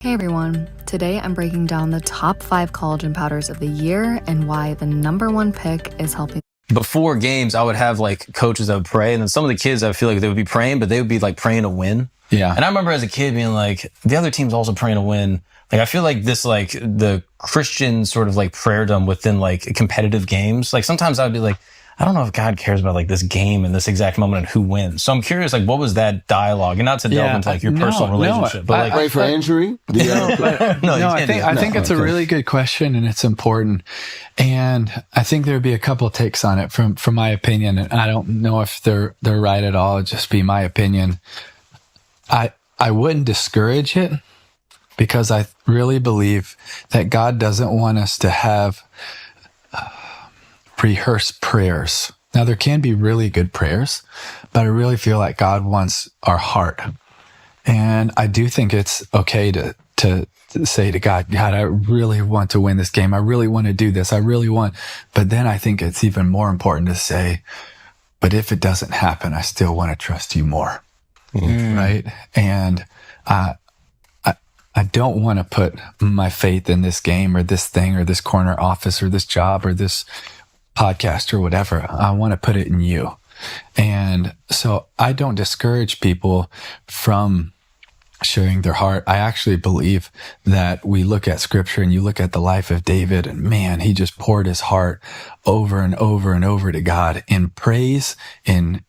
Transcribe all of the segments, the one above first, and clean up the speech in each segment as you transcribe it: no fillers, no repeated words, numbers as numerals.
Hey everyone, today I'm breaking down the top 5 collagen powders of the year and why the number 1 pick is helping. Before games, I would have like coaches that would pray, and then some of the kids, I feel like they would be praying, but they would be like praying to win. Yeah. And I remember as a kid being like, the other team's also praying to win. Like, I feel like this, like the Christian sort of like prayerdom within like competitive games. Like sometimes I would be like, I don't know if God cares about like this game and this exact moment and who wins. So I'm curious, like, what was that dialogue? And not to delve into like your personal relationship, but like, pray for injury. I think it's a really good question and it's important. And I think there'd be a couple of takes on it from my opinion. And I don't know if they're right at all. It'd just be my opinion. I wouldn't discourage it because I really believe that God doesn't want us to have rehearsed prayers. Now, there can be really good prayers, but I really feel like God wants our heart. And I do think it's okay to say to God, I really want to win this game. I really want to do this. I really want. But then I think it's even more important to say, but if it doesn't happen, I still want to trust you more. Right? And I don't want to put my faith in this game or this thing or this corner office or this job or this podcast or whatever. I want to put it in you. And so I don't discourage people from sharing their heart. I actually believe that we look at scripture and you look at the life of David and man, he just poured his heart over and over and over to God in praise, in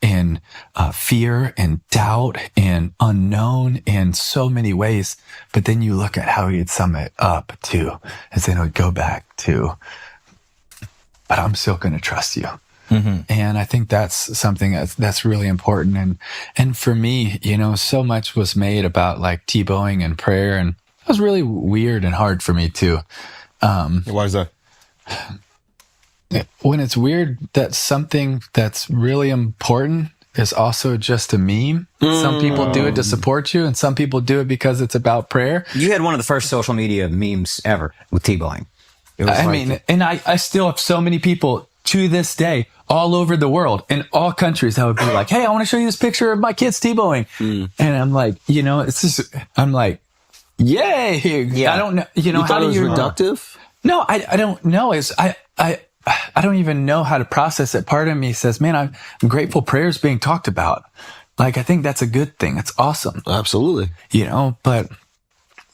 fear and doubt and unknown in so many ways. But then you look at how he'd sum it up to, and then it would go back to, but I'm still going to trust you. Mm-hmm. And I think that's something that's really important. And for me, so much was made about like Tebowing and prayer, and it was really weird and hard for me too. Why is that? When it's weird that something that's really important is also just a meme. Some people do it to support you, and some people do it because it's about prayer. You had one of the first social media memes ever with Tebowing. I still have so many people to this day all over the world in all countries that would be like, hey, I want to show you this picture of my kids Tebowing. And I'm like, it's just, I'm like, yay. Yeah. I don't know. How do you reductive? No, I don't know. I don't even know how to process it. Part of me says, man, I'm grateful prayers being talked about. Like, I think that's a good thing. It's awesome. Absolutely. But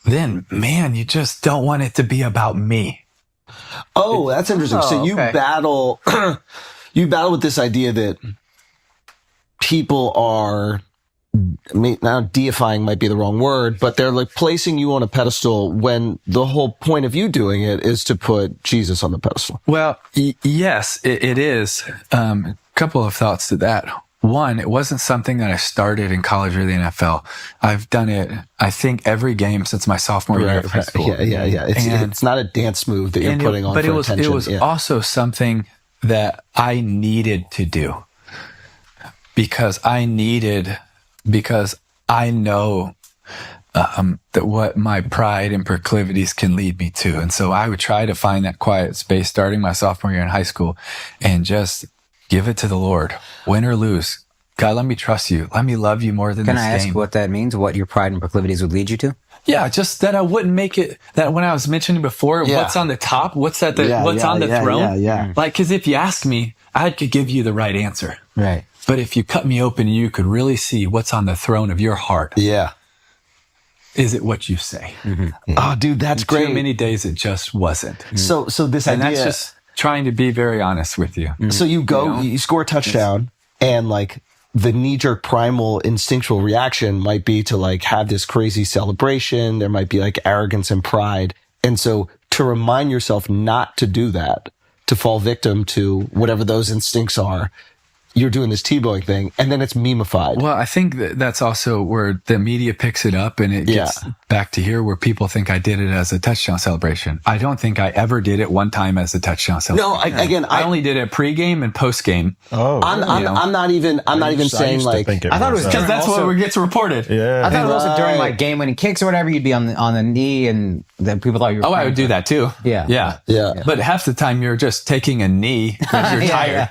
then, man, you just don't want it to be about me. Oh, that's interesting. So you battle with this idea that people are, now deifying might be the wrong word, but they're like placing you on a pedestal when the whole point of you doing it is to put Jesus on the pedestal. Well, yes, it is. A couple of thoughts to that. One, it wasn't something that I started in college or the NFL. I've done it, I think, every game since my sophomore year of high school. Yeah. It's not a dance move that you're putting on for attention. But it was also something that I needed to do because I know that what my pride and proclivities can lead me to. And so I would try to find that quiet space starting my sophomore year in high school and just give it to the Lord, win or lose. God, let me trust you. Let me love you more than this game. Can I ask what that means? What your pride and proclivities would lead you to? Yeah, just that I wouldn't make it, that when I was mentioning before, what's on the top, what's on the throne. Yeah. Like, cause if you ask me, I could give you the right answer. Right. But if you cut me open, you could really see what's on the throne of your heart. Yeah. Is it what you say? Mm-hmm. Oh, dude, that's great. Too many days it just wasn't. So this idea. And that's just trying to be very honest with you. So you go, you score a touchdown, and like the knee-jerk primal instinctual reaction might be to like have this crazy celebration. There might be like arrogance and pride. And so to remind yourself not to do that, to fall victim to whatever those instincts are, you're doing this Tebowing thing, and then it's memeified. Well, I think that's also where the media picks it up, and it gets back to here where people think I did it as a touchdown celebration. I don't think I ever did it one time as a touchdown celebration. No, I only did it pregame and postgame. Oh, I'm not even saying like. I thought it was because that's what gets reported. Yeah, I thought it was also during like game-winning kicks or whatever. You'd be on the knee, and then people thought you were. Oh, I would do that too. Yeah. But half the time you're just taking a knee because you're tired.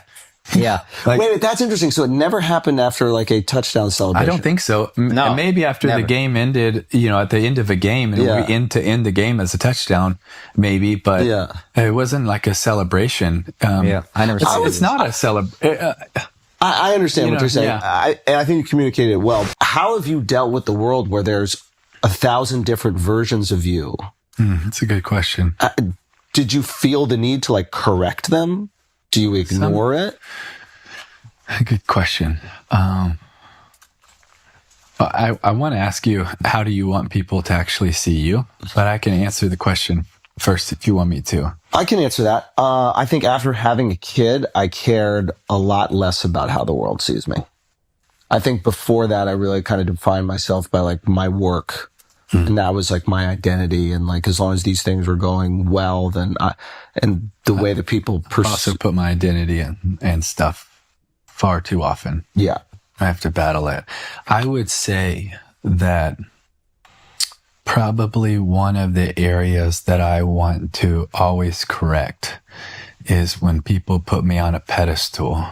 Yeah. Like, Wait, that's interesting. So it never happened after like a touchdown I celebration. don't think so. No, Maybe after never. the game ended, at the end of a game, and Yeah. we end the game as a touchdown, maybe. But Yeah. it wasn't like a celebration. Yeah, I never saw It's not a celebration. I understand what you're saying. yeah. I think you communicated it well. How have you dealt with the world where there's 1,000 different versions of you? That's a good question. Did you feel the need to like correct them? Do you ignore it? Good question. I want to ask you, how do you want people to actually see you? But I can answer the question first if you want me to. I can answer that. I think after having a kid, I cared a lot less about how the world sees me. I think before that, I really kind of defined myself by like my work. And that was like my identity. And like, as long as these things were going well, then and the way that people Also put my identity and stuff far too often. Yeah. I have to battle it. I would say that probably one of the areas that I want to always correct is when people put me on a pedestal.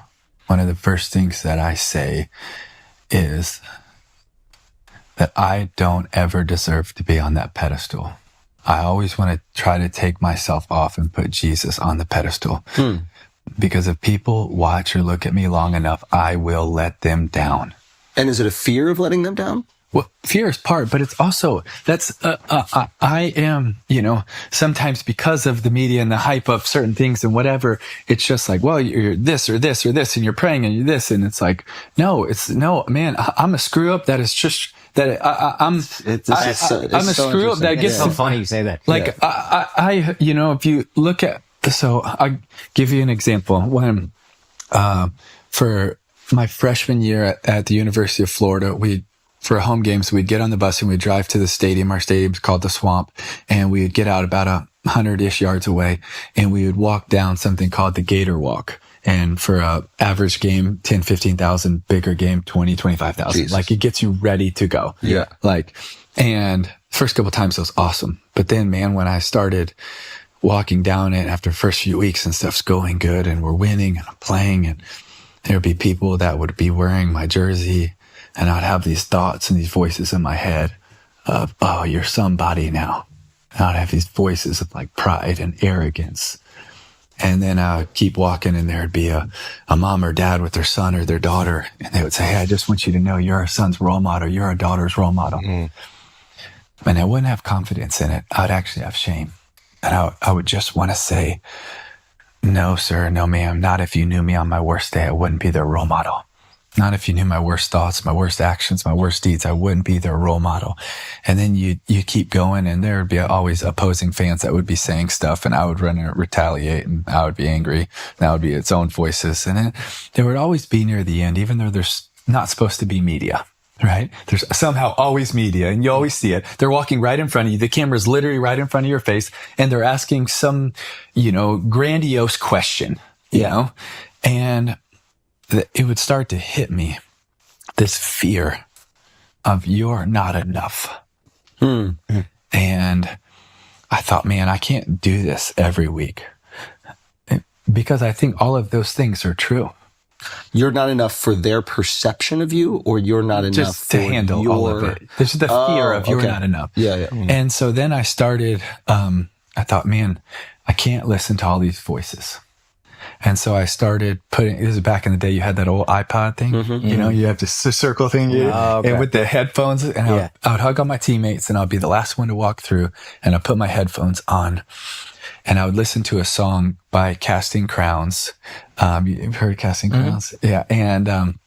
One of the first things that I say is that I don't ever deserve to be on that pedestal. I always want to try to take myself off and put Jesus on the pedestal. Because if people watch or look at me long enough, I will let them down. And is it a fear of letting them down? Well, fear is part, but it's also, I am, sometimes because of the media and the hype of certain things and whatever, it's just like, well, you're this or this or this, and you're praying and you're this. And it's like, no, man, I'm a screw up that is just, that I'm a screw up that gets so funny you say that. Like, if you look at, so I'll give you an example. When, for my freshman year at the University of Florida, for home games, we'd get on the bus and we'd drive to the stadium. Our stadium's called the Swamp, and we would get out about 100-ish yards away, and we would walk down something called the Gator Walk. And for a average game, 10, 15,000, bigger game, 20, 25,000. Like, it gets you ready to go. Yeah. And first couple times it was awesome. But then, man, when I started walking down it after the first few weeks and stuff's going good and we're winning and I'm playing, and there'd be people that would be wearing my jersey, and I'd have these thoughts and these voices in my head of, oh, you're somebody now. And I'd have these voices of like pride and arrogance. And then I would keep walking, and there'd be a mom or dad with their son or their daughter. And they would say, hey, I just want you to know you're a son's role model. You're a daughter's role model. And I wouldn't have confidence in it. I would actually have shame. And I would just want to say, no, sir, no, ma'am. Not if you knew me on my worst day. I wouldn't be their role model. Not if you knew my worst thoughts, my worst actions, my worst deeds. I wouldn't be their role model. And then you keep going, and there would be always opposing fans that would be saying stuff, and I would run and retaliate, and I would be angry. And that would be its own voices. And then there would always be near the end, even though there's not supposed to be media, right? There's somehow always media, and you always see it. They're walking right in front of you. The camera's literally right in front of your face, and they're asking some, grandiose question, and it would start to hit me, this fear of you're not enough. And I thought, man, I can't do this every week, because I think all of those things are true. You're not enough for their perception of you, or you're not enough Just to for handle all of it. There's the fear of you're not enough. Yeah. And so then I started, I thought, man, I can't listen to all these voices. And so I started this is back in the day, you had that old iPod thing, you have this circle thing, and with the headphones, and I would hug on my teammates, and I'd be the last one to walk through, and I'd put my headphones on, and I would listen to a song by Casting Crowns. You've heard Casting Crowns? Yeah. And,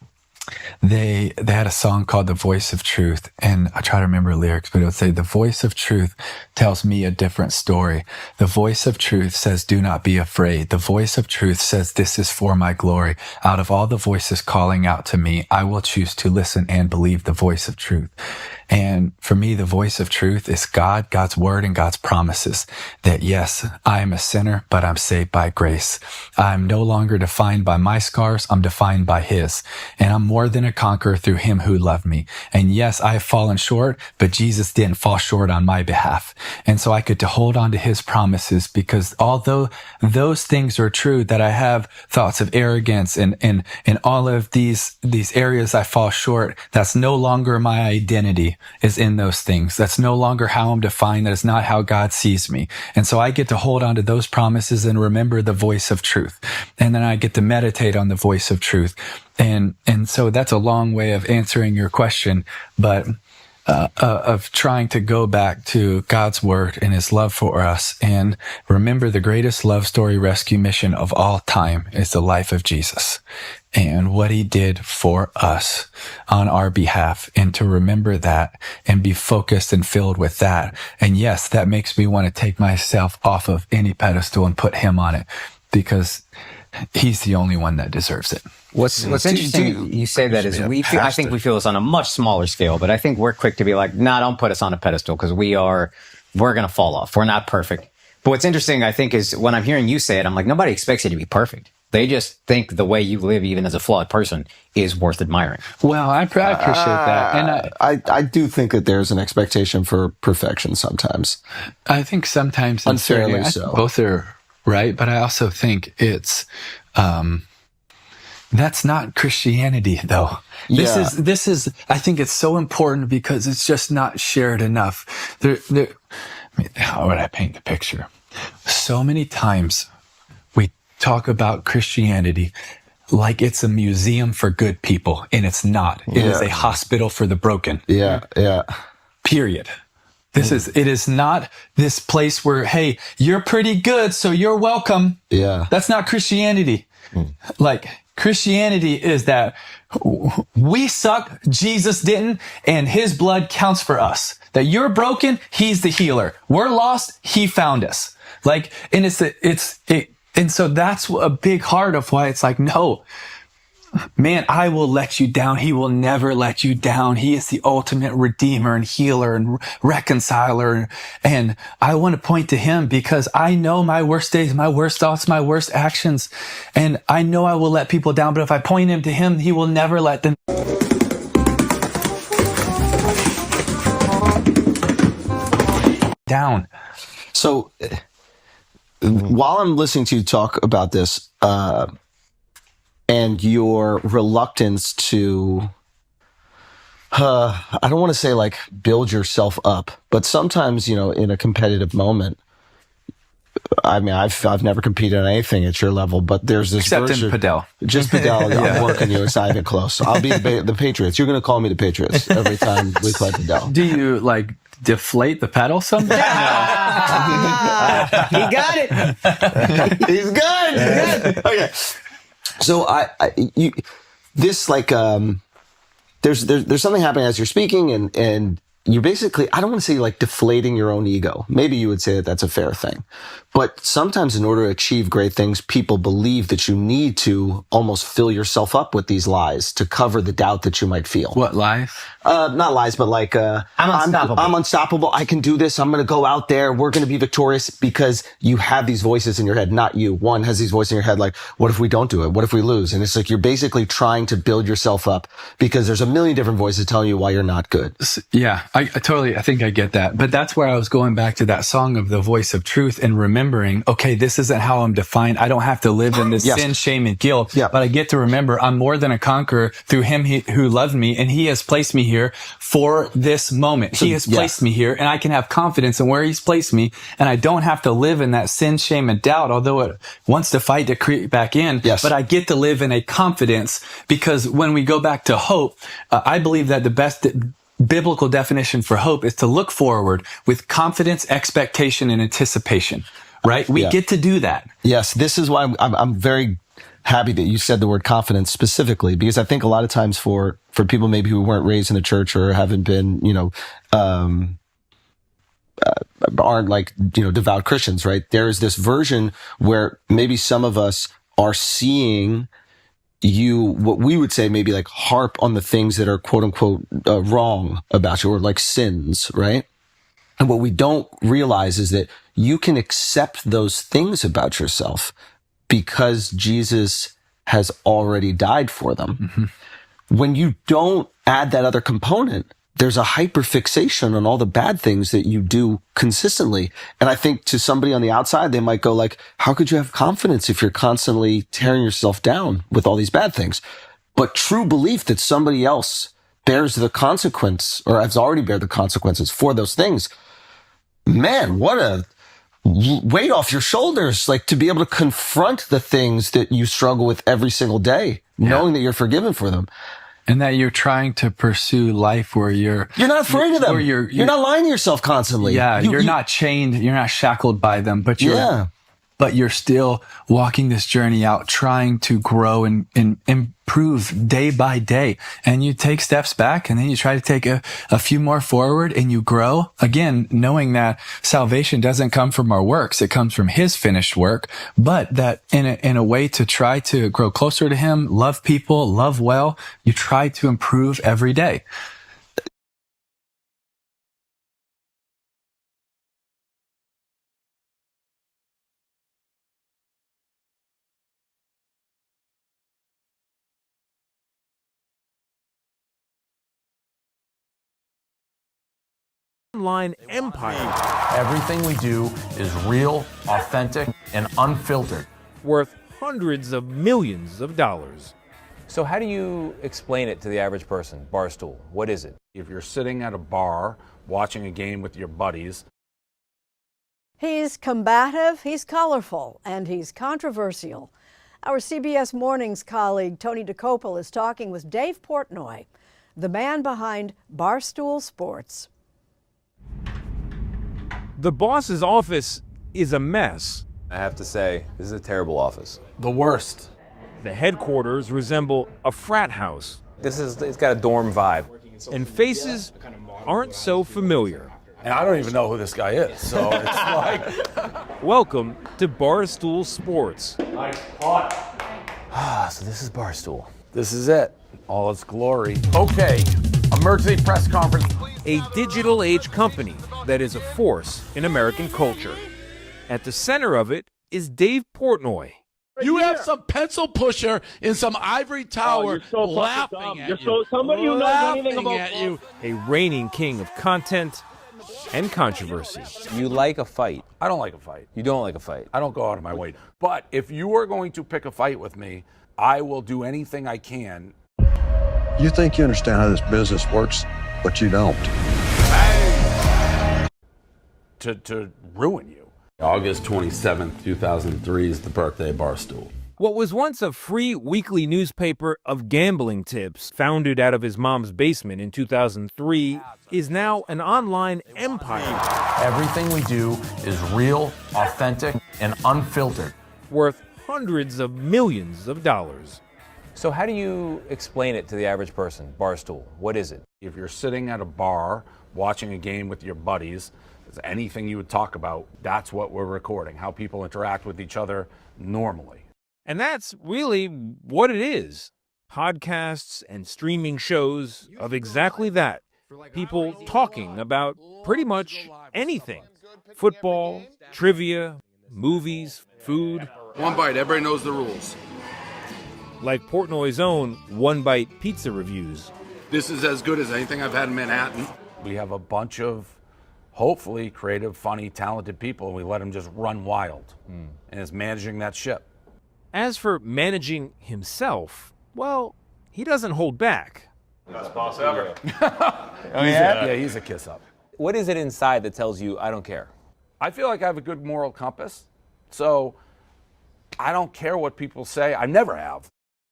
they had a song called The Voice of Truth, and I try to remember the lyrics, but it would say, the voice of truth tells me a different story. The voice of truth says, do not be afraid. The voice of truth says, this is for my glory. Out of all the voices calling out to me, I will choose to listen and believe the voice of truth. And for me, the voice of truth is God, God's word, and God's promises that, yes, I am a sinner, but I'm saved by grace. I'm no longer defined by my scars. I'm defined by his. And I'm more more than a conqueror through him who loved me. And yes, I have fallen short, but Jesus didn't fall short on my behalf. And so I get to hold on to his promises, because although those things are true, that I have thoughts of arrogance and all of these areas I fall short, that's no longer my identity is in those things. That's no longer how I'm defined. That is not how God sees me. And so I get to hold on to those promises and remember the voice of truth. And then I get to meditate on the voice of truth. And so that's a long way of answering your question, but of trying to go back to God's word and his love for us. And remember, the greatest love story rescue mission of all time is the life of Jesus and what he did for us on our behalf, and to remember that and be focused and filled with that. And yes, that makes me want to take myself off of any pedestal and put him on it, because he's the only one that deserves it. What's interesting, you say that, is I think we feel this on a much smaller scale, but I think we're quick to be like, nah, don't put us on a pedestal, because we're going to fall off. We're not perfect. But what's interesting, I think, is when I'm hearing you say it, I'm like, nobody expects you to be perfect. They just think the way you live, even as a flawed person, is worth admiring. Well, I appreciate that. And I do think that there's an expectation for perfection sometimes. I think sometimes unfairly so. Both are right, but I also think it's that's not Christianity, though. This is I think it's so important, because it's just not shared enough. How would I paint the picture? So many times we talk about Christianity like it's a museum for good people, and it's not. It is a hospital for the broken. Yeah. Period. It is not this place where, hey, you're pretty good, so you're welcome. Yeah. That's not Christianity. Like, Christianity is that we suck, Jesus didn't, and his blood counts for us. That you're broken, he's the healer. We're lost, he found us. Like, and and so that's a big heart of why it's like, no, man, I will let you down. He will never let you down. He is the ultimate redeemer and healer and reconciler. And I want to point to him, because I know my worst days, my worst thoughts, my worst actions. And I know I will let people down, but if I point him to him, he will never let them down. So while I'm listening to you talk about this, and your reluctance to, I don't want to say like build yourself up, but sometimes, in a competitive moment, I mean, I've never competed on anything at your level, but there's this except in Padel. Just Padel. I'm working you. It's not even close. I'll be the Patriots. You're going to call me the Patriots every time we play Padel. Do you like deflate the pedal sometimes? He got it. He's good. Okay. So there's something happening as you're speaking, and you're basically, I don't want to say like deflating your own ego. Maybe you would say that that's a fair thing. But sometimes in order to achieve great things, people believe that you need to almost fill yourself up with these lies to cover the doubt that you might feel. What lies? Not lies, but like, I'm unstoppable. I'm unstoppable. I can do this. I'm going to go out there. We're going to be victorious, because you have these voices in your head, not you. One has these voices in your head like, what if we don't do it? What if we lose? And it's like, you're basically trying to build yourself up, because there's a million different voices telling you why you're not good. Yeah, I think I get that. But that's where I was going back to that song of the voice of truth, and remembering, okay, this isn't how I'm defined. I don't have to live in this sin, shame, and guilt, but I get to remember I'm more than a conqueror through him who loved me, and he has placed me here for this moment. He has placed me here, and I can have confidence in where he's placed me, and I don't have to live in that sin, shame, and doubt, although it wants to fight to creep back in. But I get to live in a confidence, because when we go back to hope, I believe that the best biblical definition for hope is to look forward with confidence, expectation, and anticipation, right? We get to do that. Yes, this is why I'm very happy that you said the word confidence specifically, because I think a lot of times for people maybe who weren't raised in a church or haven't been, aren't like, devout Christians, right? There is this version where maybe some of us are seeing you, what we would say, maybe like harp on the things that are quote unquote wrong about you, or like sins, right? And what we don't realize is that you can accept those things about yourself because Jesus has already died for them. when you don't add that other component, there's a hyperfixation on all the bad things that you do consistently. And I think to somebody on the outside, they might go like, how could you have confidence if you're constantly tearing yourself down with all these bad things? But true belief that somebody else bears the consequence or has already bear the consequences for those things, man, what a weight off your shoulders, like to be able to confront the things that you struggle with every single day, knowing that you're forgiven for them. And that you're trying to pursue life where you're not afraid of them. You're not lying to yourself constantly. Yeah, you're not chained. You're not shackled by them. But you're still walking this journey out, trying to grow and improve day by day. And you take steps back, and then you try to take a few more forward, and you grow again, knowing that salvation doesn't come from our works; it comes from His finished work. But that in a way to try to grow closer to Him, love people, love well, you try to improve every day. Online empire. Everything we do is real, authentic, and unfiltered. Worth hundreds of millions of dollars. So how do you explain it to the average person? Barstool, what is it? If you're sitting at a bar watching a game with your buddies. He's combative, he's colorful, and he's controversial. Our CBS Mornings colleague Tony DeCopel is talking with Dave Portnoy, the man behind Barstool Sports. The boss's office is a mess. I have to say, this is a terrible office. The worst. The headquarters resemble a frat house. It's got a dorm vibe. And faces aren't so familiar. And I don't even know who this guy is, so it's like... Welcome to Barstool Sports. So this is Barstool. This is it. All its glory. Okay, emergency press conference. A digital age company that is a force in American culture. At the center of it is Dave Portnoy. You have some pencil pusher in some ivory tower laughing at you. Somebody who knows anything about you. A reigning king of content and controversy. You like a fight. I don't like a fight. You don't like a fight. I don't go out of my way. But if you are going to pick a fight with me, I will do anything I can. You think you understand how this business works, but you don't. To ruin you. August 27th, 2003 is the birthday of Barstool. What was once a free weekly newspaper of gambling tips, founded out of his mom's basement in 2003, is now an online empire. Everything we do is real, authentic, and unfiltered. Worth hundreds of millions of dollars. So how do you explain it to the average person? Barstool, what is it? If you're sitting at a bar watching a game with your buddies, anything you would talk about, that's what we're recording, how people interact with each other normally. And that's really what it is. Podcasts and streaming shows of exactly that. People talking about pretty much anything. Football, trivia, movies, food. One bite, everybody knows the rules. Like Portnoy's own One Bite pizza reviews. This is as good as anything I've had in Manhattan. We have a bunch of hopefully creative, funny, talented people, and we let them just run wild. And it's managing that ship. As for managing himself, well, he doesn't hold back. Best boss ever. Yeah, he's a kiss up. What is it inside that tells you, I don't care? I feel like I have a good moral compass, so I don't care what people say. I never have.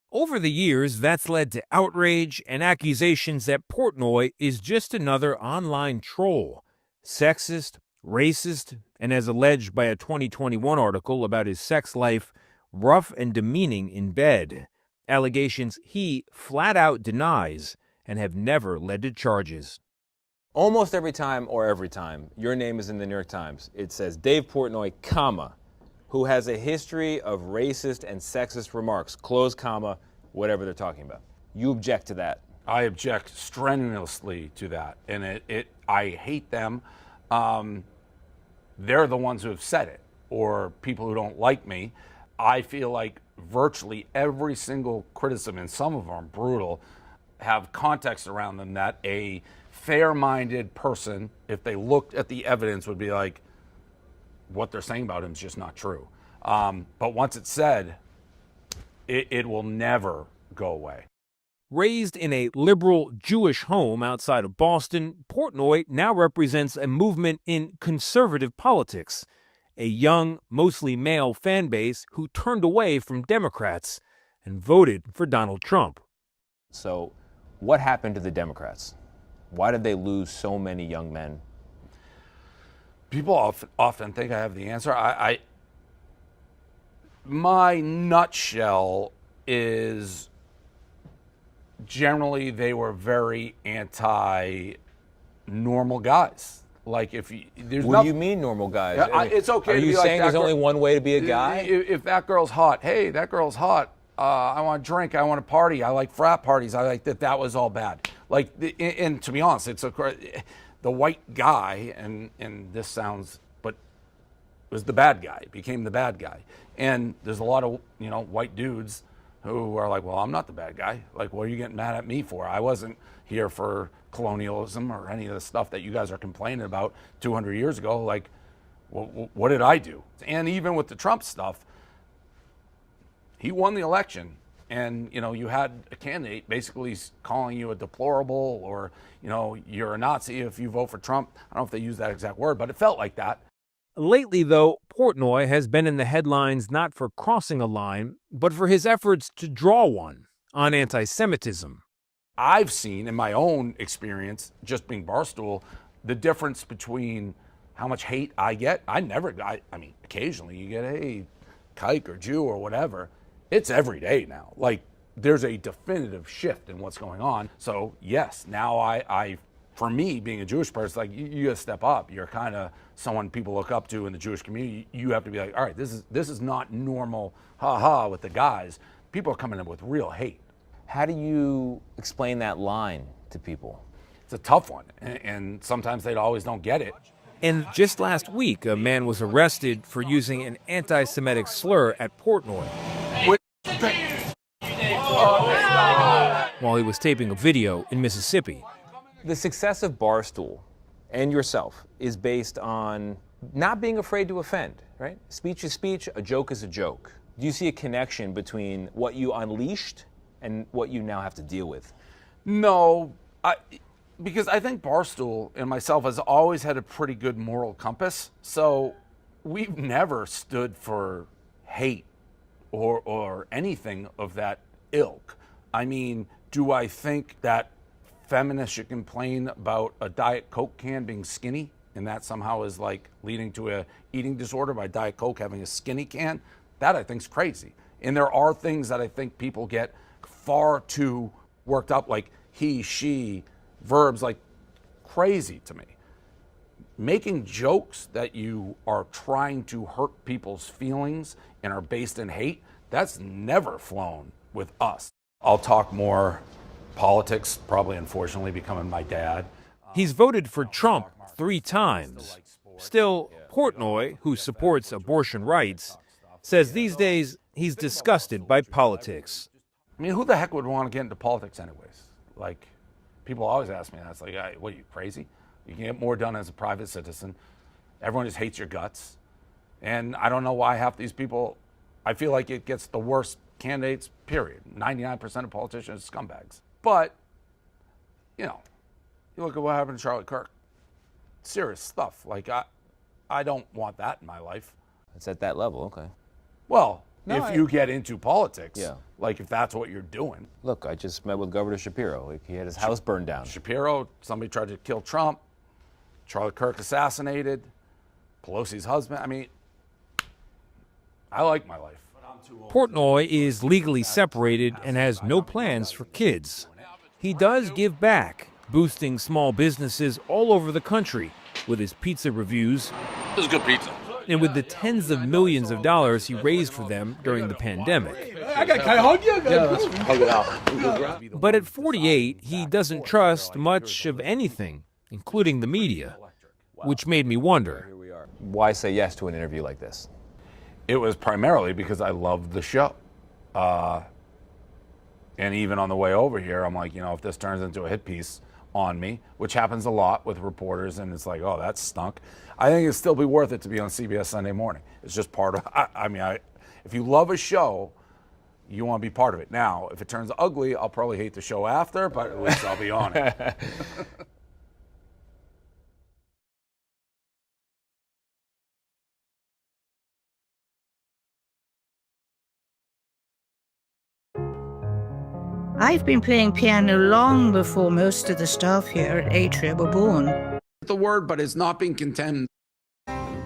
Over the years, that's led to outrage and accusations that Portnoy is just another online troll. Sexist, racist, and as alleged by a 2021 article about his sex life, rough and demeaning in bed. Allegations he flat out denies and have never led to charges. Almost every time your name is in the New York Times, it says Dave Portnoy, comma, who has a history of racist and sexist remarks, close comma, whatever they're talking about. You object to that. I object strenuously to that, and I hate them. They're the ones who have said it, or people who don't like me. I feel like virtually every single criticism, and some of them are brutal, have context around them that a fair-minded person, if they looked at the evidence, would be like, what they're saying about him is just not true. But once it's said, it will never go away. Raised in a liberal Jewish home outside of Boston, Portnoy now represents a movement in conservative politics, a young, mostly male fan base who turned away from Democrats and voted for Donald Trump. So, what happened to the Democrats? Why did they lose so many young men? People often think I have the answer. My nutshell is generally they were very anti-normal guys. Like if you, there's what do you mean normal guys? It's okay. Are to you be saying like, there's only one way to be a guy? If that girl's hot, hey, that girl's hot. I want to drink. I want to party. I like frat parties. I like that. That was all bad. Like, and to be honest, it's the white guy, and this sounds, but was the bad guy. Became the bad guy. And there's a lot of white dudes who are like, well, I'm not the bad guy. Like, what are you getting mad at me for? I wasn't here for colonialism or any of the stuff that you guys are complaining about 200 years ago. Like, what did I do? And even with the Trump stuff, he won the election. And, you had a candidate basically calling you a deplorable or, you're a Nazi if you vote for Trump. I don't know if they use that exact word, but it felt like that. Lately, though, Portnoy has been in the headlines not for crossing a line, but for his efforts to draw one on anti-Semitism. I've seen in my own experience, just being Barstool, the difference between how much hate I get. I mean, occasionally you get, hey, kike or Jew or whatever. It's every day now. Like, there's a definitive shift in what's going on. So, yes, now I for me, being a Jewish person, like, you got to step up. You're kind of someone people look up to in the Jewish community. You have to be like, all right, this is not normal, ha-ha, with the guys. People are coming in with real hate. How do you explain that line to people? It's a tough one, and sometimes they always don't get it. And just last week, a man was arrested for using an anti-Semitic slur at Portnoy while he was taping a video in Mississippi. The success of Barstool and yourself is based on not being afraid to offend, right? Speech is speech, a joke is a joke. Do you see a connection between what you unleashed and what you now have to deal with? No, because I think Barstool and myself has always had a pretty good moral compass. So we've never stood for hate or anything of that ilk. I mean, do I think that feminists should complain about a Diet Coke can being skinny and that somehow is like leading to a eating disorder by Diet Coke having a skinny can? That I think is crazy. And there are things that I think people get far too worked up, like he, she, verbs, like crazy to me. Making jokes that you are trying to hurt people's feelings and are based in hate, that's never flown with us. I'll talk more politics, probably unfortunately becoming my dad. He's voted for Trump 3 times. Still, Portnoy, who supports abortion rights, says these days he's disgusted by politics. I mean, who the heck would want to get into politics anyways? Like, people always ask me that. It's like, what, are you crazy? You can get more done as a private citizen. Everyone just hates your guts. And I don't know why half these people, I feel like it gets the worst candidates, period. 99% of politicians are scumbags. But, you look at what happened to Charlie Kirk. Serious stuff. Like, I don't want that in my life. It's at that level, okay. Well, if you get into politics, yeah. Like if that's what you're doing. Look, I just met with Governor Shapiro. He had his house burned down. Shapiro, somebody tried to kill Trump. Charlie Kirk assassinated. Pelosi's husband. I mean, I like my life. Portnoy is legally separated and has no plans for kids. He does give back, boosting small businesses all over the country with his pizza reviews. This is good pizza. And with the tens of millions of dollars he raised for them during the pandemic. Can I hug you? Yeah, hug it out. But at 48, he doesn't trust much of anything, including the media, which made me wonder. Why say yes to an interview like this? It was primarily because I loved the show. And even on the way over here, I'm like, if this turns into a hit piece on me, which happens a lot with reporters, and it's like, oh, that stunk. I think it'd still be worth it to be on CBS Sunday Morning. It's just part of, if you love a show, you want to be part of it. Now, if it turns ugly, I'll probably hate the show after, but at least I'll be on it. I've been playing piano long before most of the staff here at Atria were born. The word, but it's not being condemned.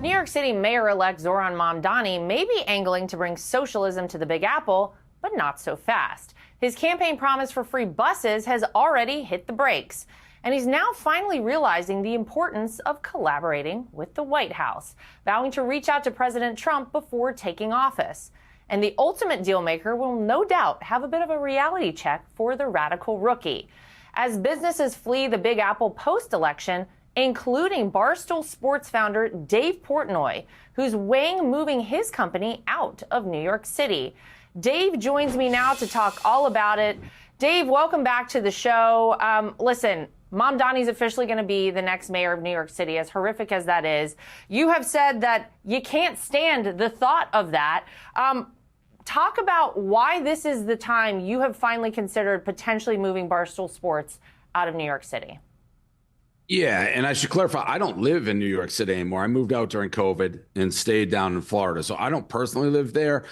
New York City Mayor-elect Zoran Mamdani may be angling to bring socialism to the Big Apple, but not so fast. His campaign promise for free buses has already hit the brakes. And he's now finally realizing the importance of collaborating with the White House, vowing to reach out to President Trump before taking office. And the ultimate dealmaker will no doubt have a bit of a reality check for the radical rookie. As businesses flee the Big Apple post-election, including Barstool Sports founder Dave Portnoy, who's weighing moving his company out of New York City. Dave joins me now to talk all about it. Dave, welcome back to the show. Listen, Mamdani's officially going to be the next mayor of New York City, as horrific as that is. You have said that you can't stand the thought of that. Talk about why this is the time you have finally considered potentially moving Barstool Sports out of New York City. Yeah, and I should clarify, I don't live in New York City anymore. I moved out during COVID and stayed down in Florida, so I don't personally live there.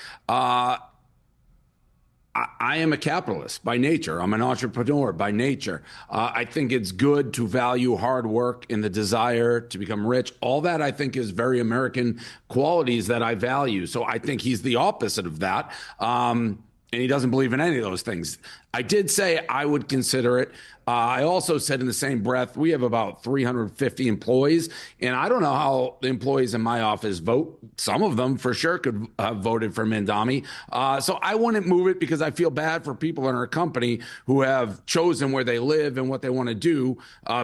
I am a capitalist by nature. I'm an entrepreneur by nature. I think it's good to value hard work and the desire to become rich. All that I think is very American qualities that I value. So I think he's the opposite of that. And he doesn't believe in any of those things. I did say I would consider it. I also said in the same breath, we have about 350 employees, and I don't know how the employees in my office vote. Some of them for sure could have voted for Mamdani. So I wouldn't move it because I feel bad for people in our company who have chosen where they live and what they want to do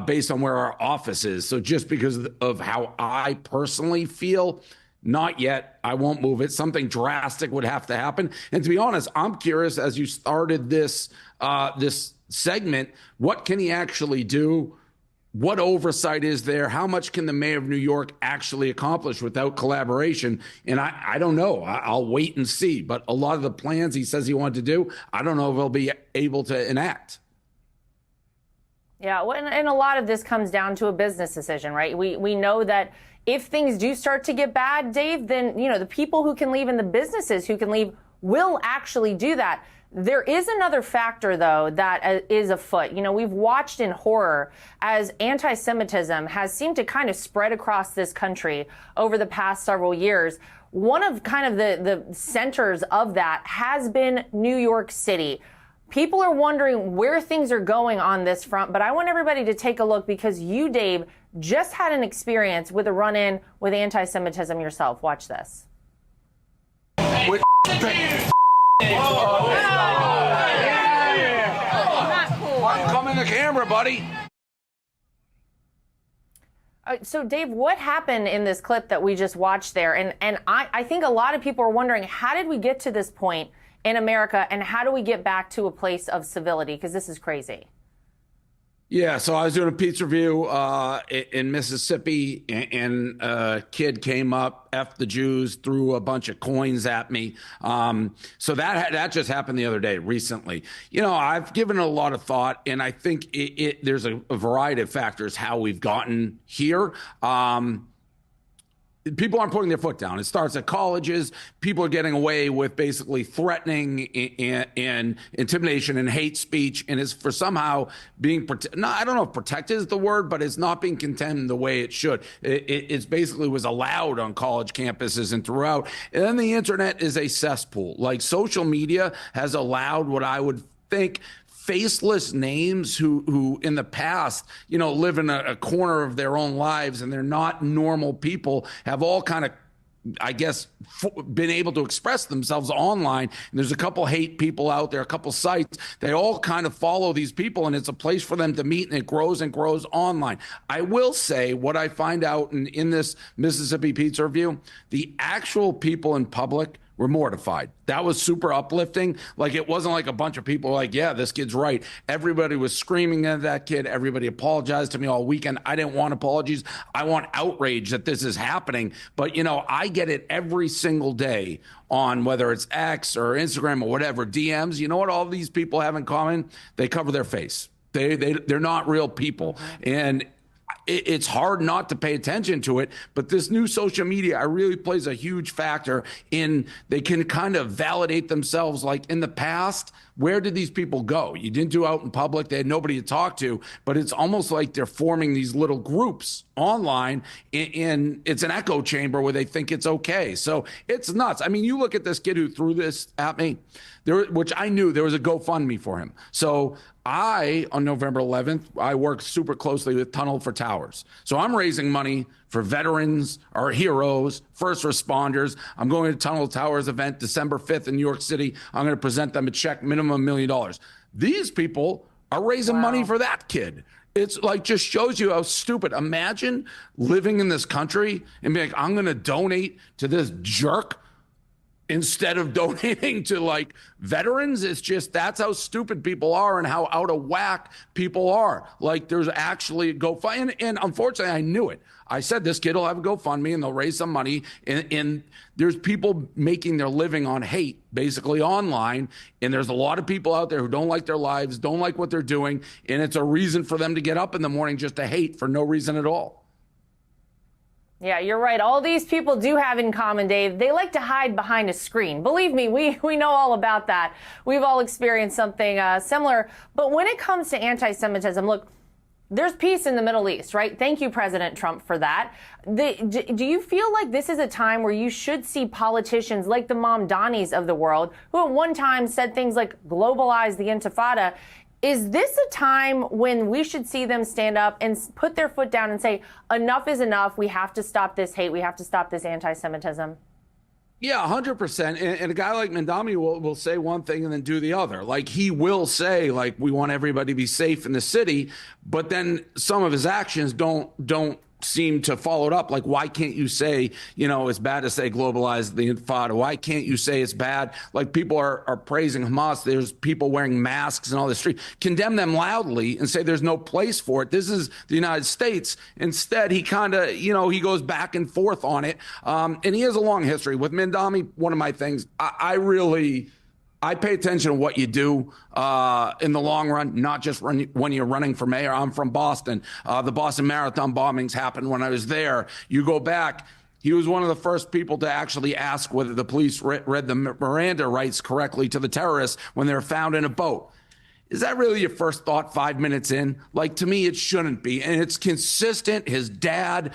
based on where our office is. So just because of how I personally feel, not yet. I won't move it. Something drastic would have to happen. And to be honest, I'm curious, as you started this this segment, what can he actually do? What oversight is there? How much can the mayor of New York actually accomplish without collaboration? And I don't know. I'll wait and see. But a lot of the plans he says he wanted to do, I don't know if he'll be able to enact. Yeah, and a lot of this comes down to a business decision, right? We know that if things do start to get bad, Dave, then, the people who can leave and the businesses who can leave will actually do that. There is another factor, though, that is afoot. We've watched in horror as anti-Semitism has seemed to kind of spread across this country over the past several years. One of kind of the centers of that has been New York City. People are wondering where things are going on this front, but I want everybody to take a look because you, Dave, just had an experience with a run-in with anti-Semitism yourself. Watch this. Come in the camera, buddy. So, Dave, what happened in this clip that we just watched there? And I think a lot of people are wondering, how did we get to this point in America, and how do we get back to a place of civility? Because this is crazy. Yeah, so I was doing a pizza review in Mississippi, and a kid came up, F the Jews, threw a bunch of coins at me. So that just happened the other day, recently. I've given it a lot of thought, and I think there's a variety of factors how we've gotten here. People aren't putting their foot down. It starts at colleges. People are getting away with basically threatening and intimidation and hate speech, and it's for somehow being I don't know if protected is the word, but it's not being condemned the way it should. It's basically was allowed on college campuses and throughout. And then the internet is a cesspool. Like social media has allowed what I would think faceless names who in the past, live in a corner of their own lives and they're not normal people, have all kind of, I guess, been able to express themselves online. And there's a couple hate people out there, a couple sites. They all kind of follow these people, and it's a place for them to meet, and it grows online. I will say what I find out in this Mississippi pizza review, the actual people in public were mortified. That was super uplifting. Like, it wasn't like a bunch of people were like, yeah, this kid's right. Everybody was screaming at that kid. Everybody apologized to me all weekend. I didn't want apologies. I want outrage that this is happening. But, you know, I get it every single day on whether it's X or Instagram or whatever, DMs. You know what all these people have in common? They cover their face. They're not real people. And it's hard not to pay attention to it, but this new social media really plays a huge factor in they can kind of validate themselves. Like in the past, where did these people go? You didn't do out in public. They had nobody to talk to, but it's almost like they're forming these little groups online and it's an echo chamber where they think it's okay. So it's nuts. I mean, you look at this kid who threw this at me, which I knew there was a GoFundMe for him. So on November 11th, I worked super closely with Tunnel for Towers. So I'm raising money for veterans, our heroes, first responders. I'm going to Tunnel Towers event December 5th in New York City. I'm going to present them a check, minimum $1 million. These people are raising money for that kid. It's like, just shows you how stupid. Imagine living in this country and being like, I'm going to donate to this jerk instead of donating to like veterans. It's just, that's how stupid people are and how out of whack people are. Like, there's actually a GoFundMe, and unfortunately I knew it. I said this kid will have a GoFundMe and they'll raise some money, and there's people making their living on hate, basically online, and there's a lot of people out there who don't like their lives, don't like what they're doing, and it's a reason for them to get up in the morning just to hate for no reason at all. Yeah, you're right. All these people do have in common, Dave. They like to hide behind a screen. Believe me, we know all about that. We've all experienced something similar. But when it comes to anti-Semitism, look, there's peace in the Middle East, right? Thank you, President Trump, for that. Do you feel like this is a time where you should see politicians like the Mamdanis of the world, who at one time said things like globalize the Intifada? Is this a time when we should see them stand up and put their foot down and say, enough is enough, we have to stop this hate, we have to stop this anti-Semitism? Yeah, 100%. And a guy like Mamdani will say one thing and then do the other. Like, he will say, like, we want everybody to be safe in the city, but then some of his actions don't seem to follow it up. Like, why can't you say, you know, it's bad to say globalize the Intifada? Why can't you say it's bad? Like, people are praising Hamas. There's people wearing masks and all the street. Condemn them loudly and say there's no place for it. This is the United States. Instead, he kind of, you know, he goes back and forth on it. And he has a long history. With Mamdani, one of my things, I pay attention to what you do in the long run, not just when you're running for mayor. I'm from Boston. The Boston Marathon bombings happened when I was there. You go back, he was one of the first people to actually ask whether the police read the Miranda rights correctly to the terrorists when they were found in a boat. Is that really your first thought 5 minutes in? Like, to me, it shouldn't be. And it's consistent. His dad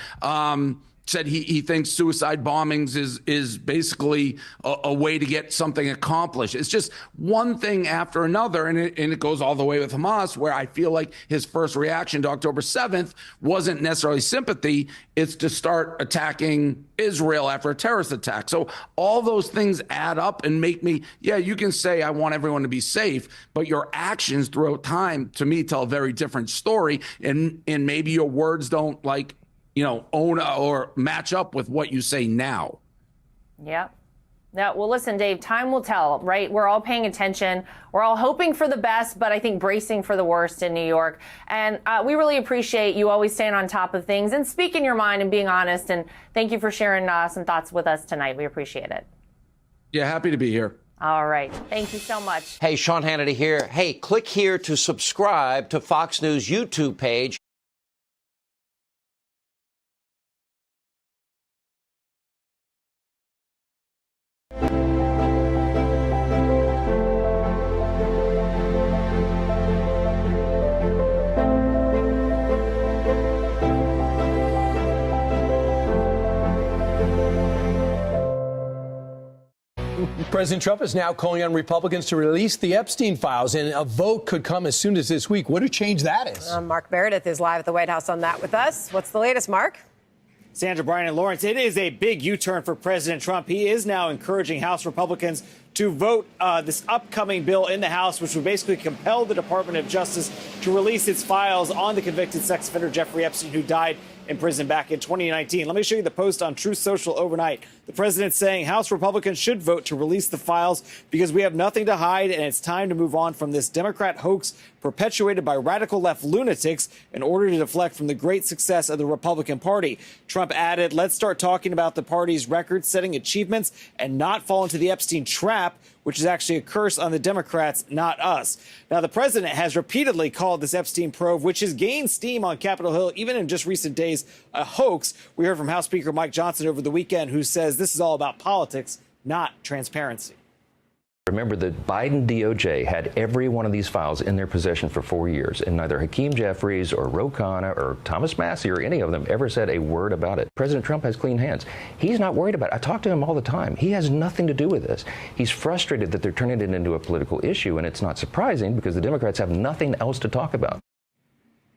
said he thinks suicide bombings is basically a way to get something accomplished. It's just one thing after another, and it goes all the way with Hamas, where I feel like his first reaction to October 7th wasn't necessarily sympathy. It's to start attacking Israel after a terrorist attack. So all those things add up and make me, yeah, you can say I want everyone to be safe, but your actions throughout time, to me, tell a very different story, and maybe your words don't, like, you know, own or match up with what you say now. Yeah. Yeah. Well, listen, Dave, time will tell, right? We're all paying attention. We're all hoping for the best, but I think bracing for the worst in New York. And we really appreciate you always staying on top of things and speaking your mind and being honest. And thank you for sharing some thoughts with us tonight. We appreciate it. Yeah, happy to be here. All right. Thank you so much. Hey, Sean Hannity here. Hey, click here to subscribe to Fox News YouTube page. President Trump is now calling on Republicans to release the Epstein files, and a vote could come as soon as this week. What a change that is. Mark Meredith is live at the White House on that with us. What's the latest, Mark? Sandra, Brian, and Lawrence, it is a big U-turn for President Trump. He is now encouraging House Republicans to vote this upcoming bill in the House, which would basically compel the Department of Justice to release its files on the convicted sex offender Jeffrey Epstein, who died in prison back in 2019. Let me show you the post on Truth Social overnight. The president saying House Republicans should vote to release the files because we have nothing to hide and it's time to move on from this Democrat hoax perpetuated by radical left lunatics in order to deflect from the great success of the Republican Party. Trump added, let's start talking about the party's record-setting achievements and not fall into the Epstein trap, which is actually a curse on the Democrats, not us. Now, the president has repeatedly called this Epstein probe, which has gained steam on Capitol Hill, even in just recent days, a hoax. We heard from House Speaker Mike Johnson over the weekend, who says this is all about politics, not transparency. Remember, the Biden DOJ had every one of these files in their possession for 4 years, and neither Hakeem Jeffries or Ro Khanna or Thomas Massie or any of them ever said a word about it. President Trump has clean hands. He's not worried about it. I talk to him all the time. He has nothing to do with this. He's frustrated that they're turning it into a political issue, and it's not surprising because the Democrats have nothing else to talk about.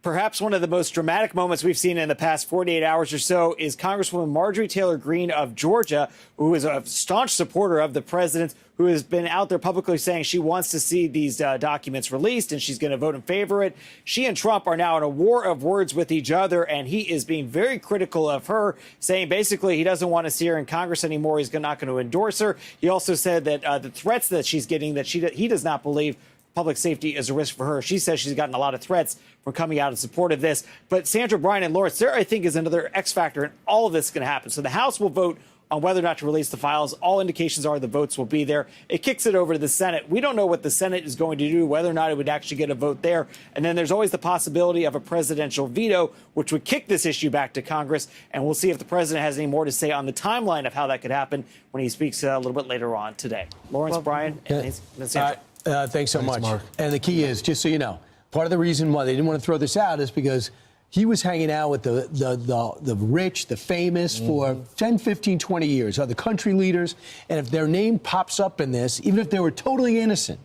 Perhaps one of the most dramatic moments we've seen in the past 48 hours or so is Congresswoman Marjorie Taylor Greene of Georgia, who is a staunch supporter of the president, who has been out there publicly saying she wants to see these documents released and she's going to vote in favor of it. She and Trump are now in a war of words with each other, and he is being very critical of her, saying basically he doesn't want to see her in Congress anymore. He's not going to endorse her. He also said that the threats that she's getting, that he does not believe public safety is a risk for her. She says she's gotten a lot of threats from coming out in support of this. But Sandra, Brian, and Lawrence, there, I think, is another X factor in all of this going to happen. So the House will vote on whether or not to release the files. All indications are the votes will be there. It kicks it over to the Senate. We don't know what the Senate is going to do, whether or not it would actually get a vote there. And then there's always the possibility of a presidential veto, which would kick this issue back to Congress. And we'll see if the president has any more to say on the timeline of how that could happen when he speaks a little bit later on today. Lawrence, Brian, and Sandra. Thanks so much. Mark. And the key is, just so you know, part of the reason why they didn't want to throw this out is because he was hanging out with the rich, the famous for 10, 15, 20 years, other country leaders. And if their name pops up in this, even if they were totally innocent,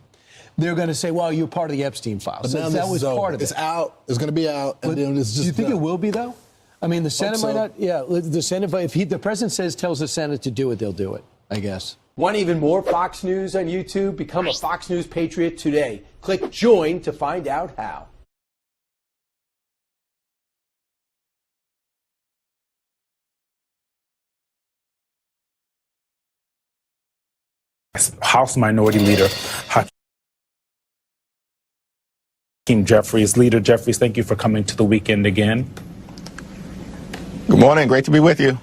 they're going to say, well, you're part of the Epstein files. So that was part of it. It's out. It's going to be out. And then it's just do you think it will be, though? I mean, the Senate might not. Yeah, the Senate, if the president tells the Senate to do it, they'll do it, I guess. Want even more Fox News on YouTube? Become a Fox News Patriot today. Click join to find out how. House Minority Leader Hakeem Jeffries. Leader Jeffries, thank you for coming to the weekend again. Good morning. Great to be with you.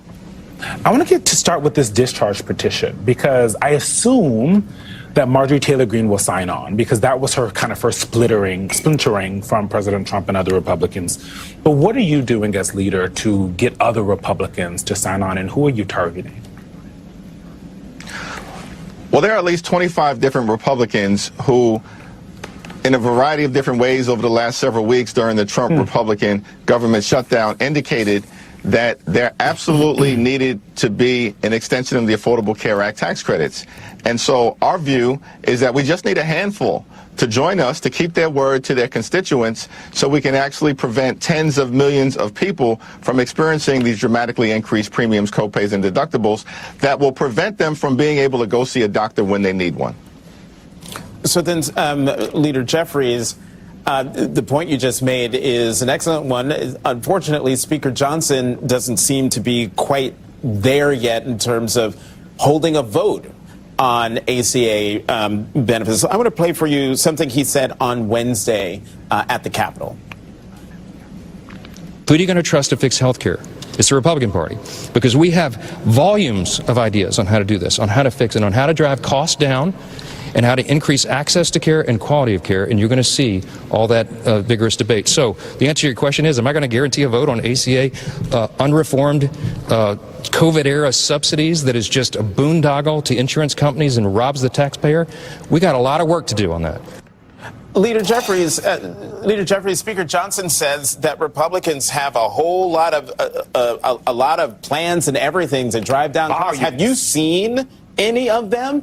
I want to start with this discharge petition because I assume that Marjorie Taylor Greene will sign on because that was her kind of first splintering from President Trump and other Republicans. But what are you doing as leader to get other Republicans to sign on, and who are you targeting? Well, there are at least 25 different Republicans who, in a variety of different ways over the last several weeks during the Trump Republican government shutdown, indicated that there absolutely needed to be an extension of the Affordable Care Act tax credits. And so our view is that we just need a handful to join us to keep their word to their constituents so we can actually prevent tens of millions of people from experiencing these dramatically increased premiums, copays, and deductibles that will prevent them from being able to go see a doctor when they need one. So then, Leader Jeffries, the point you just made is an excellent one. Unfortunately, Speaker Johnson doesn't seem to be quite there yet in terms of holding a vote on ACA benefits. I want to play for you something he said on Wednesday at the Capitol. Who are you going to trust to fix health care? It's the Republican Party, because we have volumes of ideas on how to do this, on how to fix it, on how to drive costs down, and how to increase access to care and quality of care, and you're going to see all that vigorous debate. So the answer to your question is, am I going to guarantee a vote on ACA unreformed COVID-era subsidies that is just a boondoggle to insurance companies and robs the taxpayer? We got a lot of work to do on that. Leader Jeffries, Speaker Johnson says that Republicans have a whole lot of plans and everything to drive down costs. Have you seen any of them?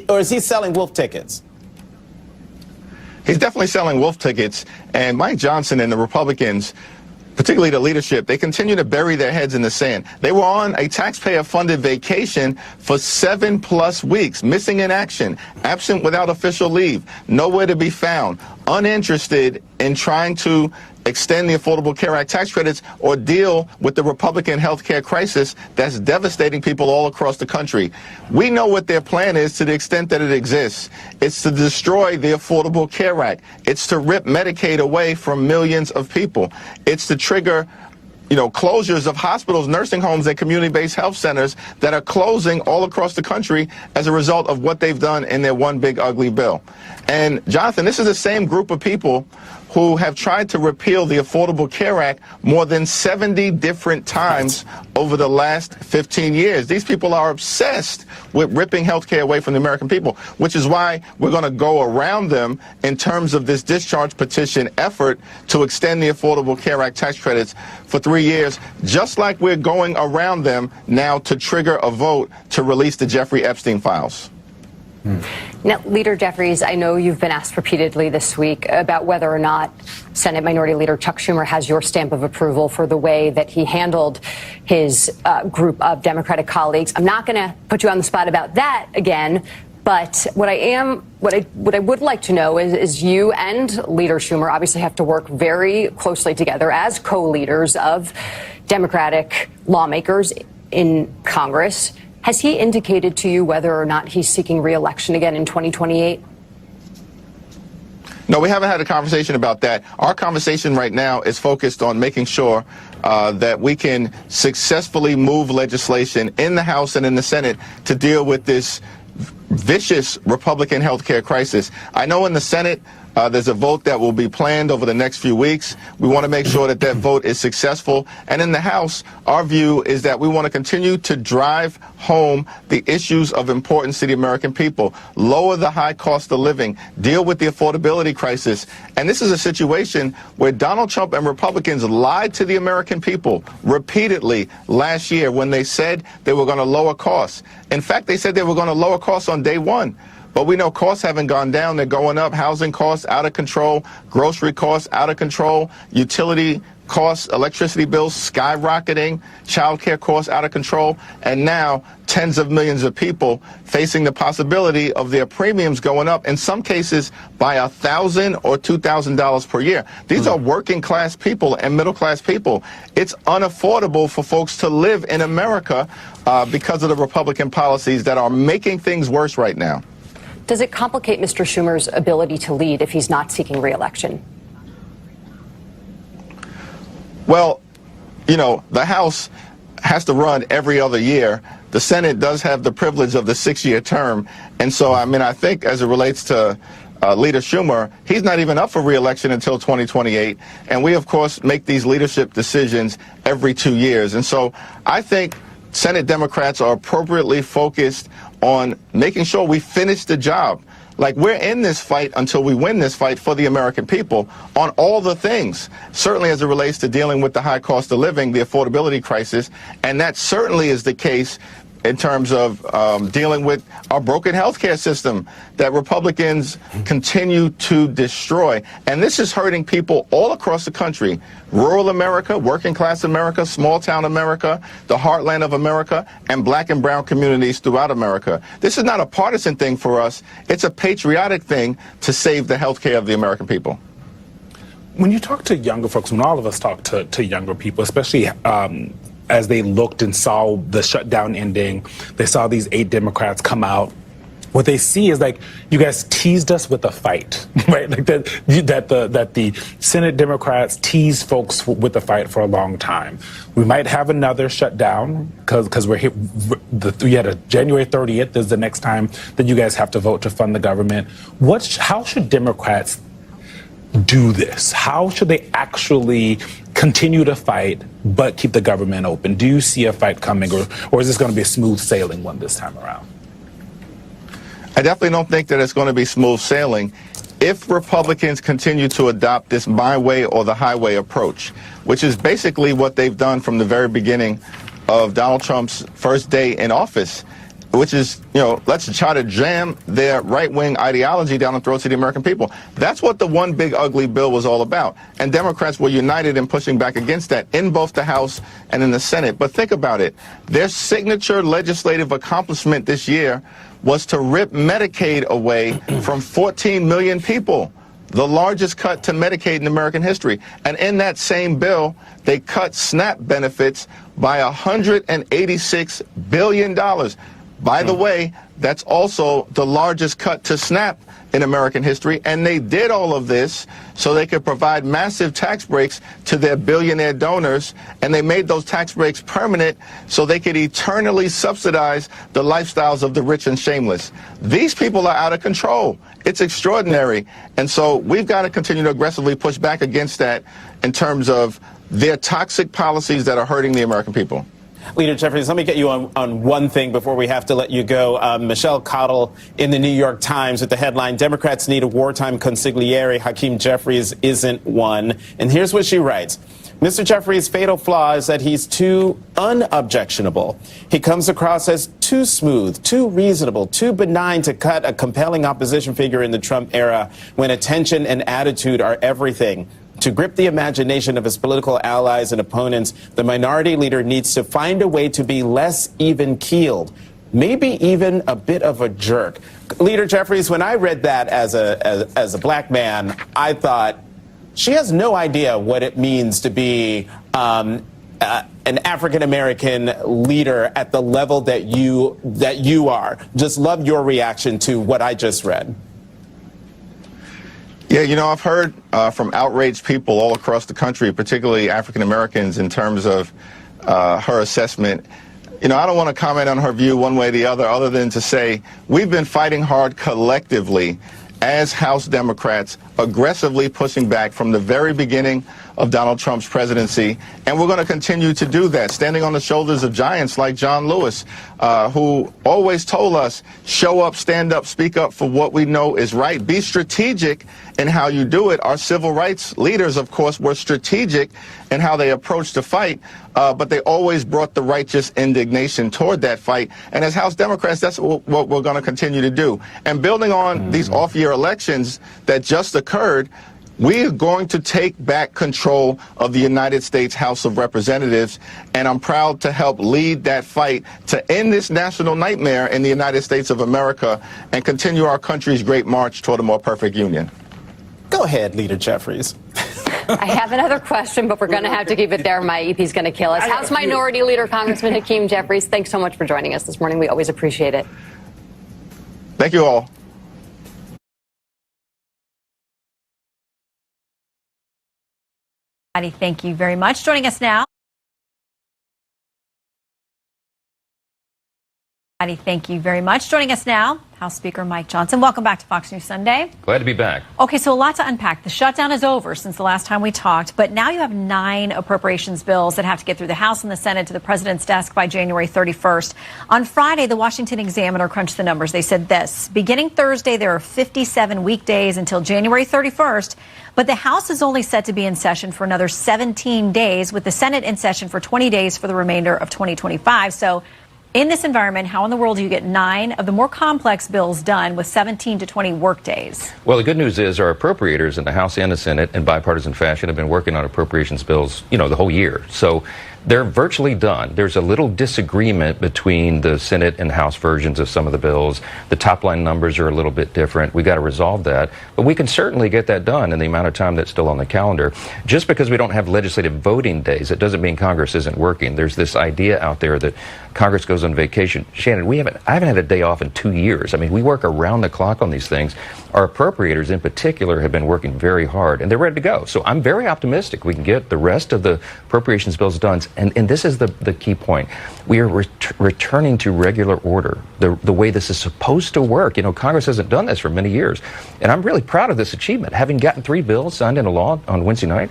Or is he selling wolf tickets? He's definitely selling wolf tickets. And Mike Johnson and the Republicans, particularly the leadership, they continue to bury their heads in the sand. They were on a taxpayer-funded vacation for 7+ weeks, missing in action, absent without official leave, nowhere to be found, uninterested in trying to extend the Affordable Care Act tax credits, or deal with the Republican health care crisis that's devastating people all across the country. We know what their plan is to the extent that it exists. It's to destroy the Affordable Care Act. It's to rip Medicaid away from millions of people. It's to trigger closures of hospitals, nursing homes, and community-based health centers that are closing all across the country as a result of what they've done in their one big ugly bill. And Jonathan, this is the same group of people who have tried to repeal the Affordable Care Act more than 70 different times over the last 15 years. These people are obsessed with ripping health care away from the American people, which is why we're going to go around them in terms of this discharge petition effort to extend the Affordable Care Act tax credits for 3 years, just like we're going around them now to trigger a vote to release the Jeffrey Epstein files. Now, Leader Jeffries, I know you've been asked repeatedly this week about whether or not Senate Minority Leader Chuck Schumer has your stamp of approval for the way that he handled his group of Democratic colleagues. I'm not going to put you on the spot about that again, but what I would like to know is you and Leader Schumer obviously have to work very closely together as co-leaders of Democratic lawmakers in Congress. Has he indicated to you whether or not he's seeking re-election again in 2028? No, we haven't had a conversation about that. Our conversation right now is focused on making sure that we can successfully move legislation in the House and in the Senate to deal with this vicious Republican health care crisis. I know in the Senate, there's a vote that will be planned over the next few weeks. We want to make sure that that vote is successful. And in the House, our view is that we want to continue to drive home the issues of importance to the American people, lower the high cost of living, deal with the affordability crisis. And this is a situation where Donald Trump and Republicans lied to the American people repeatedly last year when they said they were going to lower costs. In fact, they said they were going to lower costs on day one. But we know costs haven't gone down. They're going up. Housing costs out of control. Grocery costs out of control. Utility costs, electricity bills skyrocketing. Child care costs out of control. And now tens of millions of people facing the possibility of their premiums going up, in some cases by $1,000 or $2,000 per year. These are working class people and middle class people. It's unaffordable for folks to live in America because of the Republican policies that are making things worse right now. Does it complicate Mr. Schumer's ability to lead if he's not seeking re-election? Well, the House has to run every other year. The Senate does have the privilege of the 6-year term. And so, I think as it relates to Leader Schumer, he's not even up for re-election until 2028. And we, of course, make these leadership decisions every 2 years. And so I think Senate Democrats are appropriately focused on making sure we finish the job. Like, we're in this fight until we win this fight for the American people on all the things, certainly as it relates to dealing with the high cost of living, the affordability crisis, and that certainly is the case in terms of dealing with our broken healthcare system that Republicans continue to destroy. And this is hurting people all across the country. Rural America, working class America, small town America, the heartland of America, and black and brown communities throughout America. This is not a partisan thing for us. It's a patriotic thing to save the healthcare of the American people. When you talk to younger folks, when all of us talk to younger people, especially as they looked and saw the shutdown ending, they saw these 8 Democrats come out. What they see is like, you guys teased us with a fight, right? Like that the Senate Democrats teased folks with a fight for a long time. We might have another shutdown because we're here. We had a January 30th is the next time that you guys have to vote to fund the government. How should Democrats do this? How should they actually continue to fight but keep the government open? Do you see a fight coming, or is this going to be a smooth sailing one this time around? I definitely don't think that it's going to be smooth sailing if Republicans continue to adopt this my way or the highway approach, which is basically what they've done from the very beginning of Donald Trump's first day in office, which is, let's try to jam their right-wing ideology down the throats of the American people. That's what the one big ugly bill was all about. And Democrats were united in pushing back against that in both the House and in the Senate. But think about it. Their signature legislative accomplishment this year was to rip Medicaid away from 14 million people. the largest cut to Medicaid in American history. And in that same bill, they cut SNAP benefits by $186 billion. By the way, that's also the largest cut to SNAP in American history, and they did all of this so they could provide massive tax breaks to their billionaire donors, and they made those tax breaks permanent so they could eternally subsidize the lifestyles of the rich and shameless. These people are out of control. It's extraordinary, and so we've got to continue to aggressively push back against that in terms of their toxic policies that are hurting the American people. Leader Jeffries, let me get you on one thing before we have to let you go. Michelle Cottle in the New York Times with the headline, Democrats need a wartime consigliere. Hakeem Jeffries isn't one. And here's what she writes. Mr. Jeffries' fatal flaw is that he's too unobjectionable. He comes across as too smooth, too reasonable, too benign to cut a compelling opposition figure in the Trump era when attention and attitude are everything. To grip the imagination of his political allies and opponents, the minority leader needs to find a way to be less even-keeled, maybe even a bit of a jerk. Leader Jeffries, when I read that as a black man, I thought, she has no idea what it means to be an African-American leader at the level that you are. Just love your reaction to what I just read. Yeah, you know, I've heard from outraged people all across the country, particularly African Americans, in terms of her assessment. You know, I don't want to comment on her view one way or the other than to say we've been fighting hard collectively as House Democrats, aggressively pushing back from the very beginning of Donald Trump's presidency, and we're going to continue to do that, standing on the shoulders of giants like John Lewis, who always told us, show up, stand up, speak up for what we know is right. Be strategic in how you do it. Our civil rights leaders, of course, were strategic in how they approached the fight, but they always brought the righteous indignation toward that fight. And as House Democrats, that's what we're going to continue to do. And building on these off-year elections that just occurred, we are going to take back control of the United States House of Representatives, and I'm proud to help lead that fight to end this national nightmare in the United States of America and continue our country's great march toward a more perfect union. Go ahead, Leader Jeffries. I have another question, but we're going to have to keep it there. My EP's going to kill us. House Minority Leader Congressman Hakeem Jeffries, thanks so much for joining us this morning. We always appreciate it. Thank you all. Thank you very much. Joining us now. Thank you very much. Joining us now, House Speaker Mike Johnson. Welcome back to Fox News Sunday. Glad to be back. Okay, so a lot to unpack. The shutdown is over since the last time we talked, but now you have 9 appropriations bills that have to get through the House and the Senate to the president's desk by January 31st. On Friday, the Washington Examiner crunched the numbers. They said this: beginning Thursday, there are 57 weekdays until January 31st, but the House is only set to be in session for another 17 days, with the Senate in session for 20 days for the remainder of 2025. So in this environment, how in the world do you get 9 of the more complex bills done with 17 to 20 work days? Well, the good news is our appropriators in the House and the Senate in bipartisan fashion have been working on appropriations bills, the whole year. So they're virtually done. There's a little disagreement between the Senate and House versions of some of the bills. The top line numbers are a little bit different. We got to resolve that. But we can certainly get that done in the amount of time that's still on the calendar. Just because we don't have legislative voting days, it doesn't mean Congress isn't working. There's this idea out there that Congress goes on vacation. Shannon, I haven't had a day off in 2 years. I mean, we work around the clock on these things. Our appropriators in particular have been working very hard, and they're ready to go. So I'm very optimistic we can get the rest of the appropriations bills done. And this is the key point. We are returning to regular order, the way this is supposed to work. Congress hasn't done this for many years. And I'm really proud of this achievement. Having gotten 3 bills signed into law on Wednesday night,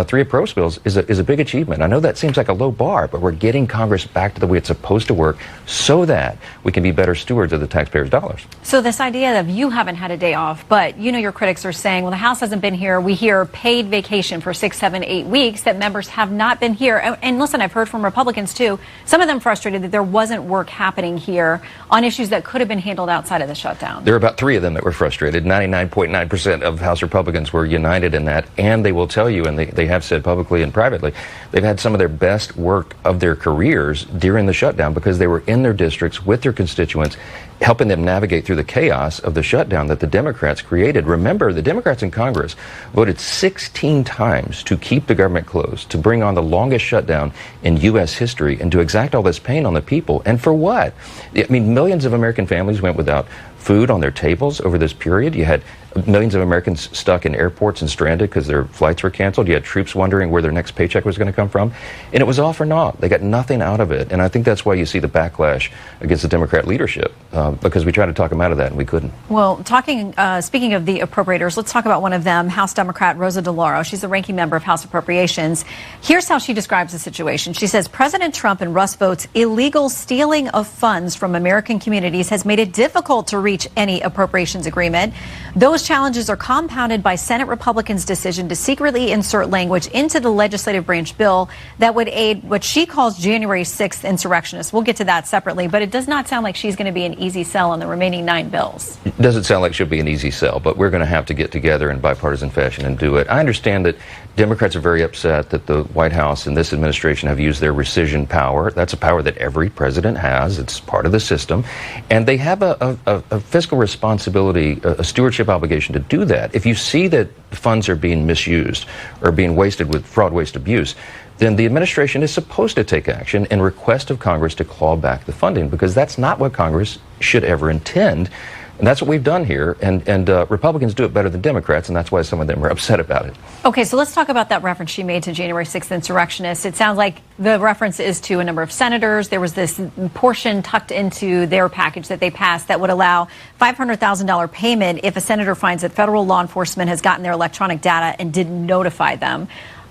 3 approach bills is a big achievement. I know that seems like a low bar, but we're getting Congress back to the way it's supposed to work so that we can be better stewards of the taxpayers' dollars. So this idea of you haven't had a day off, but your critics are saying, well, the House hasn't been here. We hear paid vacation for 6, 7, 8 weeks, that members have not been here. And listen, I've heard from Republicans, too, some of them frustrated that there wasn't work happening here on issues that could have been handled outside of the shutdown. There are about 3 of them that were frustrated. 99.9% of House Republicans were united in that, and they will tell you, and they have said publicly and privately, they've had some of their best work of their careers during the shutdown because they were in their districts with their constituents, helping them navigate through the chaos of the shutdown that the Democrats Democrats created. Remember, the Democrats in Congress voted 16 times to keep the government closed, to bring on the longest shutdown in U.S. history, and to exact all this pain on the people. And for what? I mean, millions of American families went without food on their tables over this period. You had millions of Americans stuck in airports and stranded because their flights were canceled. You had troops wondering where their next paycheck was going to come from. And it was all for naught. They got nothing out of it. And I think that's why you see the backlash against the Democrat leadership, because we tried to talk them out of that and we couldn't. Well, speaking of the appropriators, let's talk about one of them, House Democrat Rosa DeLauro. She's the ranking member of House Appropriations. Here's how she describes the situation. She says President Trump and Russ Vought's illegal stealing of funds from American communities has made it difficult to reach any appropriations agreement. Those challenges are compounded by Senate Republicans' decision to secretly insert language into the legislative branch bill that would aid what she calls January 6th insurrectionists. We'll get to that separately, but it does not sound like she's going to be an easy sell on the remaining 9 bills. It doesn't sound like she'll be an easy sell, but we're going to have to get together in bipartisan fashion and do it. I understand that Democrats are very upset that the White House and this administration have used their rescission power. That's a power that every president has. It's part of the system. And they have a fiscal responsibility, a stewardship obligation to do that. If you see that funds are being misused or being wasted with fraud, waste, abuse, then the administration is supposed to take action and request of Congress to claw back the funding, because that's not what Congress should ever intend. And that's what we've done here, and Republicans do it better than Democrats, and that's why some of them are upset about it. Okay, so let's talk about that reference she made to January 6th insurrectionists. It sounds like the reference is to a number of senators. There was this portion tucked into their package that they passed that would allow $500,000 payment if a senator finds that federal law enforcement has gotten their electronic data and didn't notify them.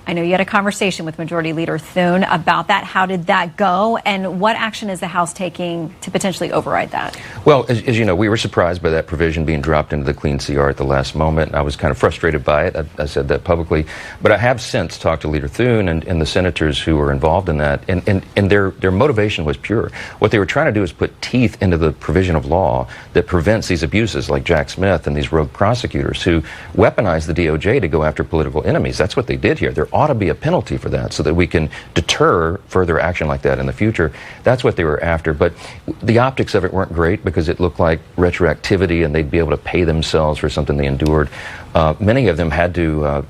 I know you had a conversation with Majority Leader Thune about that. How did that go? And what action is the House taking to potentially override that? Well, as you know, we were surprised by that provision being dropped into the clean CR at the last moment. I was kind of frustrated by it. I said that publicly. But I have since talked to Leader Thune and the senators who were involved in that, and their motivation was pure. What they were trying to do is put teeth into the provision of law that prevents these abuses, like Jack Smith and these rogue prosecutors who weaponize the DOJ to go after political enemies. That's what they did here. There ought to be a penalty for that so that we can deter further action like that in the future. That's what they were after. But the optics of it weren't great because it looked like retroactivity and they'd be able to pay themselves for something they endured. Many of them had to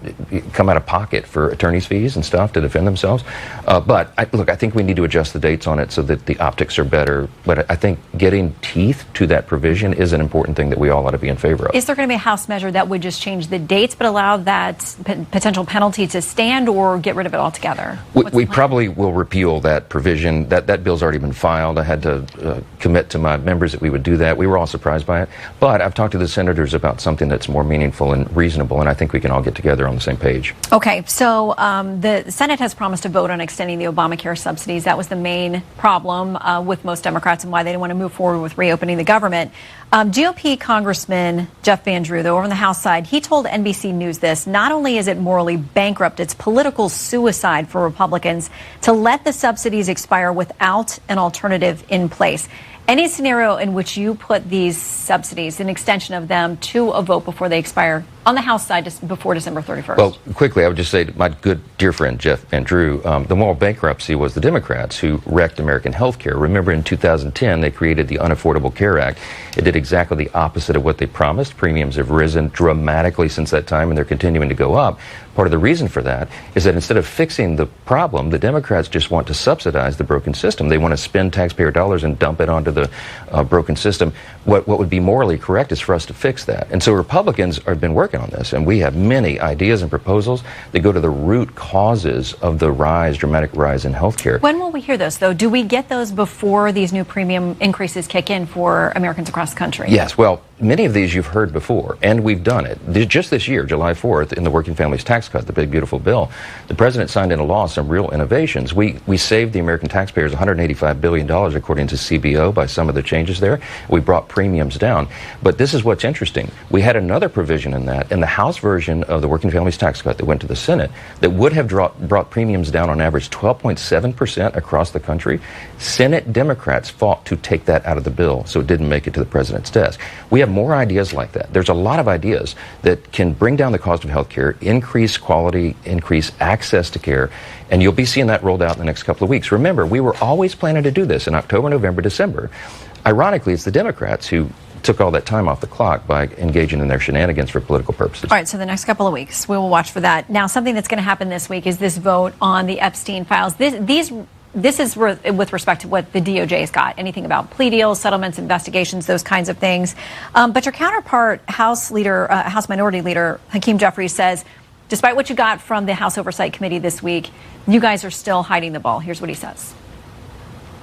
come out of pocket for attorney's fees and stuff to defend themselves. But I think we need to adjust the dates on it so that the optics are better. But I think getting teeth to that provision is an important thing that we all ought to be in favor of. Is there going to be a House measure that would just change the dates but allow that potential penalty to stand, or get rid of it altogether? We probably will repeal that provision. That bill's already been filed. I had to commit to my members that we would do that. We were all surprised by it. But I've talked to the senators about something that's more meaningful and reasonable, and I think we can all get together on the same page. Okay, so the Senate has promised to vote on extending the Obamacare subsidies. That was the main problem with most Democrats and why they didn't want to move forward with reopening the government. GOP Congressman Jeff Van Drew, though, over on the House side, he told NBC News this: not only is it morally bankrupt, it's political suicide for Republicans to let the subsidies expire without an alternative in place. Any scenario in which you put these subsidies, an extension of them, to a vote before they expire on the House side before December 31st? Well, quickly, I would just say to my good dear friend Jeff Van Drew, the moral bankruptcy was the Democrats who wrecked American health care. Remember, in 2010, they created the Unaffordable Care Act. It did exactly the opposite of what they promised. Premiums have risen dramatically since that time, and they're continuing to go up. Part of the reason for that is that instead of fixing the problem, the Democrats just want to subsidize the broken system. They want to spend taxpayer dollars and dump it onto the broken system. What would be morally correct is for us to fix that. And so Republicans have been working on this, and we have many ideas and proposals that go to the root causes of the dramatic rise in health care. When will we hear those, though? Do we get those before these new premium increases kick in for Americans across the country? Yes. Well, many of these you've heard before, and we've done it. Just this year, July 4th, in the Working Families Tax Cut, the big, beautiful bill, the president signed into law some real innovations. We saved the American taxpayers $185 billion, according to CBO, by some of the changes there. We brought premiums down. But this is what's interesting. We had another provision in that, in the House version of the Working Families Tax Cut that went to the Senate, that would have brought premiums down on average 12.7% across the country. Senate Democrats fought to take that out of the bill, so it didn't make it to the president's desk. We have more ideas like that. There's a lot of ideas that can bring down the cost of health care, increase quality, increase access to care, and you'll be seeing that rolled out in the next couple of weeks. Remember, we were always planning to do this in October, November, December. Ironically, it's the Democrats who took all that time off the clock by engaging in their shenanigans for political purposes. All right, so the next couple of weeks, we will watch for that. Now, something that's going to happen this week is this vote on the Epstein files. This is with respect to what the DOJ's got, anything about plea deals, settlements, investigations, those kinds of things. But your counterpart, House Minority Leader Hakeem Jeffries, says, despite what you got from the House Oversight Committee this week, you guys are still hiding the ball. Here's what he says.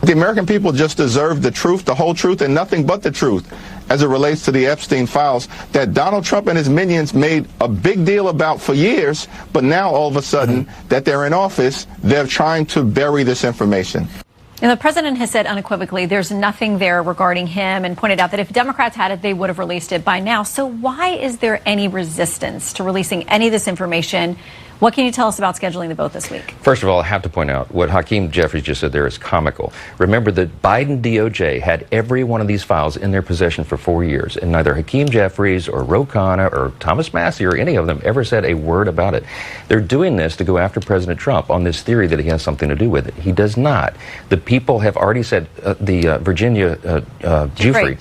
The American people just deserve the truth, the whole truth, and nothing but the truth as it relates to the Epstein files that Donald Trump and his minions made a big deal about for years, but now all of a sudden that they're in office, they're trying to bury this information. And the president has said unequivocally there's nothing there regarding him and pointed out that if Democrats had it, they would have released it by now. So why is there any resistance to releasing any of this information? What can you tell us about scheduling the vote this week? First of all, I have to point out what Hakeem Jeffries just said there is comical. Remember, the Biden DOJ had every one of these files in their possession for 4 years, and neither Hakeem Jeffries or Ro Khanna or Thomas Massie or any of them ever said a word about it. They're doing this to go after President Trump on this theory that he has something to do with it. He does not. The people have already said, Virginia Giuffre,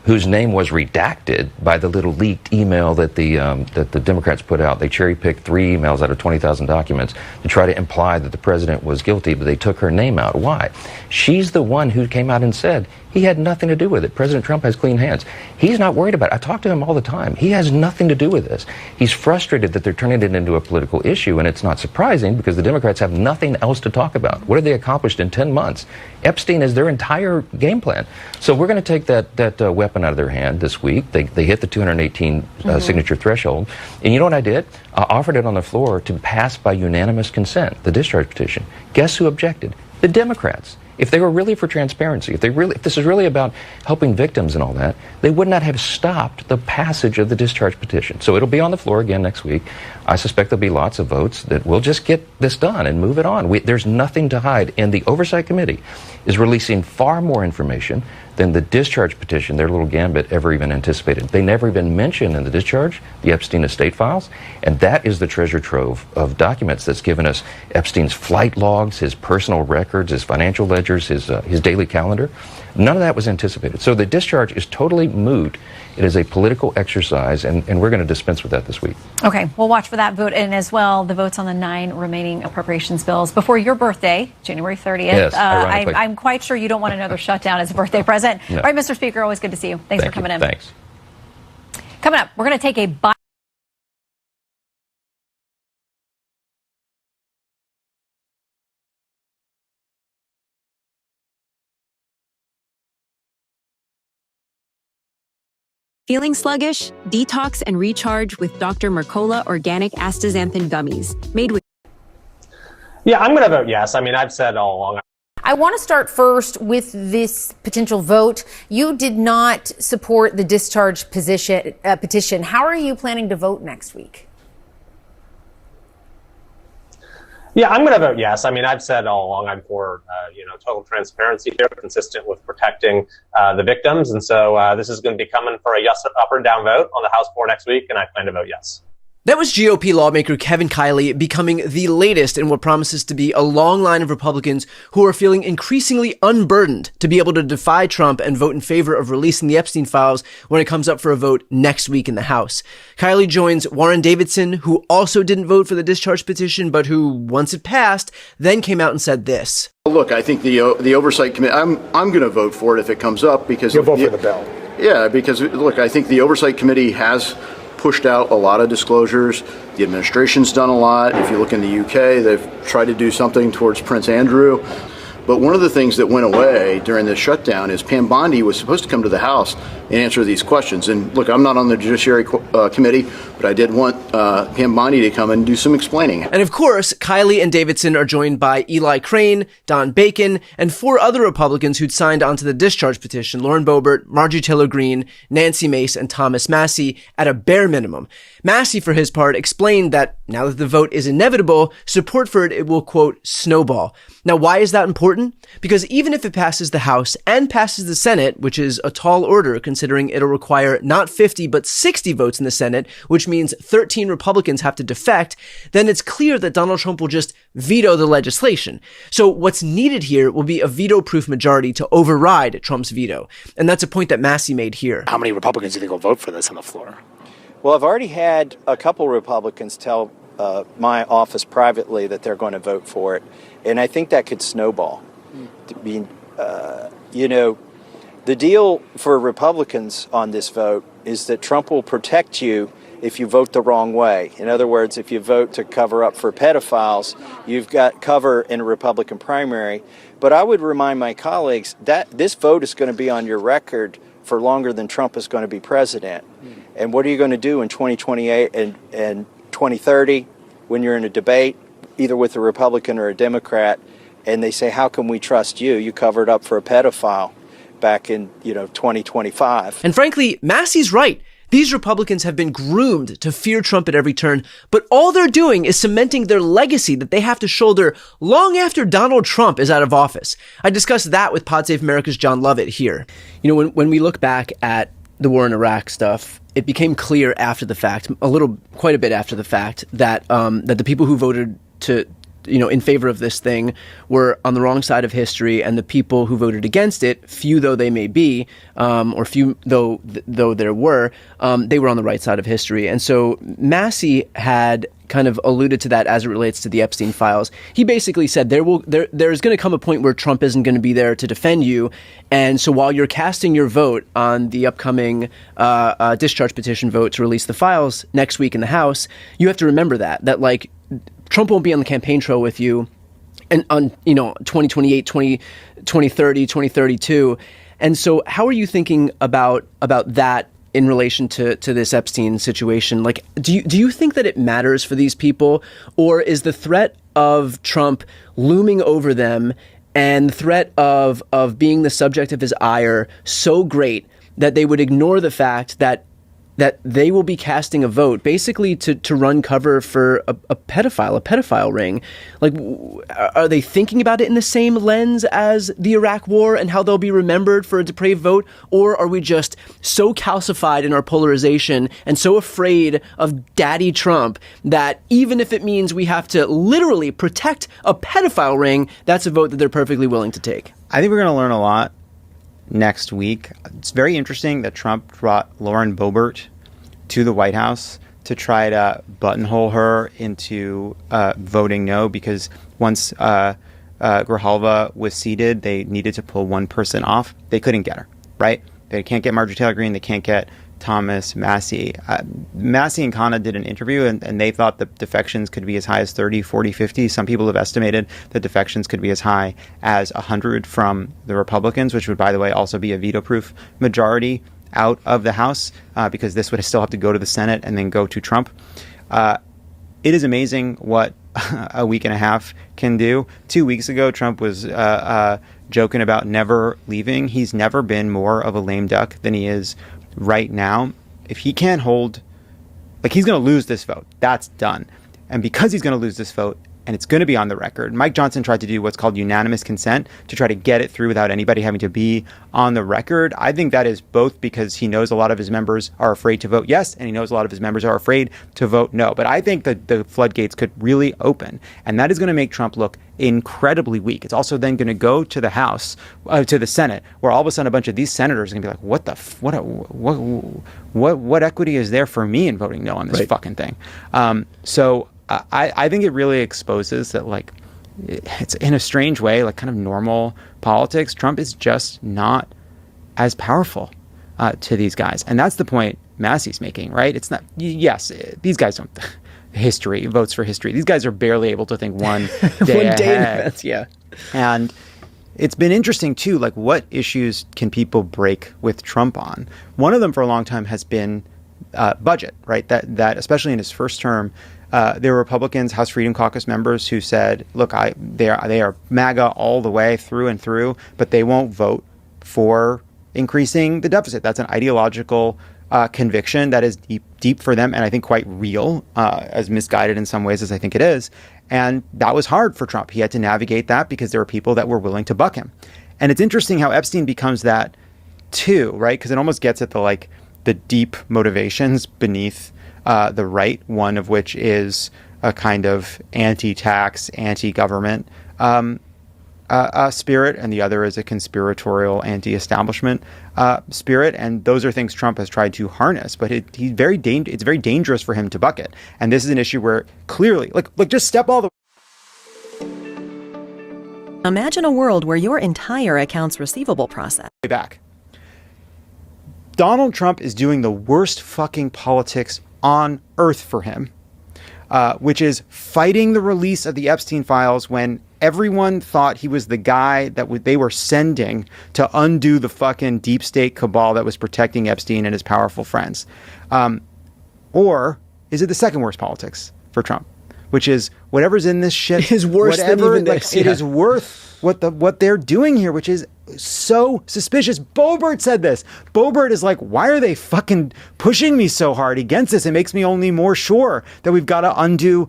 whose name was redacted by the little leaked email that the Democrats put out. They cherry-picked 3 emails out of 20,000 documents to try to imply that the president was guilty, but they took her name out. Why? She's the one who came out and said he had nothing to do with it. President Trump has clean hands. He's not worried about it. I talk to him all the time. He has nothing to do with this. He's frustrated that they're turning it into a political issue, and it's not surprising because the Democrats have nothing else to talk about. What have they accomplished in 10 months? Epstein is their entire game plan. So we're going to take that weapon out of their hand this week. They hit the 218 signature threshold. And you know what I did? I offered it on the floor to pass by unanimous consent, the discharge petition. Guess who objected? The Democrats. If they were really for transparency, if this is really about helping victims and all that, they would not have stopped the passage of the discharge petition. So it'll be on the floor again next week. I suspect there'll be lots of votes that will just get this done and move it on. There's nothing to hide. And the Oversight Committee is releasing far more information than the discharge petition, their little gambit, ever even anticipated. They never even mentioned in the discharge the Epstein estate files, and that is the treasure trove of documents that's given us Epstein's flight logs, his personal records, his financial ledgers, his daily calendar. None of that was anticipated. So the discharge is totally moot. It is a political exercise, and we're going to dispense with that this week. Okay, we'll watch for that vote and as well the votes on the 9 remaining appropriations bills before your birthday, January 30th. Yes, I'm quite sure you don't want another shutdown as a birthday present. No. All right, Mr. Speaker, always good to see you. Thanks for coming in. Thanks. Coming up, we're going to take a Feeling sluggish? Detox and recharge with Dr. Mercola Organic Astaxanthin Gummies. Made with... Yeah, I'm going to vote yes. I mean, I've said all along. I want to start first with this potential vote. You did not support the discharge petition. How are you planning to vote next week? Yeah, I'm going to vote yes. I mean, I've said all along I'm for, total transparency here, consistent with protecting the victims. And so this is going to be coming for a yes up or down vote on the House floor next week, and I plan to vote yes. That was GOP lawmaker Kevin Kiley becoming the latest in what promises to be a long line of Republicans who are feeling increasingly unburdened to be able to defy Trump and vote in favor of releasing the Epstein files when it comes up for a vote next week in the House. Kiley joins Warren Davidson, who also didn't vote for the discharge petition, but who, once it passed, then came out and said this. Look, I think the Oversight Committee, I'm going to vote for it if it comes up because... You'll vote for the bill. Yeah, because, look, I think the Oversight Committee has pushed out a lot of disclosures. The administration's done a lot. If you look in the UK, they've tried to do something towards Prince Andrew. But one of the things that went away during this shutdown is Pam Bondi was supposed to come to the House and answer these questions. And look, I'm not on the Judiciary Committee, but I did want Pam Bondi to come and do some explaining. And of course, Kiley and Davidson are joined by Eli Crane, Don Bacon, and 4 other Republicans who'd signed onto the discharge petition: Lauren Boebert, Marjorie Taylor Greene, Nancy Mace, and Thomas Massie, at a bare minimum. Massie, for his part, explained that now that the vote is inevitable, support for it will, quote, snowball. Now, why is that important? Because even if it passes the House and passes the Senate, which is a tall order considering it'll require not 50 but 60 votes in the Senate, which means 13 Republicans have to defect, then it's clear that Donald Trump will just veto the legislation. So what's needed here will be a veto-proof majority to override Trump's veto. And that's a point that Massey made here. How many Republicans do you think will vote for this on the floor? Well, I've already had a couple Republicans tell my office privately that they're going to vote for it, and I think that could snowball. The deal for Republicans on this vote is that Trump will protect you if you vote the wrong way. In other words, if you vote to cover up for pedophiles, you've got cover in a Republican primary. But I would remind my colleagues that this vote is going to be on your record for longer than Trump is going to be president. And what are you going to do in 2028 and 2030 when you're in a debate, either with a Republican or a Democrat, and they say, how can we trust you? You covered up for a pedophile back in, 2025. And frankly, Massey's right. These Republicans have been groomed to fear Trump at every turn, but all they're doing is cementing their legacy that they have to shoulder long after Donald Trump is out of office. I discussed that with Pod Save America's John Lovett here. When we look back at the war in Iraq stuff, it became clear after the fact, quite a bit after the fact, that that the people who voted in favor of this thing were on the wrong side of history, and the people who voted against it, few though they may be, or few though there were, they were on the right side of history. And so Massey had kind of alluded to that as it relates to the Epstein files. He basically said there's going to come a point where Trump isn't going to be there to defend you, and so while you're casting your vote on the upcoming discharge petition vote to release the files next week in the House, you have to remember that like Trump won't be on the campaign trail with you and on 2028, 2030, 2032. And so how are you thinking about that in relation to this Epstein situation? Like, do you think that it matters for these people, or is the threat of Trump looming over them and the threat of being the subject of his ire so great that they would ignore the fact that they will be casting a vote basically to run cover for a pedophile ring? Like, are they thinking about it in the same lens as the Iraq War and how they'll be remembered for a depraved vote? Or are we just so calcified in our polarization and so afraid of Daddy Trump that even if it means we have to literally protect a pedophile ring, that's a vote that they're perfectly willing to take? I think we're going to learn a lot next week. It's very interesting that Trump brought Lauren Boebert to the White House to try to buttonhole her into voting no, because once Grijalva was seated, they needed to pull one person off. They couldn't get her, right? They can't get Marjorie Taylor Greene. They can't get Thomas Massey. Massey and Khanna did an interview, and they thought the defections could be as high as 30, 40, 50. Some people have estimated that defections could be as high as 100 from the Republicans, which would, by the way, also be a veto-proof majority out of the House, because this would still have to go to the Senate and then go to Trump. It is amazing what a week and a half can do. 2 weeks ago, Trump was joking about never leaving. He's never been more of a lame duck than he is right now. If he can't hold, he's going to lose this vote. That's done. And because he's going to lose this vote, and it's going to be on the record, Mike Johnson tried to do what's called unanimous consent to try to get it through without anybody having to be on the record. I think that is both because he knows a lot of his members are afraid to vote yes, and he knows a lot of his members are afraid to vote no. But I think that the floodgates could really open, and that is going to make Trump look incredibly weak. It's also then going to go to the House, to the Senate, where all of a sudden a bunch of these senators are going to be like, what equity is there for me in voting no on this fucking thing? So I think it really exposes that, it's in a strange way, kind of normal politics, Trump is just not as powerful to these guys. And that's the point Massey's making, right? It's not, yes, these guys don't, history, votes for history. These guys are barely able to think one day ahead. In advance, yeah. And it's been interesting, too, what issues can people break with Trump on? One of them for a long time has been budget, right? That especially in his first term, there were Republicans, House Freedom Caucus members who said, look, they are MAGA all the way through and through, but they won't vote for increasing the deficit. That's an ideological conviction that is deep for them, and I think quite real, as misguided in some ways as I think it is. And that was hard for Trump. He had to navigate that because there were people that were willing to buck him. And it's interesting how Epstein becomes that too, right? Because it almost gets at the deep motivations beneath the right, one of which is a kind of anti-tax, anti-government spirit, and the other is a conspiratorial anti-establishment spirit. And those are things Trump has tried to harness, but it's very dangerous for him to buck it. And this is an issue where clearly, just step all the Imagine a world where your entire accounts receivable process way back. Donald Trump is doing the worst fucking politics on earth for him, which is fighting the release of the Epstein files when everyone thought he was the guy that they were sending to undo the fucking deep state cabal that was protecting Epstein and his powerful friends. Or is it the second worst politics for Trump, which is whatever's in this shit is worse than even this. It is worth what they're doing here, which is so suspicious. Boebert said this. Boebert is like, why are they fucking pushing me so hard against this? It makes me only more sure that we've got to undo,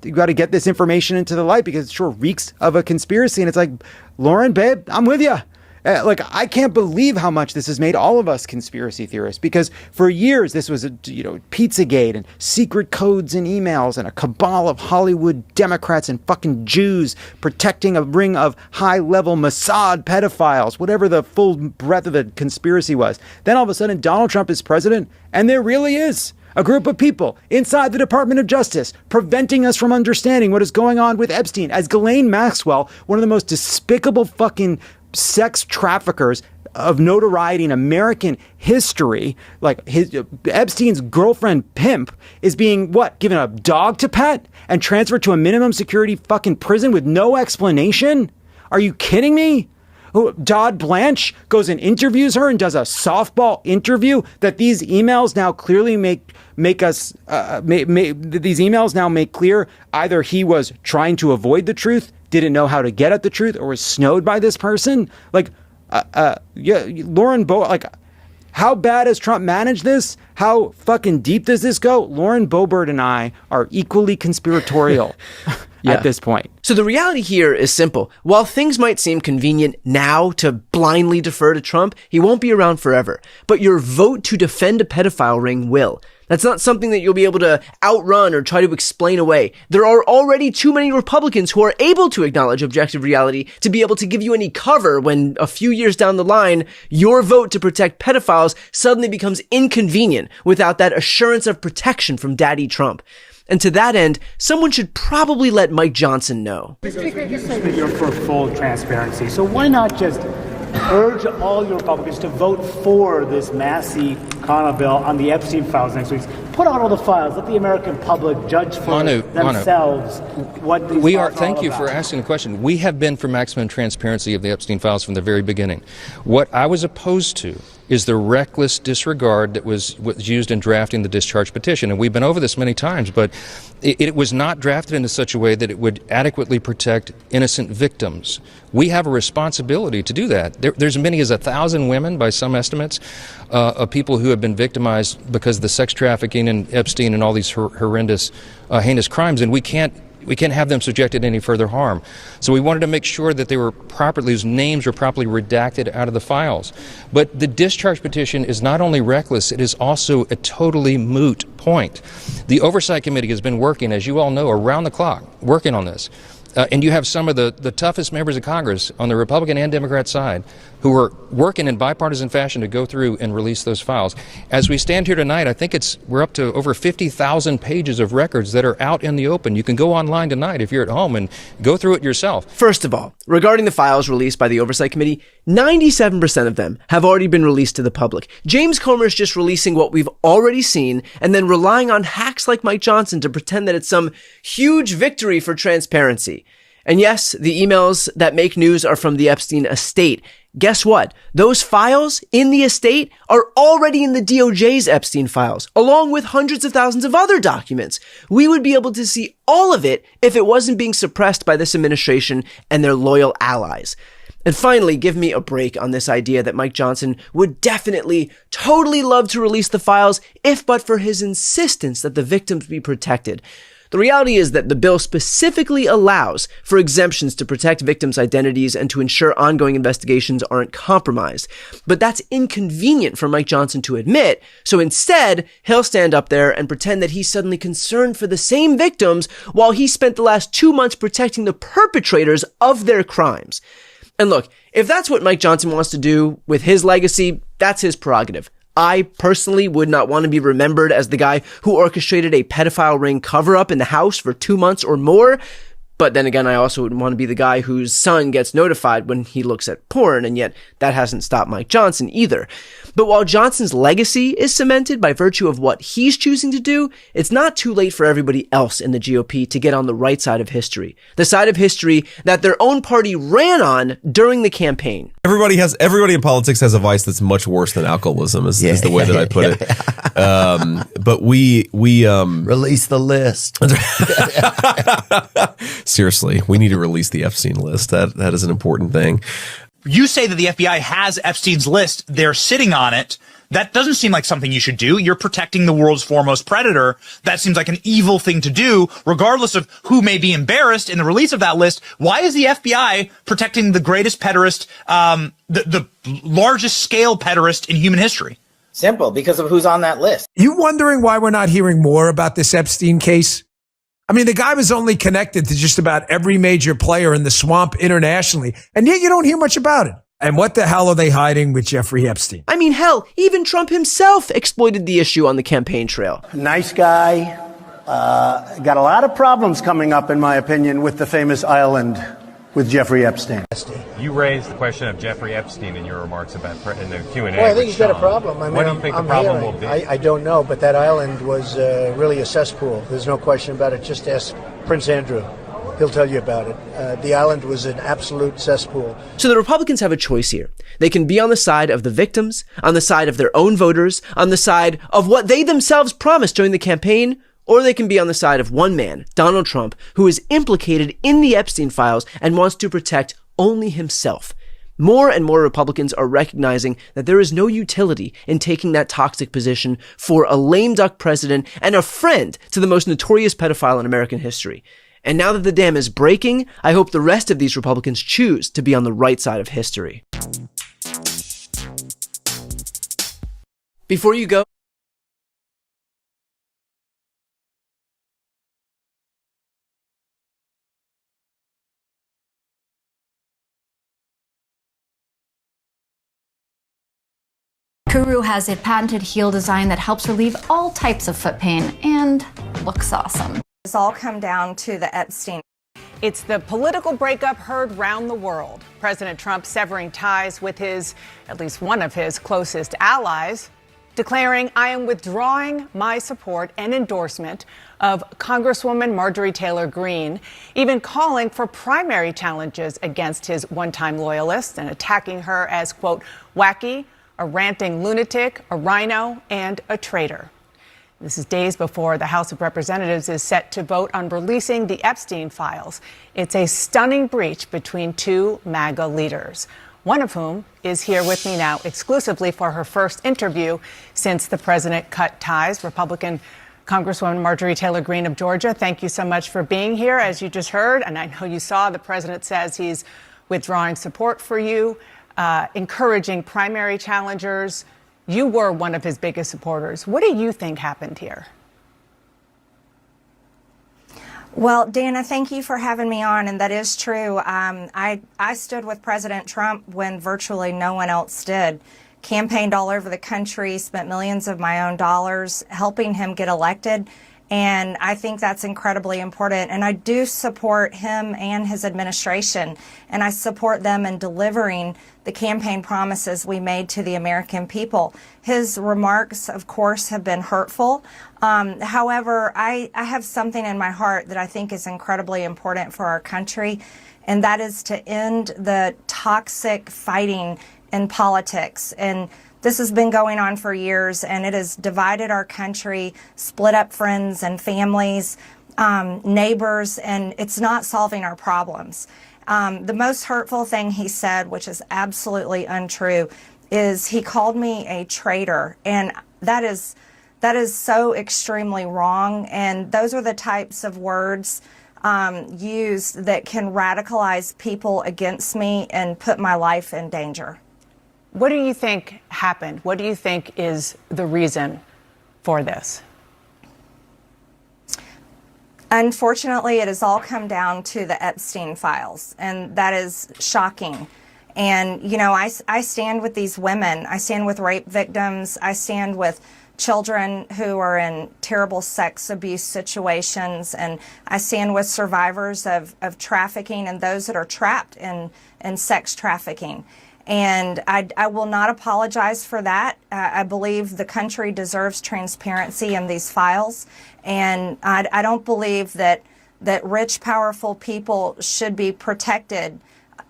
you've got to get this information into the light because it sure reeks of a conspiracy. And it's like, Lauren, babe, I'm with you. I can't believe how much this has made all of us conspiracy theorists, because for years this was Pizzagate and secret codes and emails and a cabal of Hollywood Democrats and fucking Jews protecting a ring of high-level Mossad pedophiles, whatever the full breadth of the conspiracy was. Then all of a sudden Donald Trump is president, and there really is a group of people inside the Department of Justice preventing us from understanding what is going on with Epstein. As Ghislaine Maxwell, one of the most despicable fucking sex traffickers of notoriety in American history, Epstein's girlfriend pimp, is being given a dog to pet and transferred to a minimum security fucking prison with no explanation? Are you kidding me? Dodd Blanche goes and interviews her and does a softball interview that these emails now clearly make clear either he was trying to avoid the truth, didn't know how to get at the truth, or was snowed by this person. Lauren Boebert, how bad has Trump managed this? How fucking deep does this go? Lauren Boebert and I are equally conspiratorial at this point. So the reality here is simple. While things might seem convenient now to blindly defer to Trump, he won't be around forever. But your vote to defend a pedophile ring will. That's not something that you'll be able to outrun or try to explain away. There are already too many Republicans who are able to acknowledge objective reality to be able to give you any cover when a few years down the line, your vote to protect pedophiles suddenly becomes inconvenient without that assurance of protection from Daddy Trump. And to that end, someone should probably let Mike Johnson know. Speaker, you say that you're for full transparency, so why not just urge all your Republicans to vote for this Massey Connell bill on the Epstein files next week? Put out all the files. Let the American public judge for themselves what these we are. files Thank all you about. for asking the question. We have been for maximum transparency of the Epstein files from the very beginning. What I was opposed to is the reckless disregard that was used in drafting the discharge petition. And we've been over this many times, but it was not drafted in such a way that it would adequately protect innocent victims. We have a responsibility to do that. There's as many as 1,000 women, by some estimates, of people who have been victimized because of the sex trafficking and Epstein and all these horrendous, heinous crimes, and we can't have them subjected to any further harm. So we wanted to make sure that they were properly, whose names were properly redacted out of the files. But the discharge petition is not only reckless, it is also a totally moot point. The Oversight Committee has been working, as you all know, around the clock, working on this. And you have some of the toughest members of Congress on the Republican and Democrat side who are working in bipartisan fashion to go through and release those files. As we stand here tonight, I think we're up to over 50,000 pages of records that are out in the open. You can go online tonight if you're at home and go through it yourself. First of all, regarding the files released by the Oversight Committee, 97% of them have already been released to the public. James Comer is just releasing what we've already seen and then relying on hacks like Mike Johnson to pretend that it's some huge victory for transparency. And yes, the emails that make news are from the Epstein estate. Guess what? Those files in the estate are already in the DOJ's Epstein files, along with hundreds of thousands of other documents. We would be able to see all of it if it wasn't being suppressed by this administration and their loyal allies. And finally, give me a break on this idea that Mike Johnson would definitely, totally love to release the files if but for his insistence that the victims be protected. The reality is that the bill specifically allows for exemptions to protect victims' identities and to ensure ongoing investigations aren't compromised. But that's inconvenient for Mike Johnson to admit, so instead, he'll stand up there and pretend that he's suddenly concerned for the same victims while he spent the last 2 months protecting the perpetrators of their crimes. And look, if that's what Mike Johnson wants to do with his legacy, that's his prerogative. I personally would not want to be remembered as the guy who orchestrated a pedophile ring cover-up in the house for 2 months or more. But then again, I also wouldn't want to be the guy whose son gets notified when he looks at porn, and yet that hasn't stopped Mike Johnson either. But while Johnson's legacy is cemented by virtue of what he's choosing to do, it's not too late for everybody else in the GOP to get on the right side of history. The side of history that their own party ran on during the campaign. Everybody in politics has a vice that's much worse than alcoholism, is the way that I put it. But we release the list. Seriously, we need to release the Epstein list. That is an important thing. You say that the FBI has Epstein's list. They're sitting on it. That doesn't seem like something you should do. You're protecting the world's foremost predator. That seems like an evil thing to do, regardless of who may be embarrassed in the release of that list. Why is the FBI protecting the greatest pederast, the largest scale pederast in human history? Simple, because of who's on that list. You wondering why we're not hearing more about this Epstein case? I mean, the guy was only connected to just about every major player in the swamp internationally, and yet you don't hear much about it. And what the hell are they hiding with Jeffrey Epstein? I mean, hell, even Trump himself exploited the issue on the campaign trail. Nice guy. Got a lot of problems coming up, in my opinion, with the famous island with Jeffrey Epstein. You raised the question of Jeffrey Epstein in your remarks about in the Q&A. Well, I think he's got a problem. I mean, what do you think the problem will be? I don't know, but that island was really a cesspool. There's no question about it. Just ask Prince Andrew. He'll tell you about it. The island was an absolute cesspool. So the Republicans have a choice here. They can be on the side of the victims, on the side of their own voters, on the side of what they themselves promised during the campaign, or they can be on the side of one man, Donald Trump, who is implicated in the Epstein files and wants to protect only himself. More and more Republicans are recognizing that there is no utility in taking that toxic position for a lame duck president and a friend to the most notorious pedophile in American history. And now that the dam is breaking, I hope the rest of these Republicans choose to be on the right side of history. Before you go, Kuru has a patented heel design that helps relieve all types of foot pain and looks awesome. It's all come down to the Epstein. It's the political breakup heard round the world. President Trump severing ties with at least one of his closest allies, declaring, "I am withdrawing my support and endorsement of Congresswoman Marjorie Taylor Greene," even calling for primary challenges against his one-time loyalists and attacking her as, quote, wacky, a ranting lunatic, a rhino, and a traitor. This is days before the House of Representatives is set to vote on releasing the Epstein files. It's a stunning breach between two MAGA leaders, one of whom is here with me now exclusively for her first interview since the president cut ties. Republican Congresswoman Marjorie Taylor Greene of Georgia, thank you so much for being here, as you just heard. And I know you saw the president says he's withdrawing support for you, encouraging primary challengers. You were one of his biggest supporters. What do you think happened here? Well, Dana, thank you for having me on, and that is true. I stood with President Trump when virtually no one else did. Campaigned all over the country, spent millions of my own dollars helping him get elected, and I think that's incredibly important. And I do support him and his administration, and I support them in delivering the campaign promises we made to the American people. His remarks, of course, have been hurtful. However, I have something in my heart that I think is incredibly important for our country, and that is to end the toxic fighting in politics. And this has been going on for years, and it has divided our country, split up friends and families, neighbors, and it's not solving our problems. The most hurtful thing he said, which is absolutely untrue, is he called me a traitor. And that is so extremely wrong. And those are the types of words used that can radicalize people against me and put my life in danger. What do you think happened? What do you think is the reason for this? Unfortunately, it has all come down to the Epstein files, and that is shocking. And, you know, I stand with these women. I stand with rape victims. I stand with children who are in terrible sex abuse situations. And I stand with survivors of trafficking and those that are trapped in sex trafficking. And I will not apologize for that. I believe the country deserves transparency in these files. And I don't believe that rich, powerful people should be protected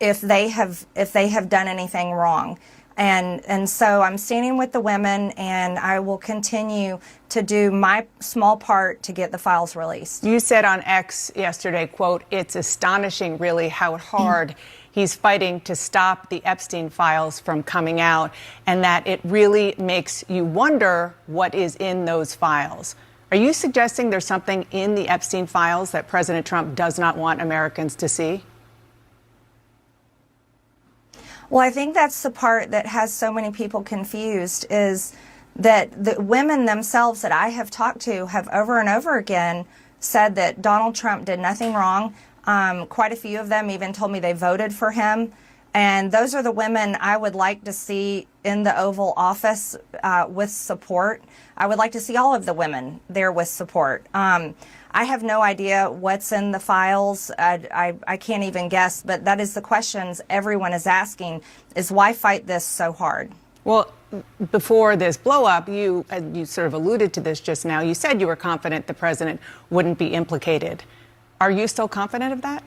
if they have done anything wrong. And so I'm standing with the women, and I will continue to do my small part to get the files released. You said on X yesterday, quote, "It's astonishing really how hard he's fighting to stop the Epstein files from coming out, and that it really makes you wonder what is in those files." Are you suggesting there's something in the Epstein files that President Trump does not want Americans to see? Well, I think that's the part that has so many people confused, is that the women themselves that I have talked to have over and over again said that Donald Trump did nothing wrong. Quite a few of them even told me they voted for him. And those are the women I would like to see in the Oval Office with support. I would like to see all of the women there with support. I have no idea what's in the files. I can't even guess, but that is the questions everyone is asking, is why fight this so hard? Well, before this blow up, you sort of alluded to this just now. You said you were confident the president wouldn't be implicated. Are you still confident of that?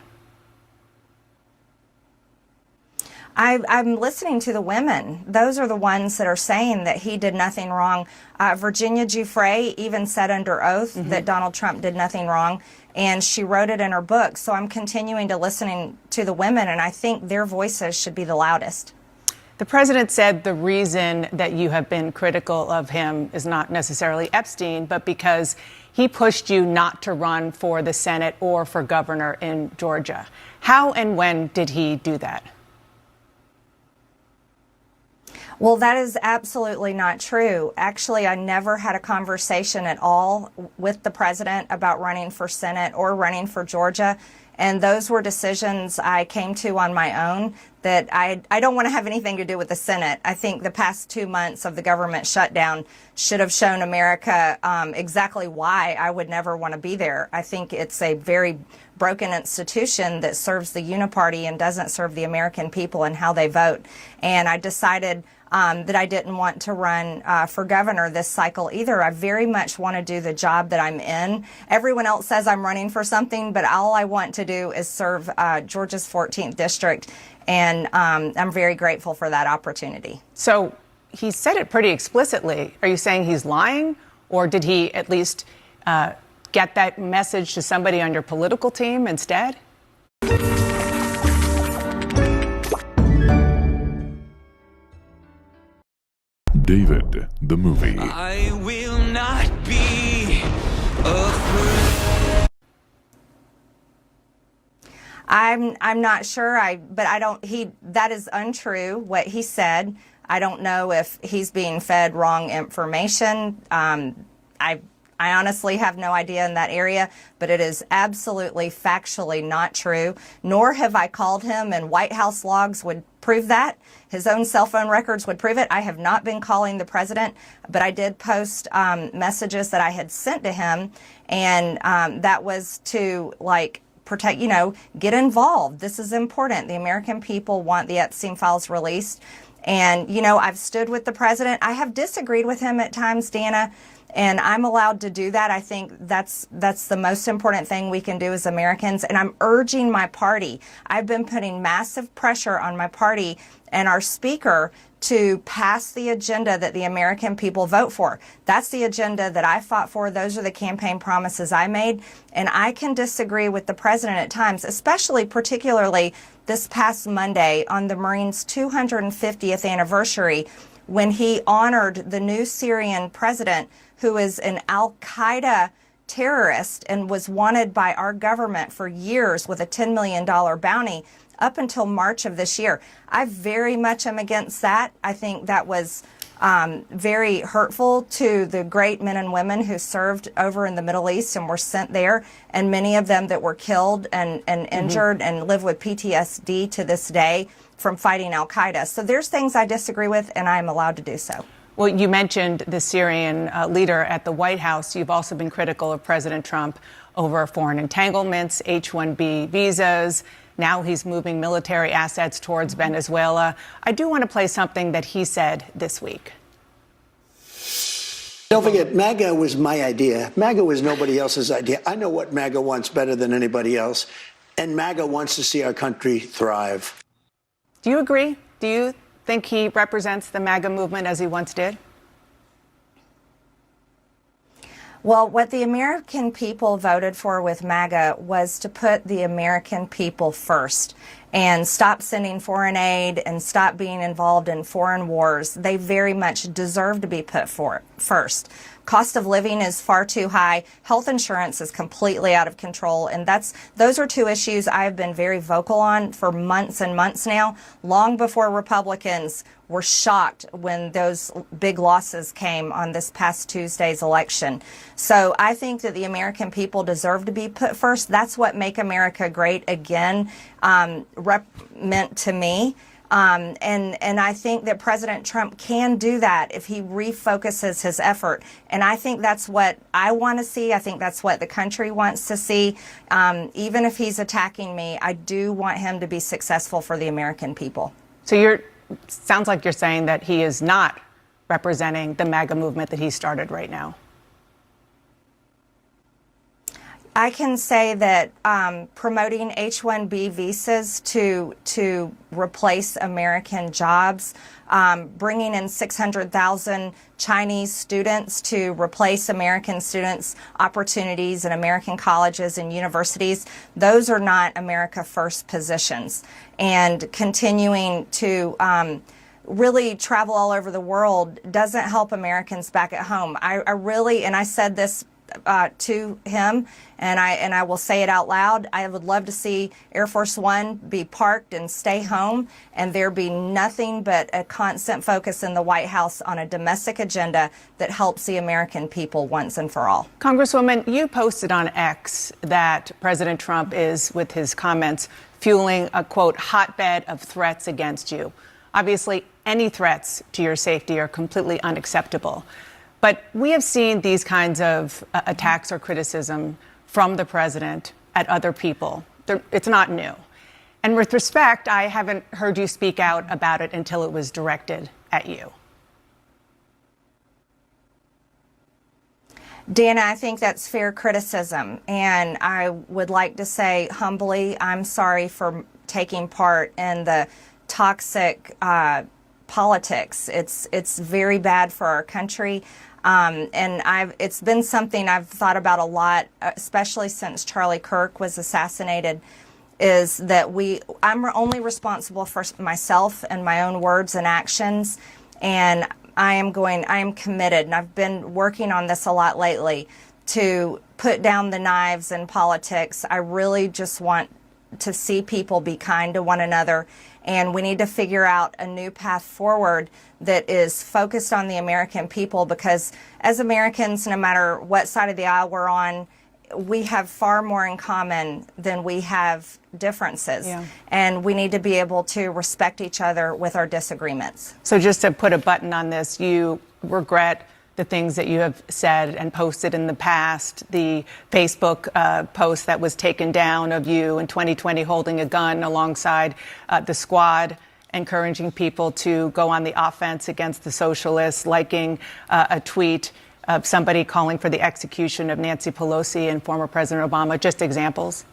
I'm listening to the women. Those are the ones that are saying that he did nothing wrong. Virginia Giuffre even said under oath that Donald Trump did nothing wrong, and she wrote it in her book. So I'm continuing to listen to the women, and I think their voices should be the loudest. The president said the reason that you have been critical of him is not necessarily Epstein, but because he pushed you not to run for the Senate or for governor in Georgia. How and when did he do that? Well, that is absolutely not true. Actually, I never had a conversation at all with the president about running for Senate or running for Georgia. And those were decisions I came to on my own, that I don't want to have anything to do with the Senate. I think the past 2 months of the government shutdown should have shown America exactly why I would never want to be there. I think it's a very broken institution that serves the uniparty and doesn't serve the American people and how they vote. And I decided that I didn't want to run for governor this cycle either. I very much want to do the job that I'm in. Everyone else says I'm running for something, but all I want to do is serve Georgia's 14th district, and I'm very grateful for that opportunity. So he said it pretty explicitly. Are you saying he's lying, or did he at least get that message to somebody on your political team instead? David, the movie. I will not be afraid. I'm not sure. That is untrue what he said. I don't know if he's being fed wrong information. I honestly have no idea in that area, but it is absolutely factually not true. Nor have I called him, and White House logs would prove that. His own cell phone records would prove it. I have not been calling the president, but I did post messages that I had sent to him, and that was to, like, protect, get involved. This is important. The American people want the Epstein files released. And, I've stood with the president. I have disagreed with him at times, Dana. And I'm allowed to do that. I think that's the most important thing we can do as Americans. And I'm urging my party. I've been putting massive pressure on my party and our speaker to pass the agenda that the American people vote for. That's the agenda that I fought for. Those are the campaign promises I made. And I can disagree with the president at times, particularly this past Monday on the Marines' 250th anniversary, when he honored the new Syrian president, who is an Al-Qaeda terrorist and was wanted by our government for years with a $10 million bounty up until March of this year. I very much am against that. I think that was very hurtful to the great men and women who served over in the Middle East and were sent there, and many of them that were killed and injured and live with PTSD to this day from fighting Al-Qaeda. So there's things I disagree with, and I'm allowed to do so. Well, you mentioned the Syrian leader at the White House. You've also been critical of President Trump over foreign entanglements, H-1B visas. Now he's moving military assets towards Venezuela. I do want to play something that he said this week. Don't forget, MAGA was my idea. MAGA was nobody else's idea. I know what MAGA wants better than anybody else, and MAGA wants to see our country thrive. Do you agree? Do you think he represents the MAGA movement as he once did? Well, what the American people voted for with MAGA was to put the American people first and stop sending foreign aid and stop being involved in foreign wars. They very much deserve to be put first. Cost of living is far too high. Health insurance is completely out of control. And those are two issues I have been very vocal on for months and months now, long before Republicans were shocked when those big losses came on this past Tuesday's election. So I think that the American people deserve to be put first. That's what Make America Great Again meant to me. And I think that President Trump can do that if he refocuses his effort. And I think that's what I want to see. I think that's what the country wants to see. Even if he's attacking me, I do want him to be successful for the American people. So sounds like you're saying that he is not representing the MAGA movement that he started right now. I can say that promoting H-1B visas to replace American jobs, bringing in 600,000 Chinese students to replace American students' opportunities in American colleges and universities, those are not America First positions. And continuing to really travel all over the world doesn't help Americans back at home. I really, and I said this to him, and I will say it out loud, I would love to see Air Force One be parked and stay home, and there be nothing but a constant focus in the White House on a domestic agenda that helps the American people once and for all. Congresswoman, you posted on X that President Trump is, with his comments, fueling a, quote, hotbed of threats against you. Obviously, any threats to your safety are completely unacceptable. But we have seen these kinds of attacks or criticism from the president at other people. It's not new. And with respect, I haven't heard you speak out about it until it was directed at you. Dana, I think that's fair criticism. And I would like to say humbly, I'm sorry for taking part in the toxic politics. It's very bad for our country. And it's been something I've thought about a lot, especially since Charlie Kirk was assassinated, is that I'm only responsible for myself and my own words and actions. And I am committed, and I've been working on this a lot lately, to put down the knives in politics. I really just want to see people be kind to one another. And we need to figure out a new path forward that is focused on the American people, because as Americans, no matter what side of the aisle we're on, we have far more in common than we have differences. Yeah. And we need to be able to respect each other with our disagreements. So just to put a button on this, you regret the things that you have said and posted in the past, the Facebook post that was taken down of you in 2020 holding a gun alongside the squad, encouraging people to go on the offense against the socialists, liking a tweet of somebody calling for the execution of Nancy Pelosi and former President Obama? Just examples.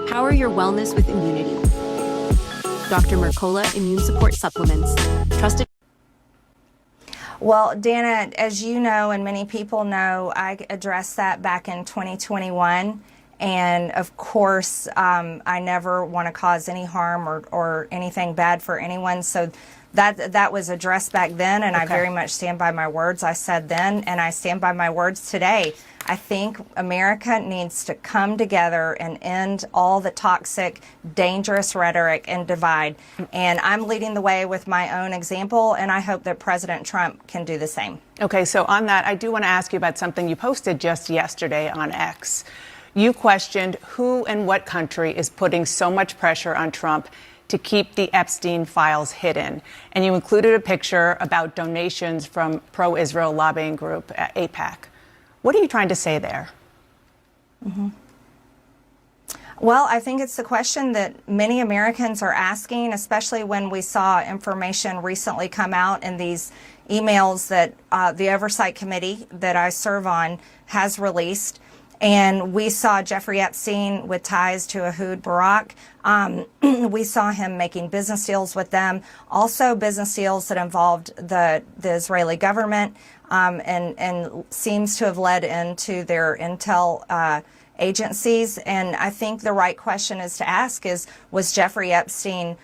Power your wellness with immunity. Dr. Mercola Immune Support Supplements. Trusted. Well, Dana, as you know, and many people know, I addressed that back in 2021. And of course, I never want to cause any harm or anything bad for anyone. So that was addressed back then, and I very much stand by my words I said then, and I stand by my words today. I think America needs to come together and end all the toxic, dangerous rhetoric and divide. And I'm leading the way with my own example, and I hope that President Trump can do the same. Okay, so on that, I do want to ask you about something you posted just yesterday on X. You questioned who and what country is putting so much pressure on Trump to keep the Epstein files hidden. And you included a picture about donations from pro-Israel lobbying group AIPAC. What are you trying to say there? Mm-hmm. Well, I think it's the question that many Americans are asking, especially when we saw information recently come out in these emails that the Oversight Committee that I serve on has released. And we saw Jeffrey Epstein with ties to Ehud Barak. We saw him making business deals with them, also business deals that involved the Israeli government, and seems to have led into their intel agencies. And I think the right question is to ask is, was Jeffrey Epstein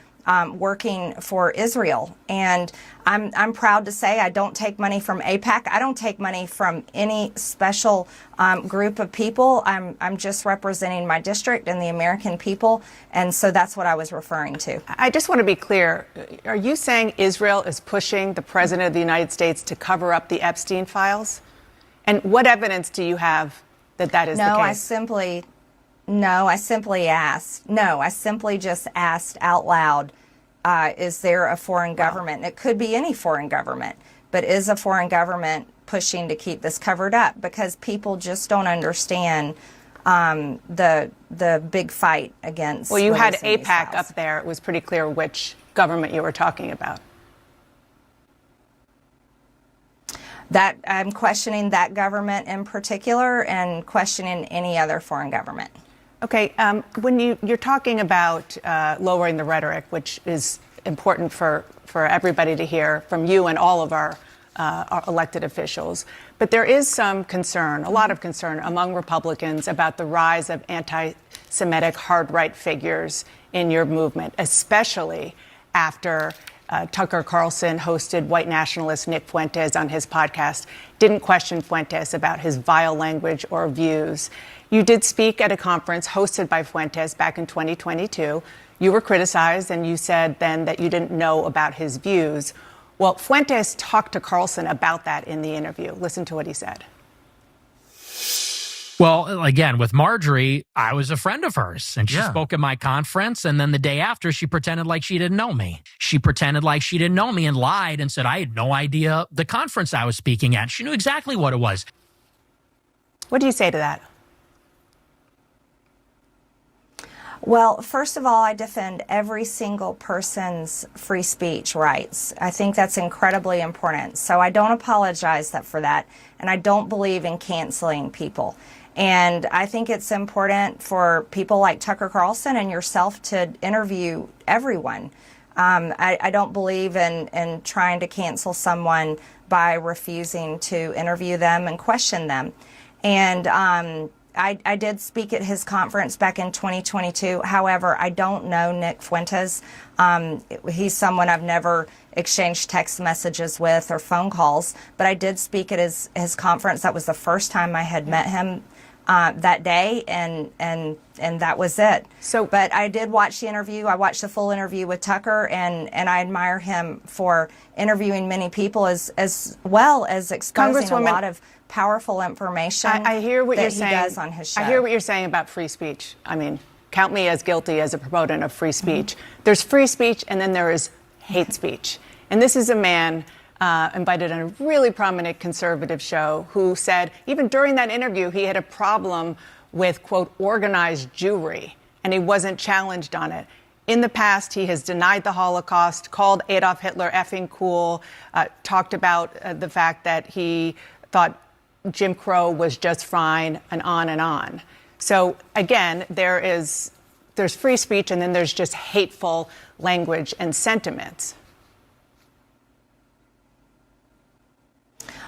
working for Israel? And I'm proud to say I don't take money from AIPAC. I don't take money from any special group of people. I'm just representing my district and the American people. And so that's what I was referring to. I just want to be clear. Are you saying Israel is pushing the President of the United States to cover up the Epstein files? And what evidence do you have that that is the case? I simply just asked out loud, is there a foreign government? It could be any foreign government, but is a foreign government pushing to keep this covered up? Because people just don't understand the big fight against. Well, you had AIPAC up there. It was pretty clear which government you were talking about. That I'm questioning that government in particular and questioning any other foreign government. Okay, when you're talking about lowering the rhetoric, which is important for everybody to hear from you and all of our elected officials, but there is some concern, a lot of concern among Republicans about the rise of anti-Semitic hard-right figures in your movement, especially after Tucker Carlson hosted white nationalist Nick Fuentes on his podcast, didn't question Fuentes about his vile language or views. You did speak at a conference hosted by Fuentes back in 2022. You were criticized, and you said then that you didn't know about his views. Well, Fuentes talked to Carlson about that in the interview. Listen to what he said. Well, again, with Marjorie, I was a friend of hers, and she spoke at my conference, and then the day after, she pretended like she didn't know me. She pretended like she didn't know me and lied and said I had no idea the conference I was speaking at. She knew exactly what it was. What do you say to that? Well, first of all, I defend every single person's free speech rights. I think that's incredibly important. So I don't apologize for that, and I don't believe in canceling people. And I think it's important for people like Tucker Carlson and yourself to interview everyone. I don't believe in trying to cancel someone by refusing to interview them and question them. And I did speak at his conference back in 2022. However, I don't know Nick Fuentes. He's someone I've never exchanged text messages with or phone calls, but I did speak at his conference. That was the first time I had met him that day, and that was it. But I did watch the interview. I watched the full interview with Tucker, and I admire him for interviewing many people as well as exposing a lot of powerful information. I hear what you're saying. He does on his show. I hear what you're saying about free speech. I mean, count me as guilty as a proponent of free speech. There's free speech, and then there is hate speech. And this is a man invited on a really prominent conservative show who said, even during that interview, he had a problem with, quote, organized Jewry, and he wasn't challenged on it. In the past, he has denied the Holocaust, called Adolf Hitler effing cool, talked about the fact that he thought Jim Crow was just fine, and on and on. So again, there's free speech, and then there's just hateful language and sentiments.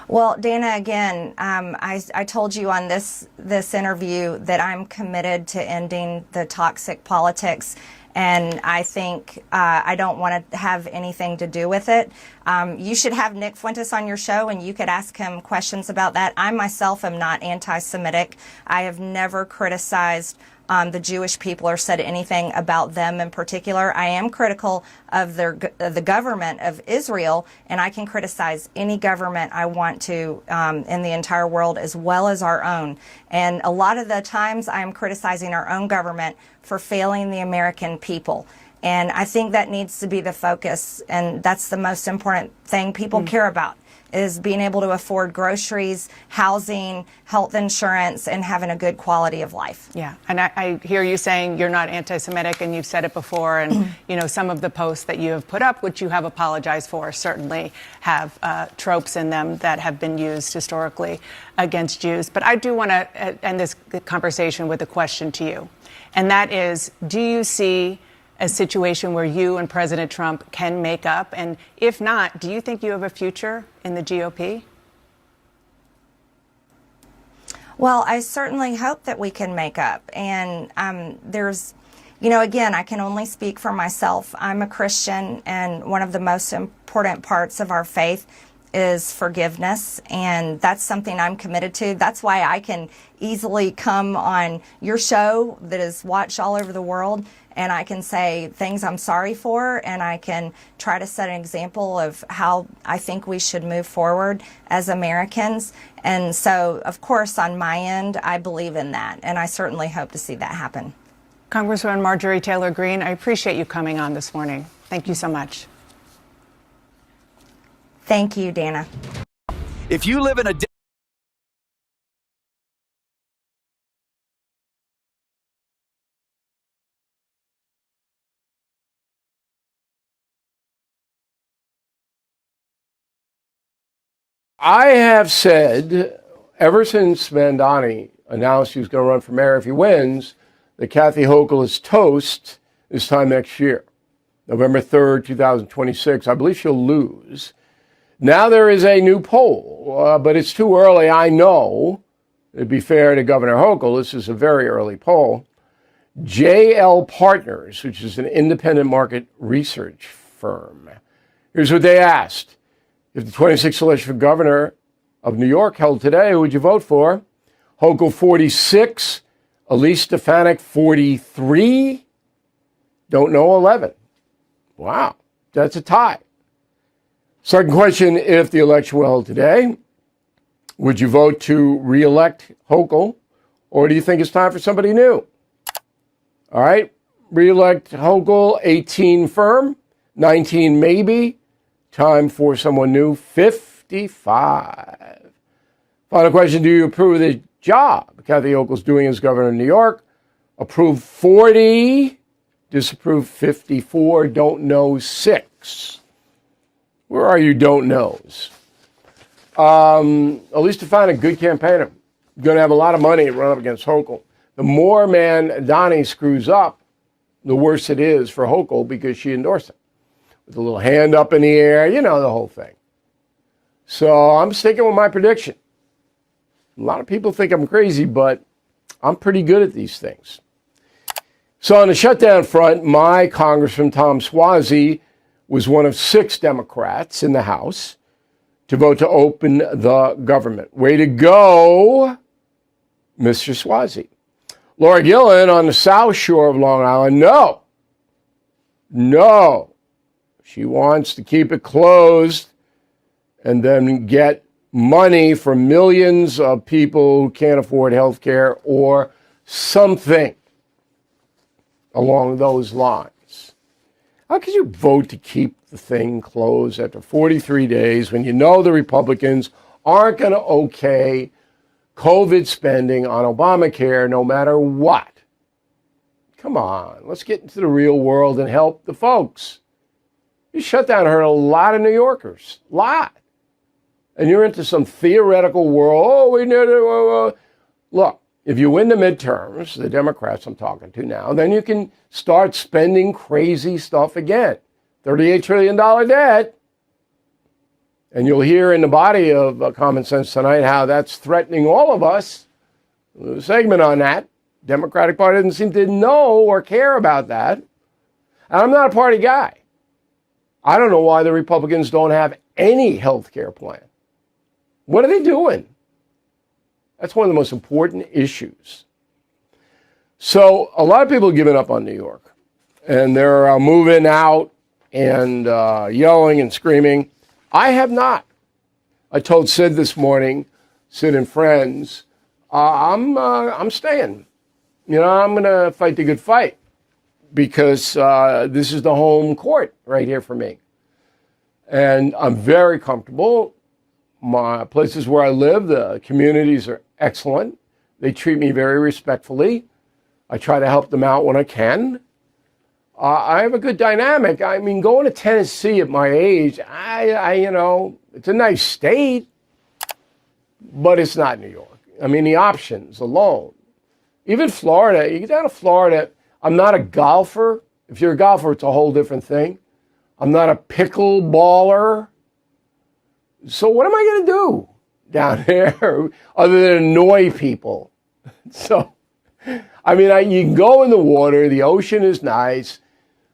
Well, Dana, again, I told you on this interview that I'm committed to ending the toxic politics, and I think I don't want to have anything to do with it. You should have Nick Fuentes on your show, and you could ask him questions about that. I myself am not anti-Semitic. I have never criticized the Jewish people or said anything about them in particular. I am critical of the government of Israel, and I can criticize any government I want to in the entire world, as well as our own. And a lot of the times I am criticizing our own government for failing the American people. And I think that needs to be the focus, and that's the most important thing people care about, is being able to afford groceries, housing, health insurance, and having a good quality of life. Yeah, and I hear you saying you're not anti-Semitic, and you've said it before, and some of the posts that you have put up, which you have apologized for, certainly have tropes in them that have been used historically against Jews. But I do want to end this conversation with a question to you, and that is, do you see a situation where you and President Trump can make up? And if not, do you think you have a future in the GOP? Well, I certainly hope that we can make up. And there's, again, I can only speak for myself. I'm a Christian, and one of the most important parts of our faith is forgiveness, and that's something I'm committed to. That's why I can easily come on your show that is watched all over the world, and I can say things I'm sorry for, and I can try to set an example of how I think we should move forward as Americans. And so, of course, on my end, I believe in that, and I certainly hope to see that happen. Congresswoman Marjorie Taylor Greene, I appreciate you coming on this morning. Thank you so much. Thank you, Dana. If you live in a I have said ever since Mandani announced he was going to run for mayor if he wins, that Kathy Hochul is toast this time next year, November 3rd, 2026. I believe she'll lose. Now there is a new poll, but it's too early, I know. To be fair to Governor Hochul, this is a very early poll. JL Partners, which is an independent market research firm. Here's what they asked. If the 26th election for governor of New York held today, who would you vote for? Hochul 46, Elise Stefanik 43, don't know 11. Wow, that's a tie. Second question, if the election were held today, would you vote to re-elect Hochul, or do you think it's time for somebody new? All right, re-elect Hochul, 18 firm, 19 maybe. Time for someone new, 55. Final question, do you approve of the job Kathy Hochul's doing as governor of New York? Approve 40, disapprove 54, don't know 6. Where are you don't knows? Elise Stefanik, good campaigner. Going to have a lot of money to run up against Hochul. The more Donnie screws up, the worse it is for Hochul because she endorsed him. With a little hand up in the air, the whole thing. So I'm sticking with my prediction. A lot of people think I'm crazy, but I'm pretty good at these things. So on the shutdown front, my Congressman Tom Suozzi was one of 6 Democrats in the House to vote to open the government. Way to go, Mr. Suozzi. Laura Gillen on the South Shore of Long Island, no. She wants to keep it closed and then get money from millions of people who can't afford health care or something along those lines. How could you vote to keep the thing closed after 43 days when you know the Republicans aren't going to okay COVID spending on Obamacare no matter what? Come on, let's get into the real world and help the folks. This shutdown hurt a lot of New Yorkers, a lot. And you're into some theoretical world. Oh, we need to. Look, if you win the midterms, the Democrats I'm talking to now, then you can start spending crazy stuff again. $38 trillion debt. And you'll hear in the body of Common Sense tonight how that's threatening all of us. A segment on that. Democratic Party doesn't seem to know or care about that. And I'm not a party guy. I don't know why the Republicans don't have any health care plan. What are they doing? That's one of the most important issues. So a lot of people have given up on New York. And they're moving out and yelling and screaming. I have not. I told Sid this morning, Sid and friends, I'm staying. You know, I'm going to fight the good fight because this is the home court right here for me. And I'm very comfortable. My places where I live, the communities are excellent. They treat me very respectfully. I try to help them out when I can. I have a good dynamic. I mean, going to Tennessee at my age, you know, it's a nice state, but it's not New York. I mean, the options alone. Even Florida, you get down to Florida, I'm not a golfer. If you're a golfer, it's a whole different thing. I'm not a pickleballer. So what am I going to do down there other than annoy people? So, I mean, you can go in the water. The ocean is nice.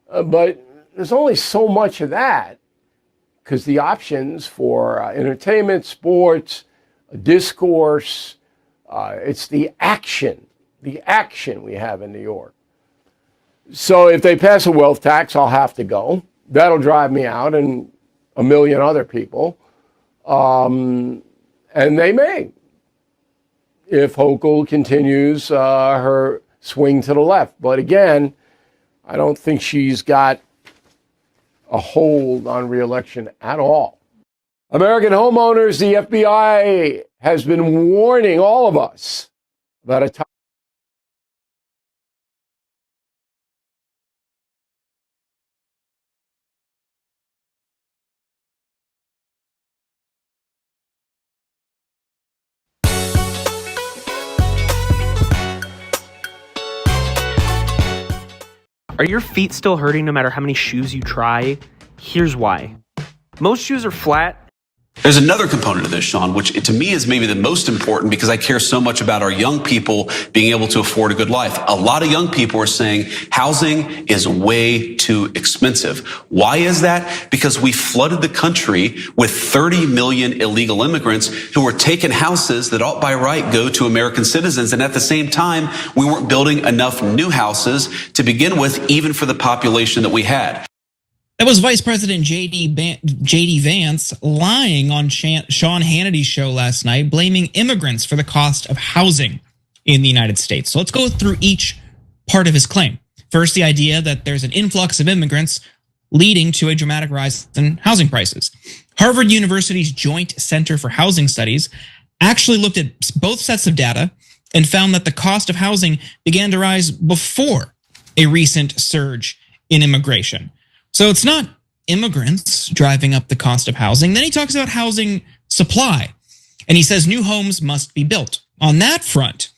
But there's only so much of that because the options for entertainment, sports, discourse, it's the action we have in New York. So if they pass a wealth tax, I'll have to go. That'll drive me out and a million other people. And they may, if Hochul continues her swing to the left. But again, I don't think she's got a hold on re-election at all. American homeowners, the FBI has been warning all of us about a time. Are your feet still hurting no matter how many shoes you try? Here's why. Most shoes are flat. There's another component of this, Sean, which to me is maybe the most important because I care so much about our young people being able to afford a good life. A lot of young people are saying housing is way too expensive. Why is that? Because we flooded the country with 30 million illegal immigrants who were taking houses that ought by right go to American citizens. And at the same time, we weren't building enough new houses to begin with, even for the population that we had. That was Vice President J.D. Vance lying on Sean Hannity's show last night, blaming immigrants for the cost of housing in the United States. So let's go through each part of his claim. First, the idea that there's an influx of immigrants leading to a dramatic rise in housing prices. Harvard University's Joint Center for Housing Studies actually looked at both sets of data and found that the cost of housing began to rise before a recent surge in immigration. So it's not immigrants driving up the cost of housing. Then he talks about housing supply, and he says new homes must be built. On that front,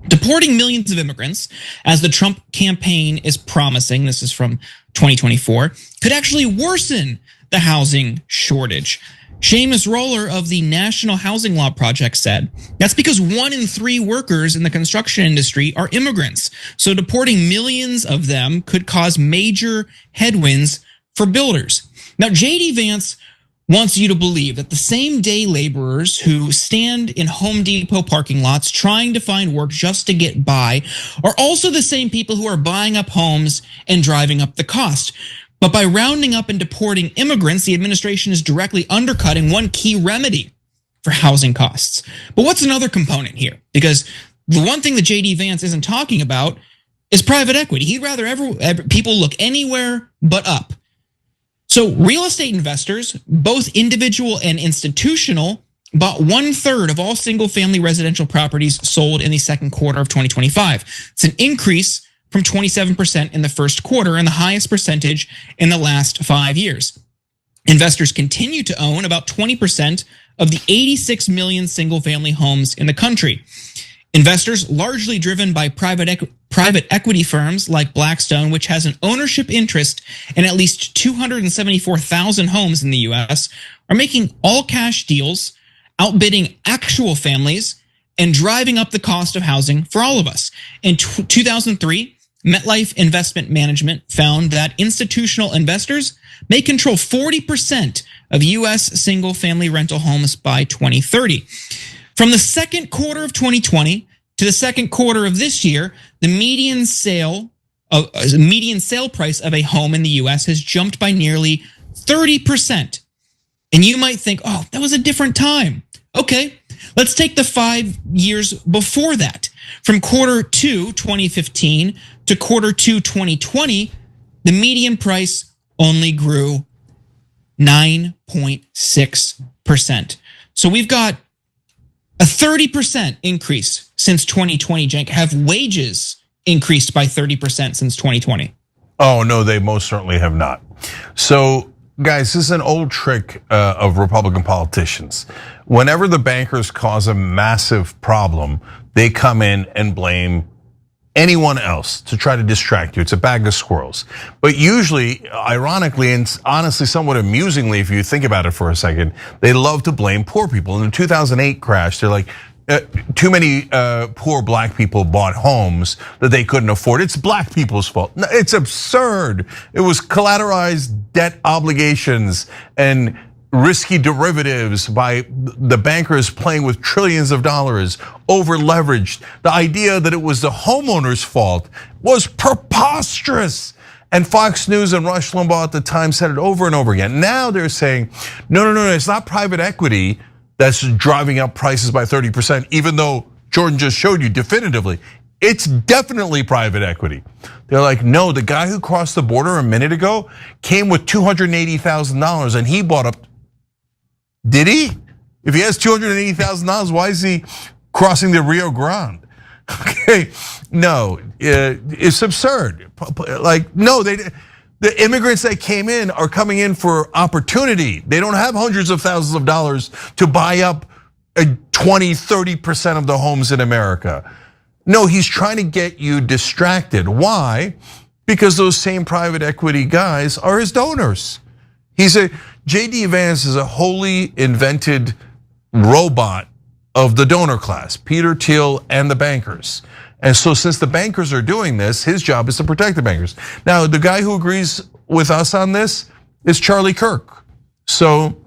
deporting millions of immigrants, as the Trump campaign is promising, this is from 2024, could actually worsen the housing shortage. Seamus Roller of the National Housing Law Project said, that's because 1 in 3 workers in the construction industry are immigrants. So deporting millions of them could cause major headwinds for builders. Now, J.D. Vance wants you to believe that the same day laborers who stand in Home Depot parking lots trying to find work just to get by are also the same people who are buying up homes and driving up the cost. But by rounding up and deporting immigrants, the administration is directly undercutting one key remedy for housing costs. But what's another component here? Because the one thing that J.D. Vance isn't talking about is private equity. He'd rather people look anywhere but up. So real estate investors, both individual and institutional, bought 1/3 of all single-family residential properties sold in the second quarter of 2025. It's an increase from 27% in the first quarter and the highest percentage in the last 5 years. Investors continue to own about 20% of the 86 million single-family homes in the country. Investors, largely driven by private equity firms like Blackstone, which has an ownership interest in at least 274,000 homes in the U.S., are making all-cash deals, outbidding actual families, and driving up the cost of housing for all of us. In 2003, MetLife Investment Management found that institutional investors may control 40% of U.S. single-family rental homes by 2030. From the second quarter of 2020 to the second quarter of this year, the median sale price of a home in the U.S. has jumped by nearly 30%. And you might think, oh, that was a different time. Okay, let's take the 5 years before that. From quarter 2, 2015 to quarter 2, 2020, the median price only grew 9.6%. So we've got a 30% increase since 2020, Cenk. Have wages increased by 30% since 2020? Oh, no, they most certainly have not. So, guys, this is an old trick of Republican politicians. Whenever the bankers cause a massive problem, they come in and blame anyone else to try to distract you. It's a bag of squirrels. But usually, ironically, and honestly somewhat amusingly, if you think about it for a second, they love to blame poor people. In the 2008 crash, they're like, too many poor black people bought homes that they couldn't afford. It's black people's fault. No, it's absurd. It was collateralized debt obligations and risky derivatives by the bankers playing with trillions of dollars, over leveraged. The idea that it was the homeowner's fault was preposterous. And Fox News and Rush Limbaugh at the time said it over and over again. Now they're saying, no, it's not private equity that's driving up prices by 30%, even though Jordan just showed you definitively, it's definitely private equity. They're like, no, the guy who crossed the border a minute ago came with $280,000 and he bought up. Did he? If he has $280,000, why is he crossing the Rio Grande? Okay, no, it's absurd. Like, no, the immigrants that came in are coming in for opportunity. They don't have hundreds of thousands of dollars to buy up 20-30% of the homes in America. No, he's trying to get you distracted. Why? Because those same private equity guys are his donors. JD Vance is a wholly invented robot of the donor class, Peter Thiel and the bankers. And so since the bankers are doing this, his job is to protect the bankers. Now, the guy who agrees with us on this is Charlie Kirk. So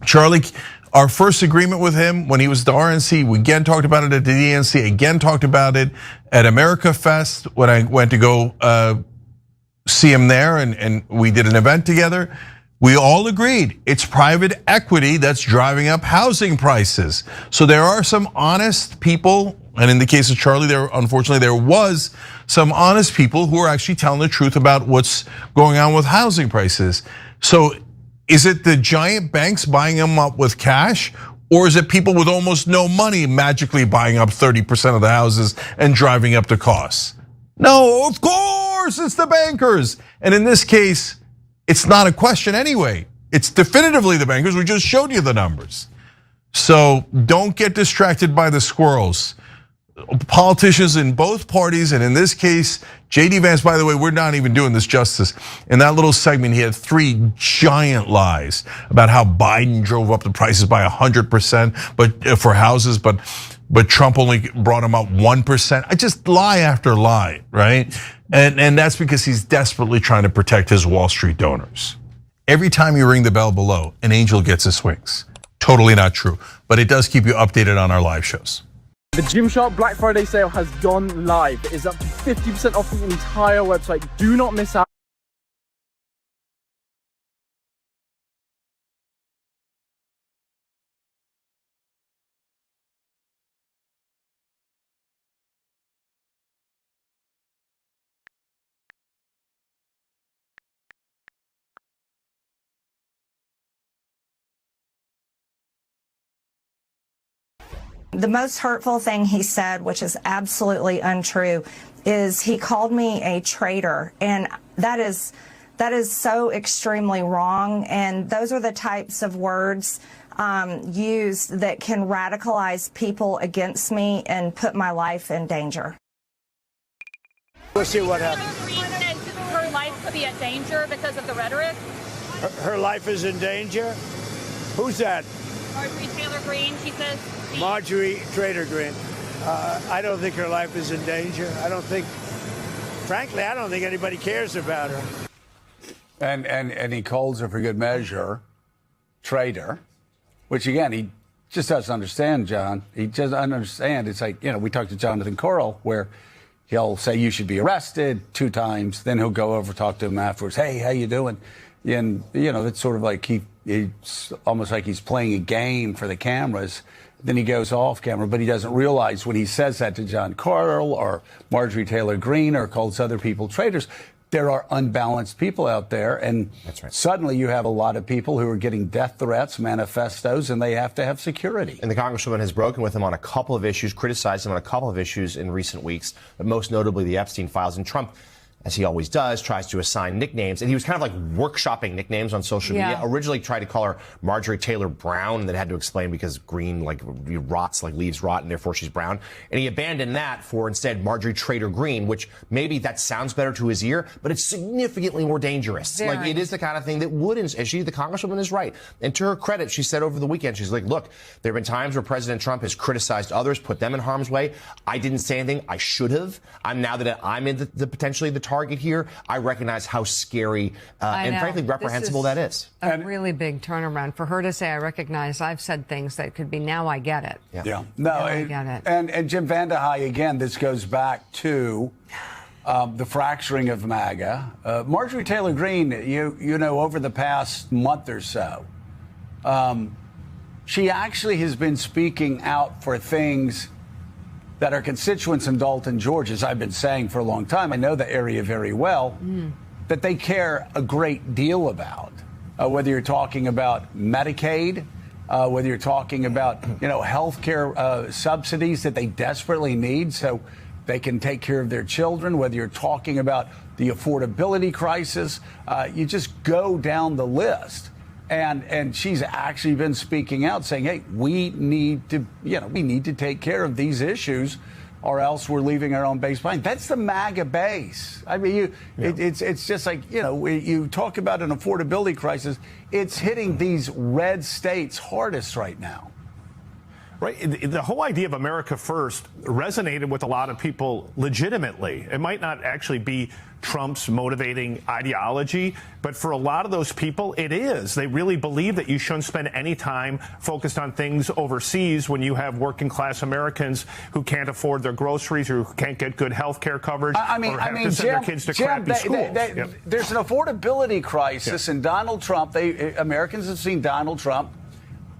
Charlie, our first agreement with him when he was at the RNC, we again talked about it at the DNC, again talked about it at America Fest when I went to go see him there and we did an event together. We all agreed it's private equity that's driving up housing prices. So there are some honest people, and in the case of Charlie, unfortunately there was some honest people who are actually telling the truth about what's going on with housing prices. So is it the giant banks buying them up with cash, or is it people with almost no money magically buying up 30% of the houses and driving up the costs? No, of course it's the bankers. And in this case, it's not a question anyway. It's definitively the bankers. We just showed you the numbers. So don't get distracted by the squirrels. Politicians in both parties, and in this case, JD Vance, by the way, we're not even doing this justice. In that little segment, he had 3 giant lies about how Biden drove up the prices by 100%, but for houses, but Trump only brought them up 1%. I just lie after lie, right? And that's because he's desperately trying to protect his Wall Street donors. Every time you ring the bell below, an angel gets his wings. Totally not true, but it does keep you updated on our live shows. The Gymshark Black Friday sale has gone live. It is up to 50% off the entire website. Do not miss out. The most hurtful thing he said, which is absolutely untrue, is he called me a traitor, and that is so extremely wrong. And those are the types of words used that can radicalize people against me and put my life in danger. We'll see what happens. Green says her life could be at danger because of the rhetoric. Her life is in danger? Who's that? Marjorie Taylor Greene, she says. Marjorie Taylor Greene. I don't think her life is in danger. Frankly, I don't think anybody cares about her. And he calls her, for good measure, traitor, which again, he just doesn't understand, John. He just doesn't understand. It's like, we talked to Jonathan Corral, where he'll say you should be arrested 2 times. Then he'll go over, talk to him afterwards. Hey, how you doing? And, it's sort of like it's almost like he's playing a game for the cameras. Then he goes off camera, but he doesn't realize when he says that to John Corral or Marjorie Taylor Greene or calls other people traitors, there are unbalanced people out there. And suddenly you have a lot of people who are getting death threats, manifestos, and they have to have security. And the Congresswoman has broken with him on a couple of issues, criticized him on a couple of issues in recent weeks, but most notably the Epstein files. And Trump, as he always does, tries to assign nicknames. And he was kind of like workshopping nicknames on social media. Originally tried to call her Marjorie Taylor Brown, and then had to explain because Green rots, like leaves rot, and therefore she's brown. And he abandoned that for instead Marjorie Taylor Greene, which maybe that sounds better to his ear, but it's significantly more dangerous. Very. Like, it is the kind of thing that would, and the Congresswoman is right. And to her credit, she said over the weekend, she's like, look, there have been times where President Trump has criticized others, put them in harm's way. I didn't say anything. I should have. Now that I'm in the potentially the target here, I recognize how scary and frankly reprehensible that is. A really big turnaround for her to say, I recognize I've said things that could be, now I get it. Yeah. I get it. And Jim Vandehei, again, this goes back to the fracturing of MAGA. Marjorie Taylor Greene, over the past month or so, she actually has been speaking out for things that our constituents in Dalton, Georgia, as I've been saying for a long time, I know the area very well, that they care a great deal about. Whether you're talking about Medicaid, whether you're talking about, health care subsidies that they desperately need so they can take care of their children, whether you're talking about the affordability crisis, you just go down the list. And she's actually been speaking out saying, hey, we need to take care of these issues or else we're leaving our own base behind. That's the MAGA base. I mean, it's just like, you talk about an affordability crisis. It's hitting these red states hardest right now. Right. The whole idea of America First resonated with a lot of people legitimately. It might not actually be Trump's motivating ideology, but for a lot of those people, it is. They really believe that you shouldn't spend any time focused on things overseas when you have working class Americans who can't afford their groceries or who can't get good health care coverage or have to send their kids to crappy schools. There's an affordability crisis, and Donald Trump, Americans have seen Donald Trump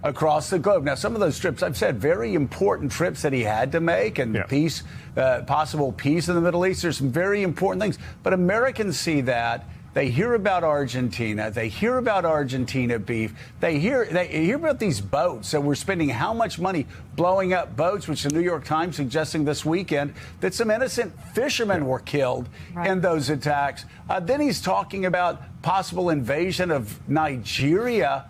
across the globe. Now, some of those trips, I've said, very important trips that he had to make, and peace, possible peace in the Middle East. There's some very important things. But Americans see that. They hear about Argentina. They hear about Argentina beef. They hear about these boats. So we're spending how much money blowing up boats, which the New York Times suggesting this weekend that some innocent fishermen were killed in those attacks. Then he's talking about possible invasion of Nigeria.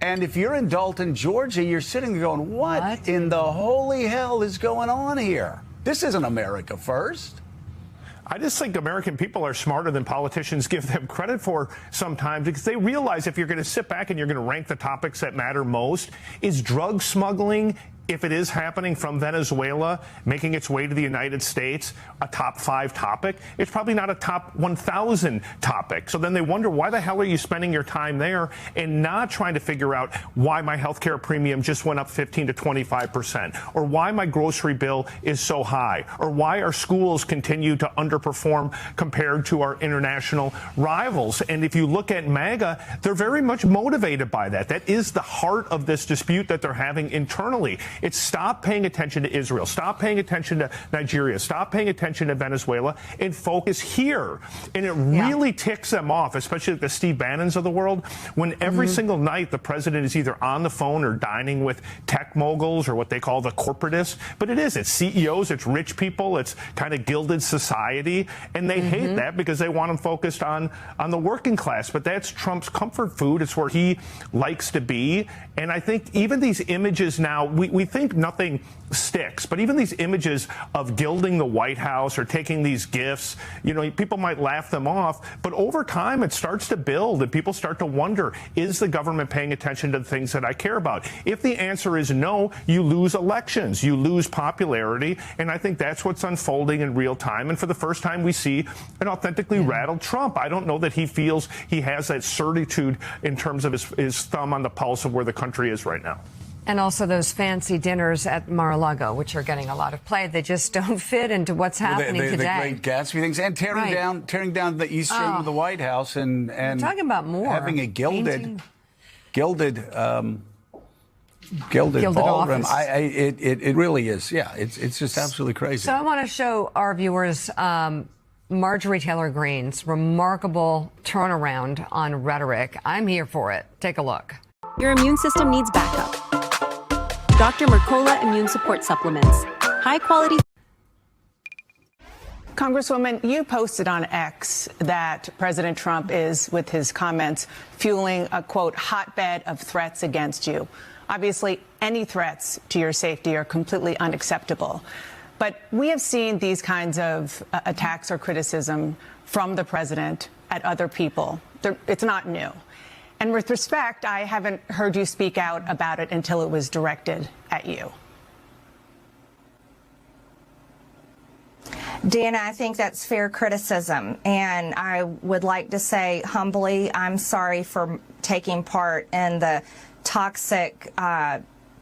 And if you're in Dalton, Georgia, you're sitting there going, what in the holy hell is going on here? This isn't America First. I just think American people are smarter than politicians give them credit for sometimes, because they realize if you're going to sit back and you're going to rank the topics that matter most, is drug smuggling, if it is happening from Venezuela, making its way to the United States, a top 5 topic? It's probably not a top 1,000 topic. So then they wonder, why the hell are you spending your time there and not trying to figure out why my health care premium just went up 15 to 25%, or why my grocery bill is so high, or why our schools continue to underperform compared to our international rivals. And if you look at MAGA, they're very much motivated by that. That is the heart of this dispute that they're having internally. It's stop paying attention to Israel, stop paying attention to Nigeria, stop paying attention to Venezuela, and focus here. And it really ticks them off, especially the Steve Bannons of the world, when every single night the president is either on the phone or dining with tech moguls or what they call the corporatists. But it's CEOs, it's rich people, it's kind of gilded society, and they hate that because they want them focused on the working class. But that's Trump's comfort food. It's where he likes to be. And I think even these images now, we think nothing sticks, but even these images of gilding the White House or taking these gifts, people might laugh them off, but over time it starts to build and people start to wonder, is the government paying attention to the things that I care about? If the answer is no, you lose elections, you lose popularity, and I think that's what's unfolding in real time. And for the first time, we see an authentically rattled Trump. I don't know that he feels he has that certitude in terms of his thumb on the pulse of where the country is right now. And also those fancy dinners at Mar-a-Lago, which are getting a lot of play. They just don't fit into what's happening today. The Great Gatsby things, and tearing down the East Room of the White House, and talking about more having a gilded ballroom. It really is. Yeah, it's just absolutely crazy. So I want to show our viewers Marjorie Taylor Greene's remarkable turnaround on rhetoric. I'm here for it. Take a look. Your immune system needs backup. Dr. Mercola Immune Support Supplements. High quality. Congresswoman, you posted on X that President Trump is, with his comments, fueling a, quote, hotbed of threats against you. Obviously, any threats to your safety are completely unacceptable. But we have seen these kinds of attacks or criticism from the president at other people. It's not new. And with respect, I haven't heard you speak out about it until it was directed at you. Dana, I think that's fair criticism. And I would like to say humbly, I'm sorry for taking part in the toxic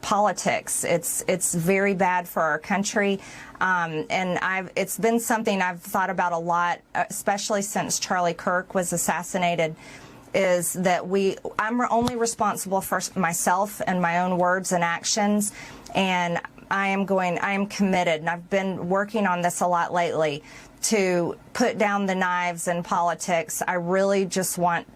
politics. It's very bad for our country. And it's been something I've thought about a lot, especially since Charlie Kirk was assassinated, is that I'm only responsible for myself and my own words and actions. And I am committed, and I've been working on this a lot lately, to put down the knives in politics. I really just want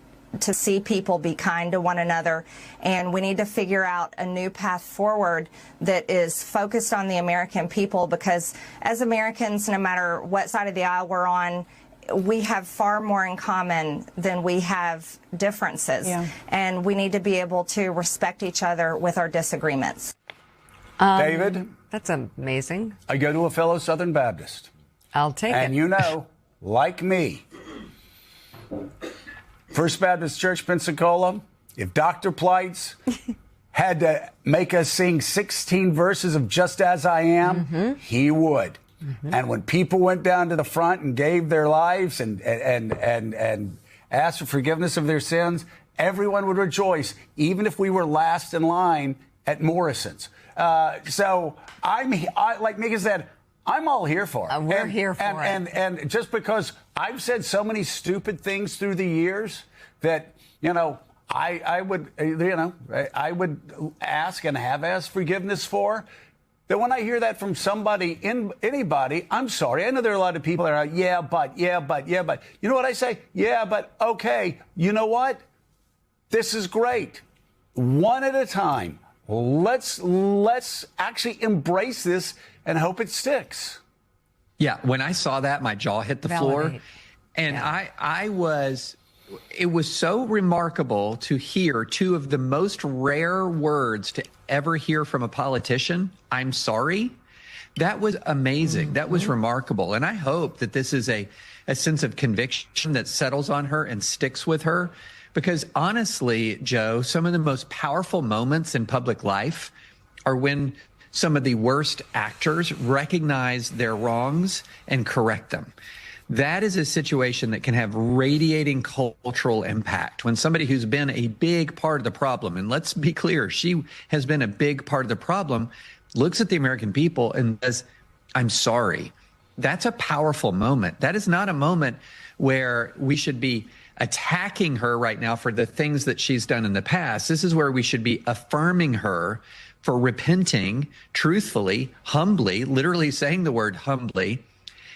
to see people be kind to one another, and we need to figure out a new path forward that is focused on the American people, because as Americans, no matter what side of the aisle we're on, we have far more in common than we have differences. And we need to be able to respect each other with our disagreements. David? That's amazing. I go to a fellow Southern Baptist. I'll take it. And you know, like me, First Baptist Church, Pensacola, if Dr. Plights had to make us sing 16 verses of Just As I Am, he would. And when people went down to the front and gave their lives and asked for forgiveness of their sins, everyone would rejoice, even if we were last in line at Morrison's. So like Mika said, I'm all here for it. We're here for it. And just because I've said so many stupid things through the years that, I would ask and have asked forgiveness for, that when I hear that from anybody, I'm sorry. I know there are a lot of people that are like, yeah, but. You know what I say? Yeah, but okay. You know what? This is great. One at a time. Let's actually embrace this and hope it sticks. Yeah, when I saw that, my jaw hit the floor. And it was so remarkable to hear two of the most rare words to ever hear from a politician. I'm sorry. That was amazing. That was remarkable. And I hope that this is a sense of conviction that settles on her and sticks with her. Because honestly, Joe, some of the most powerful moments in public life are when some of the worst actors recognize their wrongs and correct them. That is a situation that can have radiating cultural impact. When somebody who's been a big part of the problem, and let's be clear, she has been a big part of the problem, looks at the American people and says, I'm sorry. That's a powerful moment. That is not a moment where we should be attacking her right now for the things that she's done in the past. This is where we should be affirming her, for repenting truthfully, humbly, literally saying the word humbly,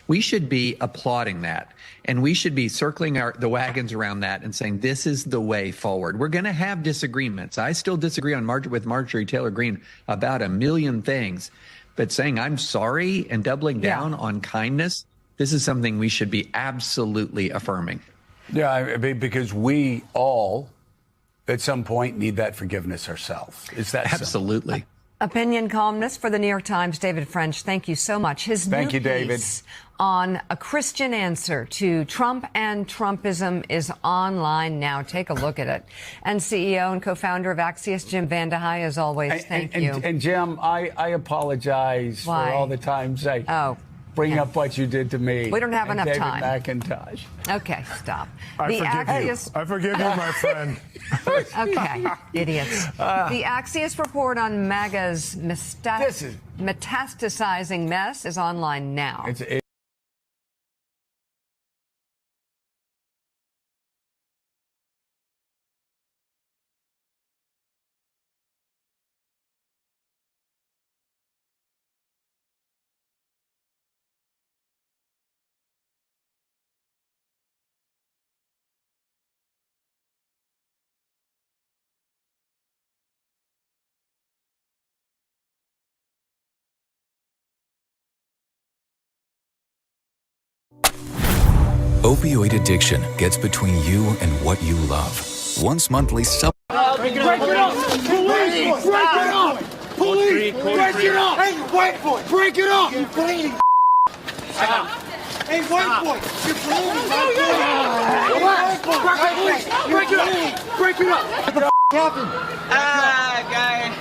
we should be applauding that. And we should be circling the wagons around that and saying, this is the way forward. We're going to have disagreements. I still disagree with Marjorie Taylor Greene about a million things. But saying I'm sorry and doubling down on kindness, this is something we should be absolutely affirming. Yeah, I mean, because we all, at some point, need that forgiveness ourselves. Is that absolutely? Opinion columnist for the New York Times, David French. Thank you so much. His new piece on a Christian answer to Trump and Trumpism is online now. Take a look at it. And CEO and co-founder of Axios, Jim Vandehei, as always. Thank you. And Jim, I apologize for all the times I bring up what you did to me. We don't have enough David time. McIntosh. Okay, stop. I forgive you, my friend. Okay, idiots. The Axios report on MAGA's metastasizing mess is online now. Opioid addiction gets between you and what you love. Once monthly Break it up! Police! Break it up! Police! Break it up! Hey, white boy! Break it up! You're bleeding! Hey, white boy! You're bleeding! Break it up! Break it up! What the happened? Guy.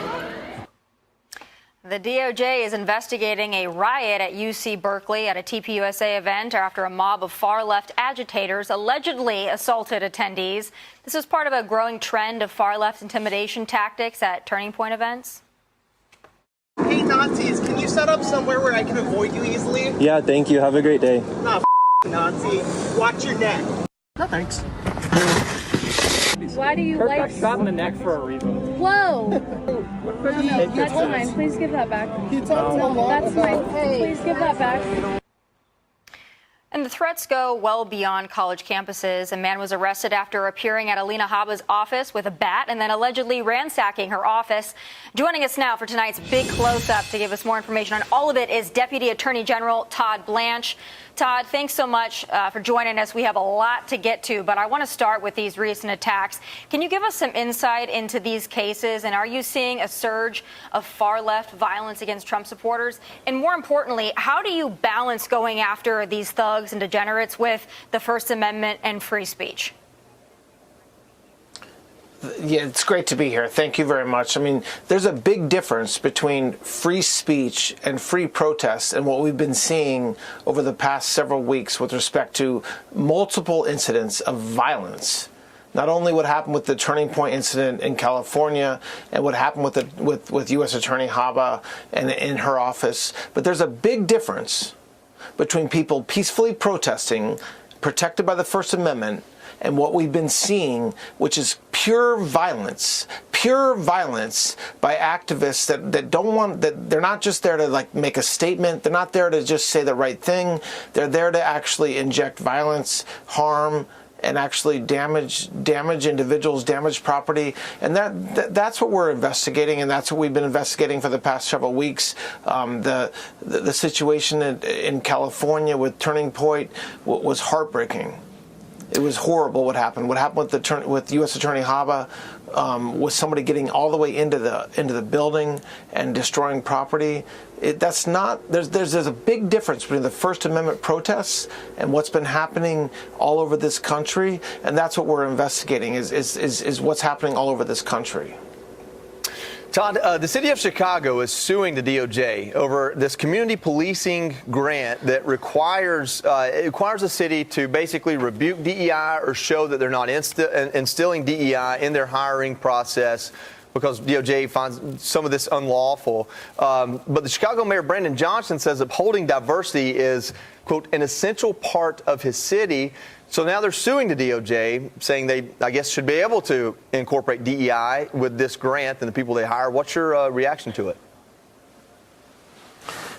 The DOJ is investigating a riot at UC Berkeley at a TPUSA event after a mob of far-left agitators allegedly assaulted attendees. This is part of a growing trend of far-left intimidation tactics at Turning Point events. Hey, Nazis, can you set up somewhere where I can avoid you easily? Yeah, thank you. Have a great day. Nah, Nazi. Watch your neck. No, thanks. Why do you Kirk like... got shot in the neck for a reason. Whoa! No, that's mine. Please give that back. No, that's mine. Please give that back. And the threats go well beyond college campuses. A man was arrested after appearing at Alina Habba's office with a bat and then allegedly ransacking her office. Joining us now for tonight's big close-up to give us more information on all of it is Deputy Attorney General Todd Blanche. Todd, thanks so much for joining us. We have a lot to get to, but I want to start with these recent attacks. Can you give us some insight into these cases? And are you seeing a surge of far-left violence against Trump supporters? And more importantly, how do you balance going after these thugs and degenerates with the First Amendment and free speech? Yeah, it's great to be here. Thank you very much. I mean, there's a big difference between free speech and free protest and what we've been seeing over the past several weeks with respect to multiple incidents of violence. Not only what happened with the Turning Point incident in California and what happened with U.S. Attorney Habba and in her office, but there's a big difference between people peacefully protesting, protected by the First Amendment, and what we've been seeing, which is pure violence by activists that don't want, that they're not just there to like make a statement, they're not there to just say the right thing, they're there to actually inject violence, harm, and actually damage individuals, damage property. And that's what we're investigating, and that's what we've been investigating for the past several weeks. The situation in California with Turning Point was heartbreaking. It was horrible what happened. What happened with U.S. Attorney Habba was somebody getting all the way into the building and destroying property. There's a big difference between the First Amendment protests and what's been happening all over this country, and that's what we're investigating is what's happening all over this country. Todd, the city of Chicago is suing the DOJ over this community policing grant that requires the city to basically rebuke DEI or show that they're not instilling DEI in their hiring process because DOJ finds some of this unlawful. But the Chicago Mayor Brandon Johnson says upholding diversity is, quote, an essential part of his city. So now they're suing the DOJ, saying they, I guess, should be able to incorporate DEI with this grant and the people they hire. What's your reaction to it?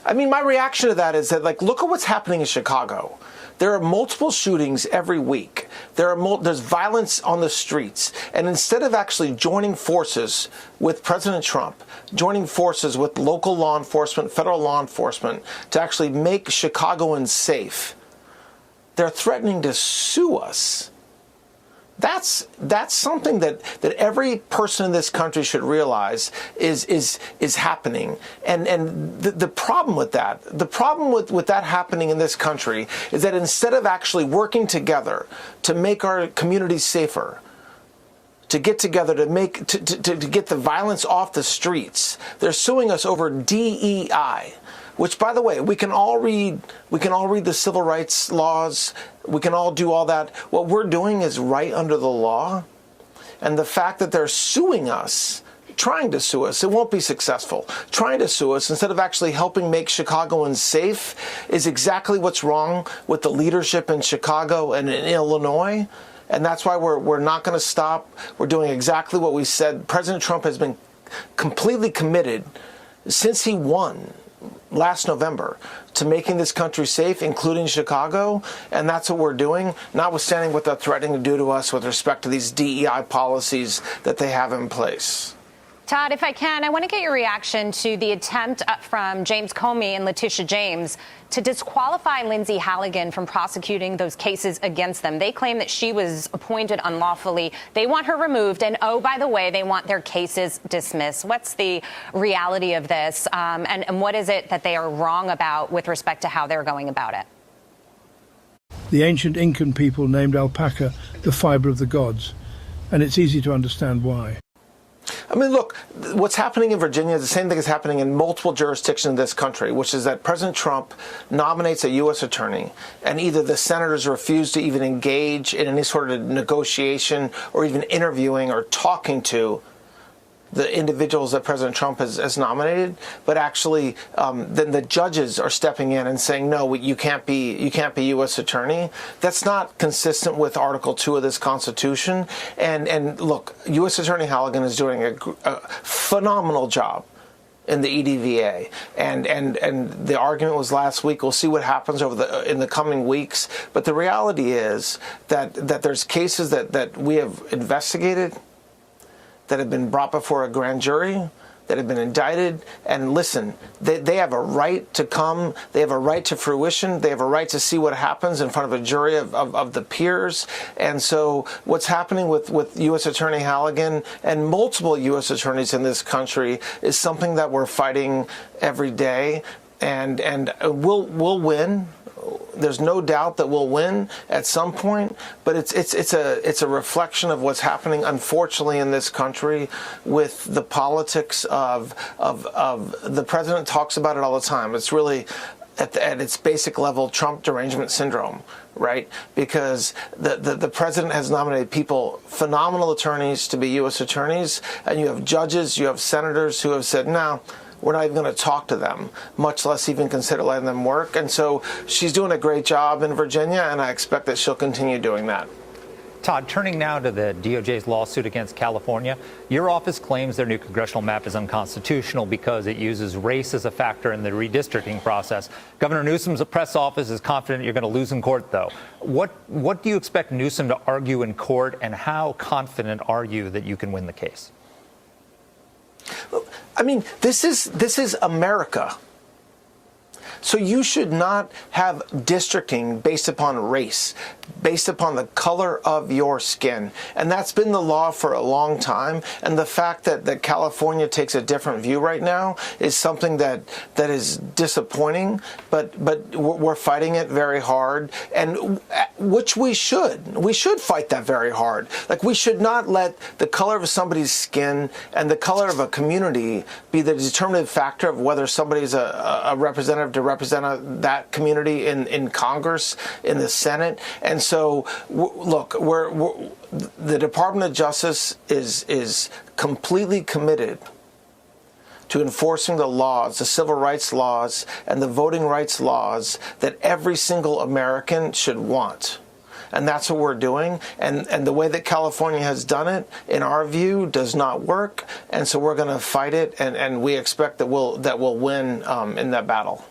I mean, my reaction to that is that, like, look at what's happening in Chicago. There are multiple shootings every week. There's violence on the streets. And instead of actually joining forces with President Trump, joining forces with local law enforcement, federal law enforcement, to actually make Chicagoans safe, they're threatening to sue us. That's something that every person in this country should realize is happening. And the problem with that, with that happening in this country is that instead of actually working together to make our communities safer, to get together to get the violence off the streets, they're suing us over DEI. Which, by the way, we can all read the civil rights laws. We can all do all that. What we're doing is right under the law. And the fact that they're suing us, trying to sue us, it won't be successful. Trying to sue us instead of actually helping make Chicagoans safe is exactly what's wrong with the leadership in Chicago and in Illinois. And that's why we're not going to stop. We're doing exactly what we said. President Trump has been completely committed since he won last November to making this country safe, including Chicago, and that's what we're doing, notwithstanding what they're threatening to do to us with respect to these DEI policies that they have in place. Todd, if I can, I want to get your reaction to the attempt from James Comey and Letitia James to disqualify Lindsay Halligan from prosecuting those cases against them. They claim that she was appointed unlawfully. They want her removed. And, oh, by the way, they want their cases dismissed. What's the reality of this? And what is it that they are wrong about with respect to how they're going about it? The ancient Incan people named alpaca the fiber of the gods. And it's easy to understand why. I mean, look, what's happening in Virginia is the same thing that's happening in multiple jurisdictions in this country, which is that President Trump nominates a U.S. attorney, and either the senators refuse to even engage in any sort of negotiation or even interviewing or talking to the individuals that President Trump has nominated, but actually then the judges are stepping in and saying, no, you can't be U.S. attorney. That's not consistent with Article 2 of this Constitution. And look, U.S. Attorney Halligan is doing a phenomenal job in the EDVA, and the argument was last week. We'll see what happens in the coming weeks. But the reality is that there's cases that we have investigated, that have been brought before a grand jury, that have been indicted. And listen, they have a right to come. They have a right to fruition. They have a right to see what happens in front of a jury of the peers. And so what's happening with U.S. Attorney Halligan and multiple U.S. attorneys in this country is something that we're fighting every day. And we'll win. There's no doubt that we'll win at some point, but it's a reflection of what's happening, unfortunately, in this country with the politics of the president talks about it all the time. It's really at its basic level, Trump derangement syndrome, right? Because the president has nominated people, phenomenal attorneys, to be U.S. attorneys, and you have judges, you have senators who have said, no, we're not even going to talk to them, much less even consider letting them work. And so she's doing a great job in Virginia, and I expect that she'll continue doing that. Todd, turning now to the DOJ's lawsuit against California, your office claims their new congressional map is unconstitutional because it uses race as a factor in the redistricting process. Governor Newsom's press office is confident you're going to lose in court, though. What do you expect Newsom to argue in court, and how confident are you that you can win the case? I mean, this is America. So you should not have districting based upon race, based upon the color of your skin. And that's been the law for a long time. And the fact that California takes a different view right now is something that is disappointing, but we're fighting it very hard, and which we should. We should fight that very hard. Like, we should not let the color of somebody's skin and the color of a community be the determinative factor of whether somebody's a representative to represent that community in Congress, in the Senate. And so, look, the Department of Justice is completely committed to enforcing the laws, the civil rights laws and the voting rights laws that every single American should want. And that's what we're doing. And the way that California has done it, in our view, does not work. And so we're going to fight it, and we expect that we'll win in that battle.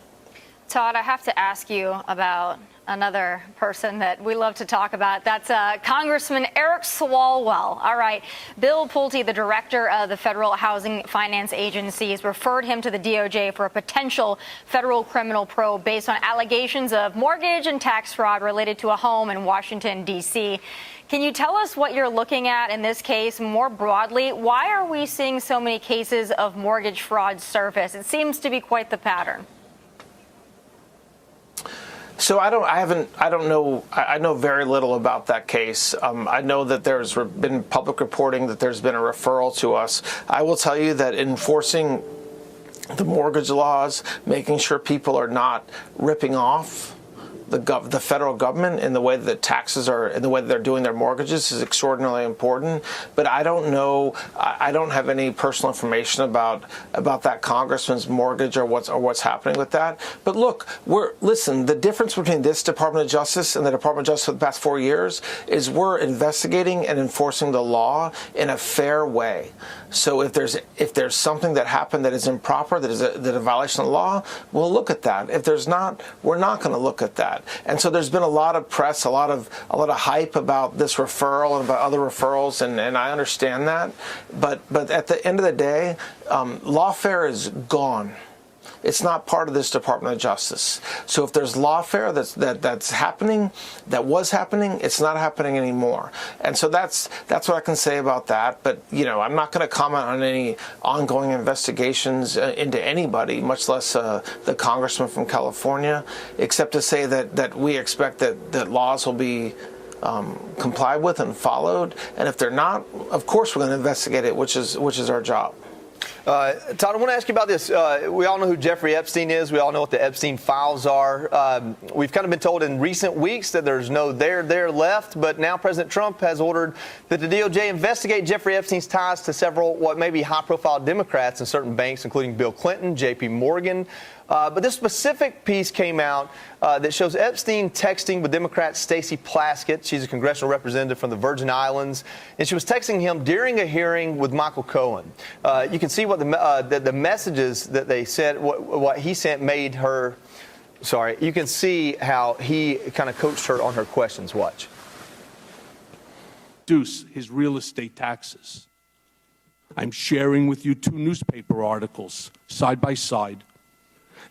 Todd, I have to ask you about another person that we love to talk about. That's Congressman Eric Swalwell. All right. Bill Pulte, the director of the Federal Housing Finance Agency, has referred him to the DOJ for a potential federal criminal probe based on allegations of mortgage and tax fraud related to a home in Washington, D.C. Can you tell us what you're looking at in this case more broadly? Why are we seeing so many cases of mortgage fraud surface? It seems to be quite the pattern. So I don't know. I know very little about that case. I know that there's been public reporting that there's been a referral to us. I will tell you that enforcing the mortgage laws, making sure people are not ripping off the federal government in the way that taxes are, in the way that they're doing their mortgages is extraordinarily important. But I don't know. I don't have any personal information about that congressman's mortgage or what's happening with that. But look, listen. The difference between this Department of Justice and the Department of Justice for the past 4 years is we're investigating and enforcing the law in a fair way. So if there's something that happened that is improper, that is a violation of the law, we'll look at that. If there's not, we're not going to look at that. And so there's been a lot of press, a lot of hype about this referral and about other referrals, and I understand that. But at the end of the day, lawfare is gone. It's not part of this Department of Justice. So if there's lawfare that's happening, that was happening, it's not happening anymore. And so that's what I can say about that. But I'm not going to comment on any ongoing investigations into anybody, much less the congressman from California, except to say that we expect that laws will be complied with and followed. And if they're not, of course we're going to investigate it, which is our job. Todd, I want to ask you about this. We all know who Jeffrey Epstein is. We all know what the Epstein files are. We've kind of been told in recent weeks that there's no there left, but now President Trump has ordered that the DOJ investigate Jeffrey Epstein's ties to several what may be high-profile Democrats and certain banks, including Bill Clinton, J.P. Morgan. But this specific piece came out that shows Epstein texting with Democrat Stacey Plaskett. She's a congressional representative from the Virgin Islands, and she was texting him during a hearing with Michael Cohen. You can see what the messages that they said, what he sent made her. Sorry, you can see how he kind of coached her on her questions. Watch. Reduce his real estate taxes. I'm sharing with you 2 newspaper articles side by side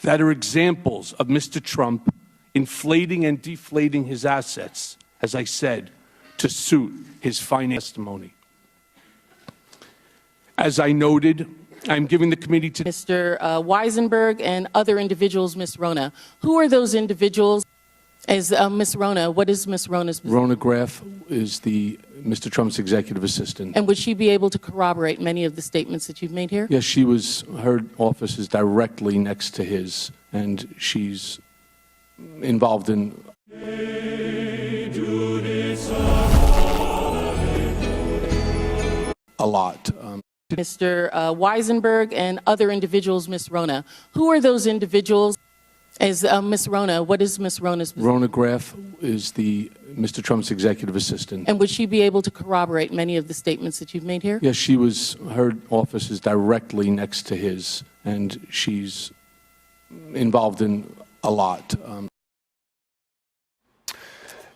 that are examples of Mr. Trump inflating and deflating his assets, as I said, to suit his finance testimony. As I noted, I'm giving the committee to Mr. Weisenberg and other individuals, Ms. Rona. Who are those individuals? As Ms. Rona, what is Ms. Rona's position? Rona Graff is Mr. Trump's executive assistant. And would she be able to corroborate many of the statements that you've made here? Yes, her office is directly next to his, and she's involved in a lot. Mr. Weisenberg and other individuals, Ms. Rona. Who are those individuals? As Ms. Rona, what is Ms. Rona's position? Rona Graff is Mr. Trump's executive assistant. And would she be able to corroborate many of the statements that you've made here? Yes, her office is directly next to his, and she's involved in a lot.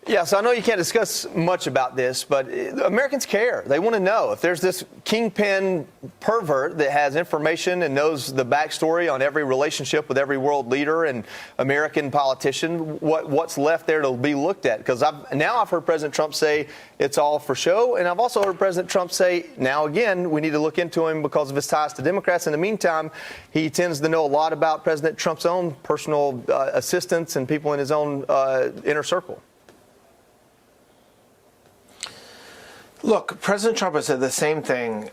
Yeah, so I know you can't discuss much about this, but Americans care. They want to know if there's this kingpin pervert that has information and knows the backstory on every relationship with every world leader and American politician, what's left there to be looked at. Because I've heard President Trump say it's all for show, and I've also heard President Trump say, now again, we need to look into him because of his ties to Democrats. In the meantime, he tends to know a lot about President Trump's own personal assistants and people in his own inner circle. Look, President Trump has said the same thing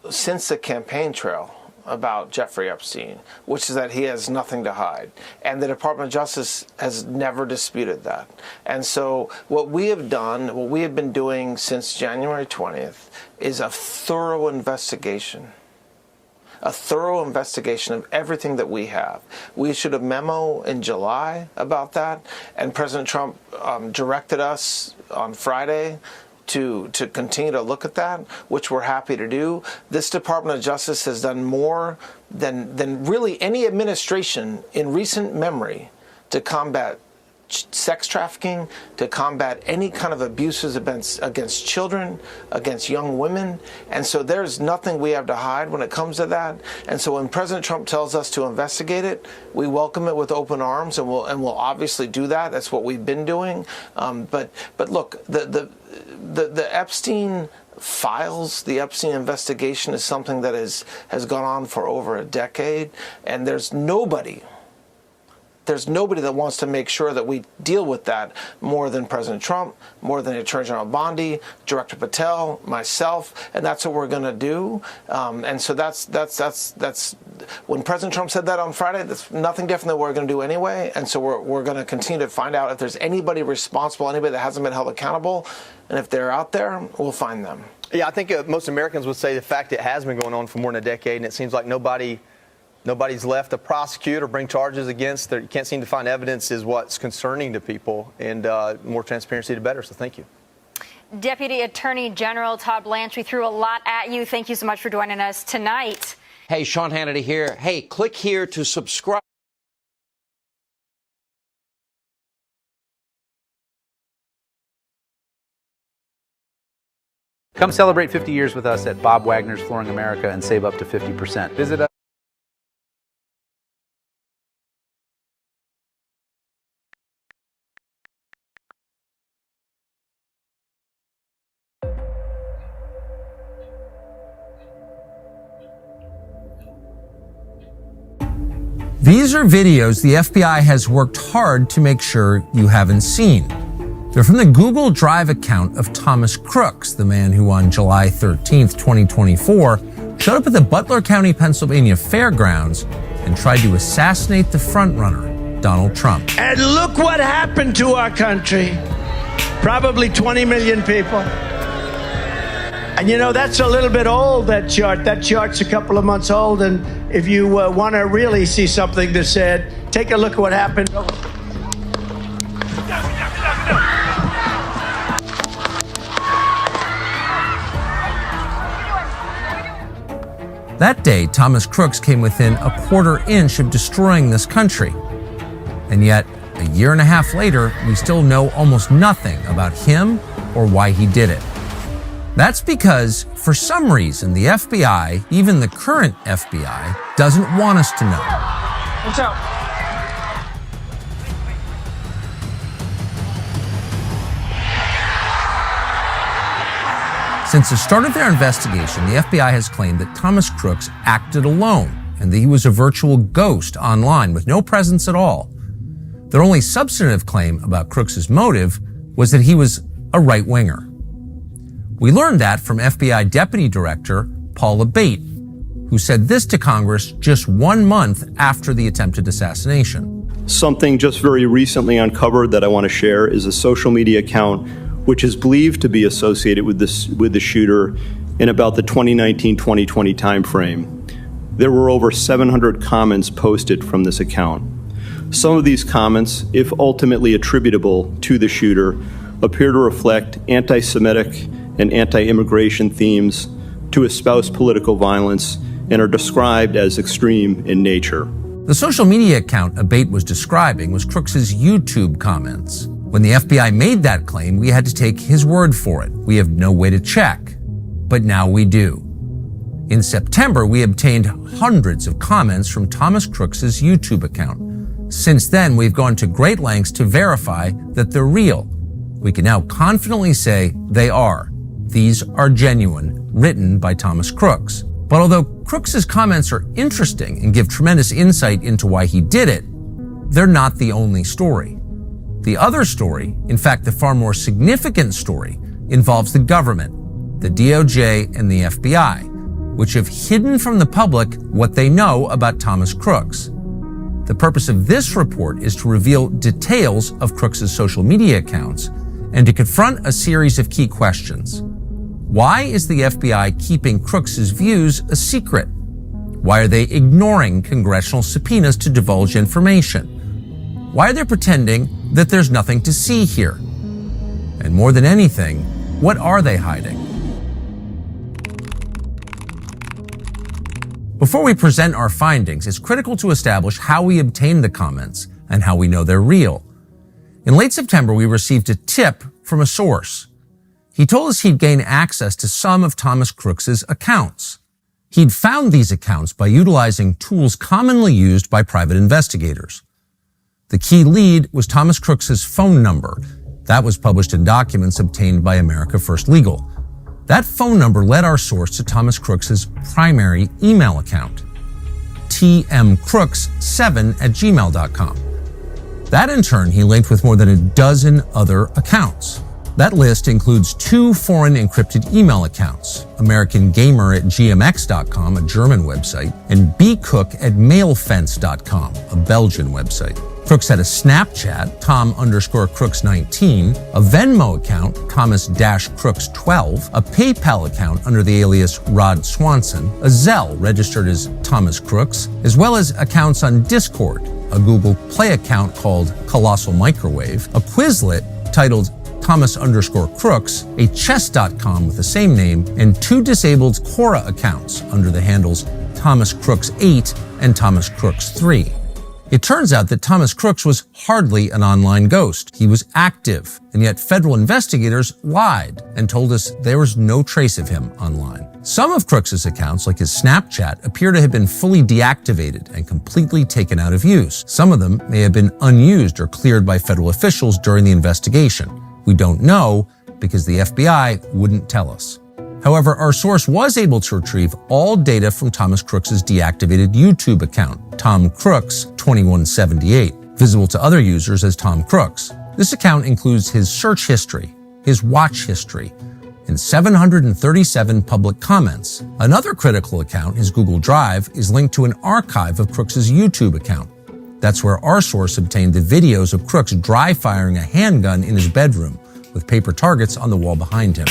since the campaign trail about Jeffrey Epstein, which is that he has nothing to hide. And the Department of Justice has never disputed that. And so what we have done, what we have been doing since January 20th, is a thorough investigation. a thorough investigation of everything that we have. We issued a memo in July about that, and President Trump directed us on Friday to continue to look at that, which we're happy to do. This Department of Justice has done more than really any administration in recent memory to combat sex trafficking, to combat any kind of abuses against children, against young women. And so there's nothing we have to hide when it comes to that. And so when President Trump tells us to investigate it, we welcome it with open arms, and we'll obviously do that. That's what we've been doing. But look, the Epstein files, the Epstein investigation is something that has gone on for over a decade, and there's nobody that wants to make sure that we deal with that more than President Trump, more than Attorney General Bondi, Director Patel, myself, and that's what we're going to do. And so that's when President Trump said that on Friday, that's nothing different than what we're going to do anyway. And so we're going to continue to find out if there's anybody responsible, anybody that hasn't been held accountable, and if they're out there, we'll find them. Yeah, I think most Americans would say the fact it has been going on for more than a decade, and it seems like nobody's left to prosecute or bring charges against. You can't seem to find evidence is what's concerning to people, and more transparency the better. So thank you. Deputy Attorney General Todd Blanche, we threw a lot at you. Thank you so much for joining us tonight. Hey, Sean Hannity here. Hey, click here to subscribe. Come celebrate 50 years with us at Bob Wagner's Flooring America and save up to 50%. Visit us. These are videos the FBI has worked hard to make sure you haven't seen. They're from the Google Drive account of Thomas Crooks, the man who on July 13th, 2024, showed up at the Butler County, Pennsylvania fairgrounds and tried to assassinate the frontrunner, Donald Trump. And look what happened to our country. Probably 20 million people. And you know, that's a little bit old, that chart. That chart's a couple of months old. And if you want to really see something that said, take a look at what happened. That day, Thomas Crooks came within a quarter inch of destroying this country. And yet, a year and a half later, we still know almost nothing about him or why he did it. That's because, for some reason, the FBI, even the current FBI, doesn't want us to know. Watch out. Since the start of their investigation, the FBI has claimed that Thomas Crooks acted alone and that he was a virtual ghost online with no presence at all. Their only substantive claim about Crooks' motive was that he was a right-winger. We learned that from FBI Deputy Director Paul Abate, who said this to Congress just 1 month after the attempted assassination. Something just very recently uncovered that I want to share is a social media account which is believed to be associated with the shooter in about the 2019-2020 timeframe. There were over 700 comments posted from this account. Some of these comments, if ultimately attributable to the shooter, appear to reflect anti-Semitic and anti-immigration themes, to espouse political violence, and are described as extreme in nature. The social media account Abate was describing was Crooks' YouTube comments. When the FBI made that claim, we had to take his word for it. We have no way to check. But now we do. In September, we obtained hundreds of comments from Thomas Crooks' YouTube account. Since then, we've gone to great lengths to verify that they're real. We can now confidently say they are. These are genuine, written by Thomas Crooks. But although Crooks' comments are interesting and give tremendous insight into why he did it, they're not the only story. The other story, in fact, the far more significant story, involves the government, the DOJ and the FBI, which have hidden from the public what they know about Thomas Crooks. The purpose of this report is to reveal details of Crooks' social media accounts and to confront a series of key questions. Why is the FBI keeping Crooks' views a secret? Why are they ignoring congressional subpoenas to divulge information? Why are they pretending that there's nothing to see here? And more than anything, what are they hiding? Before we present our findings, it's critical to establish how we obtained the comments and how we know they're real. In late September, we received a tip from a source. He told us he'd gained access to some of Thomas Crooks's accounts. He'd found these accounts by utilizing tools commonly used by private investigators. The key lead was Thomas Crooks's phone number. That was published in documents obtained by America First Legal. That phone number led our source to Thomas Crooks's primary email account, tmcrooks7@gmail.com. That in turn, he linked with more than a dozen other accounts. That list includes 2 foreign encrypted email accounts, AmericanGamer@gmx.com, a German website, and bcook@mailfence.com, a Belgian website. Crooks had a Snapchat, Tom_Crooks19, a Venmo account, Thomas-Crooks12, a PayPal account under the alias Rod Swanson, a Zelle registered as Thomas Crooks, as well as accounts on Discord, a Google Play account called Colossal Microwave, a Quizlet titled Thomas_Crooks, a chess.com with the same name, and 2 disabled Quora accounts under the handles Thomas Crooks 8 and Thomas Crooks 3. It turns out that Thomas Crooks was hardly an online ghost. He was active, and yet federal investigators lied and told us there was no trace of him online. Some of Crooks's accounts, like his Snapchat, appear to have been fully deactivated and completely taken out of use. Some of them may have been unused or cleared by federal officials during the investigation. We don't know because the FBI wouldn't tell us. However, our source was able to retrieve all data from Thomas Crooks's deactivated YouTube account, Tom Crooks 2178, visible to other users as Tom Crooks. This account includes his search history, his watch history, and 737 public comments. Another critical account, his Google Drive, is linked to an archive of Crooks's YouTube account. That's where our source obtained the videos of Crooks dry firing a handgun in his bedroom with paper targets on the wall behind him.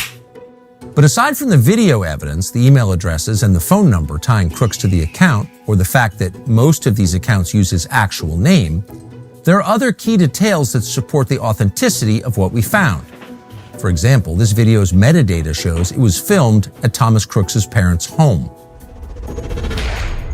But aside from the video evidence, the email addresses, and the phone number tying Crooks to the account, or the fact that most of these accounts use his actual name, there are other key details that support the authenticity of what we found. For example, this video's metadata shows it was filmed at Thomas Crooks's parents' home.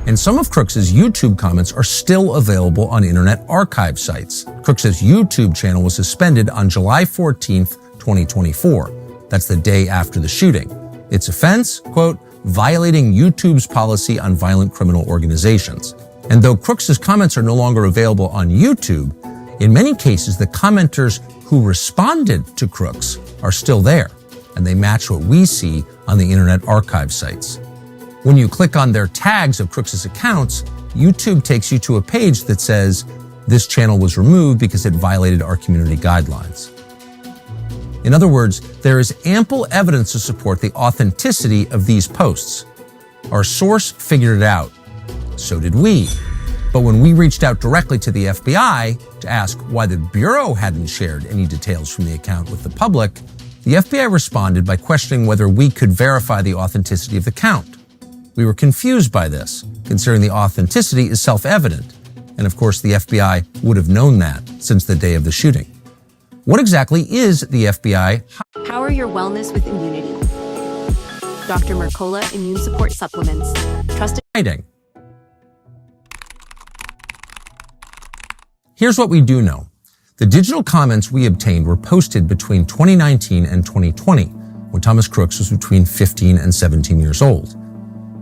And some of Crooks's YouTube comments are still available on Internet Archive sites. Crooks's YouTube channel was suspended on July 14th, 2024. That's the day after the shooting. Its offense, quote, violating YouTube's policy on violent criminal organizations. And though Crooks's comments are no longer available on YouTube, in many cases, the commenters who responded to Crooks are still there, and they match what we see on the Internet Archive sites. When you click on their tags of Crooks's accounts, YouTube takes you to a page that says, this channel was removed because it violated our community guidelines. In other words, there is ample evidence to support the authenticity of these posts. Our source figured it out. So did we. But when we reached out directly to the FBI to ask why the Bureau hadn't shared any details from the account with the public, the FBI responded by questioning whether we could verify the authenticity of the account. We were confused by this, considering the authenticity is self-evident. And of course, the FBI would have known that since the day of the shooting. What exactly is the FBI? Power your wellness with immunity. Dr. Mercola Immune Support Supplements. Trusted. Hiding. Here's what we do know. The digital comments we obtained were posted between 2019 and 2020, when Thomas Crooks was between 15 and 17 years old.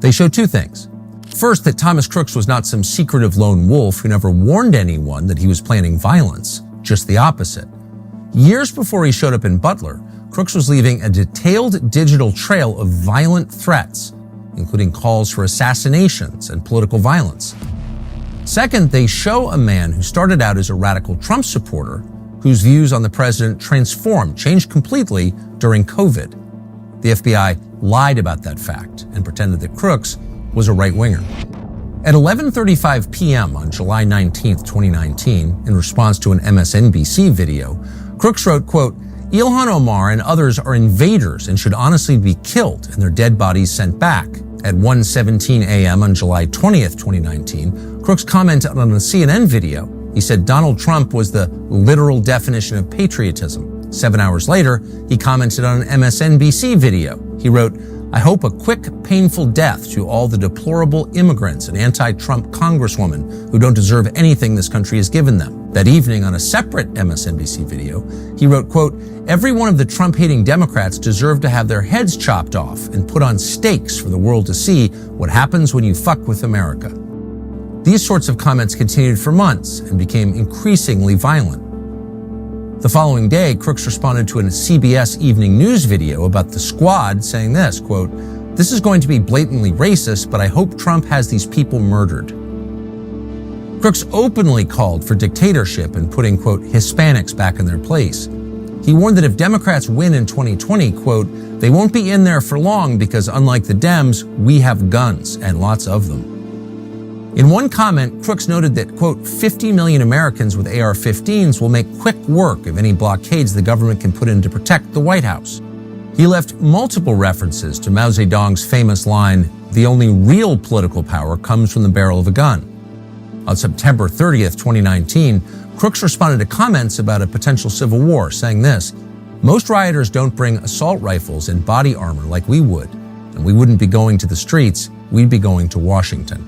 They show 2 things. First, that Thomas Crooks was not some secretive lone wolf who never warned anyone that he was planning violence, just the opposite. Years before he showed up in Butler, Crooks was leaving a detailed digital trail of violent threats, including calls for assassinations and political violence. Second, they show a man who started out as a radical Trump supporter, whose views on the president changed completely during COVID. The FBI lied about that fact and pretended that Crooks was a right-winger. At 11:35 p.m. on July 19, 2019, in response to an MSNBC video, Crooks wrote, quote, Ilhan Omar and others are invaders and should honestly be killed and their dead bodies sent back. At 1:17 a.m. on July 20th, 2019, Crooks commented on a CNN video. He said Donald Trump was the literal definition of patriotism. 7 hours later, he commented on an MSNBC video. He wrote, "I hope a quick, painful death to all the deplorable immigrants and anti-Trump congresswomen who don't deserve anything this country has given them." That evening, on a separate MSNBC video, he wrote, quote, "Every one of the Trump-hating Democrats deserve to have their heads chopped off and put on stakes for the world to see what happens when you fuck with America." These sorts of comments continued for months and became increasingly violent. The following day, Crooks responded to a CBS Evening News video about the Squad saying this, quote, "This is going to be blatantly racist, but I hope Trump has these people murdered." Crooks openly called for dictatorship and putting, quote, Hispanics back in their place. He warned that if Democrats win in 2020, quote, "They won't be in there for long because unlike the Dems, we have guns and lots of them." In one comment, Crooks noted that, quote, 50 million Americans with AR-15s will make quick work of any blockades the government can put in to protect the White House. He left multiple references to Mao Zedong's famous line, "The only real political power comes from the barrel of a gun." On September 30th, 2019, Crooks responded to comments about a potential civil war, saying this, "Most rioters don't bring assault rifles and body armor like we would, and we wouldn't be going to the streets, we'd be going to Washington."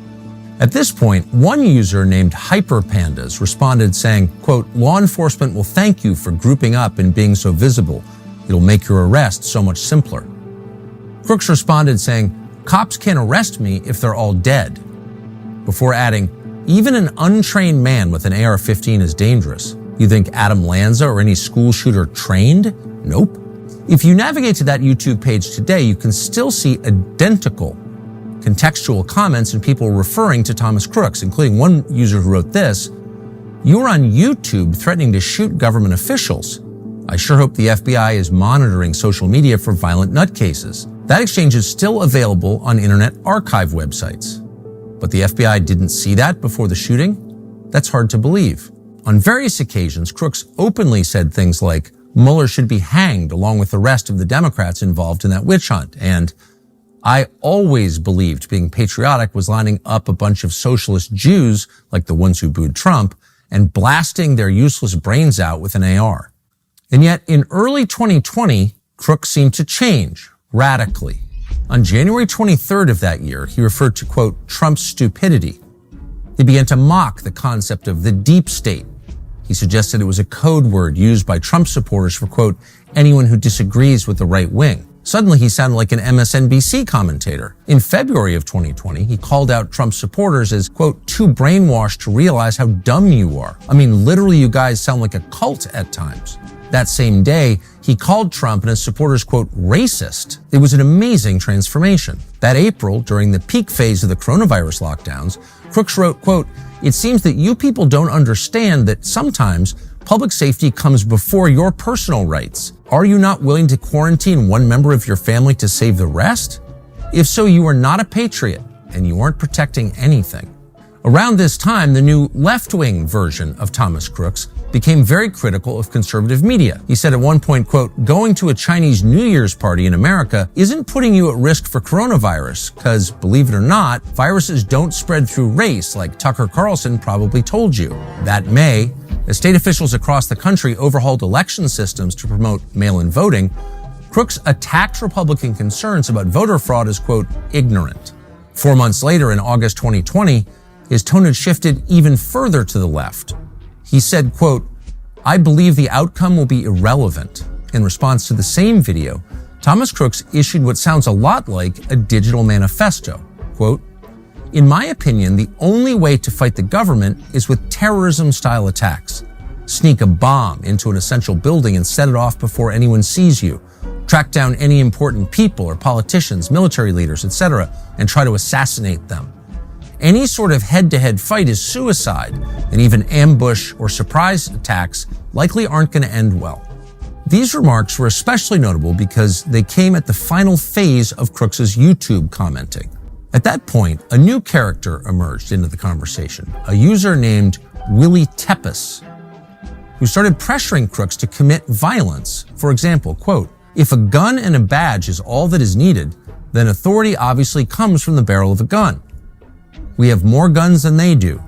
At this point, one user named Hyperpandas responded saying, quote, "Law enforcement will thank you for grouping up and being so visible. It'll make your arrest so much simpler." Crooks responded saying, "Cops can't arrest me if they're all dead," before adding, "Even an untrained man with an AR-15 is dangerous. You think Adam Lanza or any school shooter trained? Nope." If you navigate to that YouTube page today, you can still see identical contextual comments and people referring to Thomas Crooks, including one user who wrote this, "You're on YouTube threatening to shoot government officials. I sure hope the FBI is monitoring social media for violent nutcases." That exchange is still available on Internet Archive websites. But the FBI didn't see that before the shooting? That's hard to believe. On various occasions, Crooks openly said things like, Mueller should be hanged along with the rest of the Democrats involved in that witch hunt, and "I always believed being patriotic was lining up a bunch of socialist Jews, like the ones who booed Trump, and blasting their useless brains out with an AR." And yet, in early 2020, Crooks seemed to change radically. On January 23rd of that year, he referred to, quote, Trump's stupidity. He began to mock the concept of the deep state. He suggested it was a code word used by Trump supporters for, quote, anyone who disagrees with the right wing. Suddenly, he sounded like an MSNBC commentator. In February of 2020, he called out Trump supporters as, quote, too brainwashed to realize how dumb you are. I mean, literally, you guys sound like a cult at times. That same day, he called Trump and his supporters, quote, racist. It was an amazing transformation. That April, during the peak phase of the coronavirus lockdowns, Crooks wrote, quote, "It seems that you people don't understand that sometimes public safety comes before your personal rights. Are you not willing to quarantine one member of your family to save the rest? If so, you are not a patriot and you aren't protecting anything." Around this time, the new left-wing version of Thomas Crooks became very critical of conservative media. He said at one point, quote, "Going to a Chinese New Year's party in America isn't putting you at risk for coronavirus, because, believe it or not, viruses don't spread through race like Tucker Carlson probably told you." That May, as state officials across the country overhauled election systems to promote mail-in voting, Crooks attacked Republican concerns about voter fraud as, quote, ignorant. 4 months later, in August 2020, his tone had shifted even further to the left. He said, quote, "I believe the outcome will be irrelevant." In response to the same video, Thomas Crooks issued what sounds a lot like a digital manifesto. Quote, "In my opinion, the only way to fight the government is with terrorism-style attacks. Sneak a bomb into an essential building and set it off before anyone sees you. Track down any important people or politicians, military leaders, etc., and try to assassinate them. Any sort of head-to-head fight is suicide, and even ambush or surprise attacks likely aren't going to end well." These remarks were especially notable because they came at the final phase of Crooks's YouTube commenting. At that point, a new character emerged into the conversation, a user named Willie Tepes, who started pressuring Crooks to commit violence. For example, quote, "If a gun and a badge is all that is needed, then authority obviously comes from the barrel of a gun. We have more guns than they do.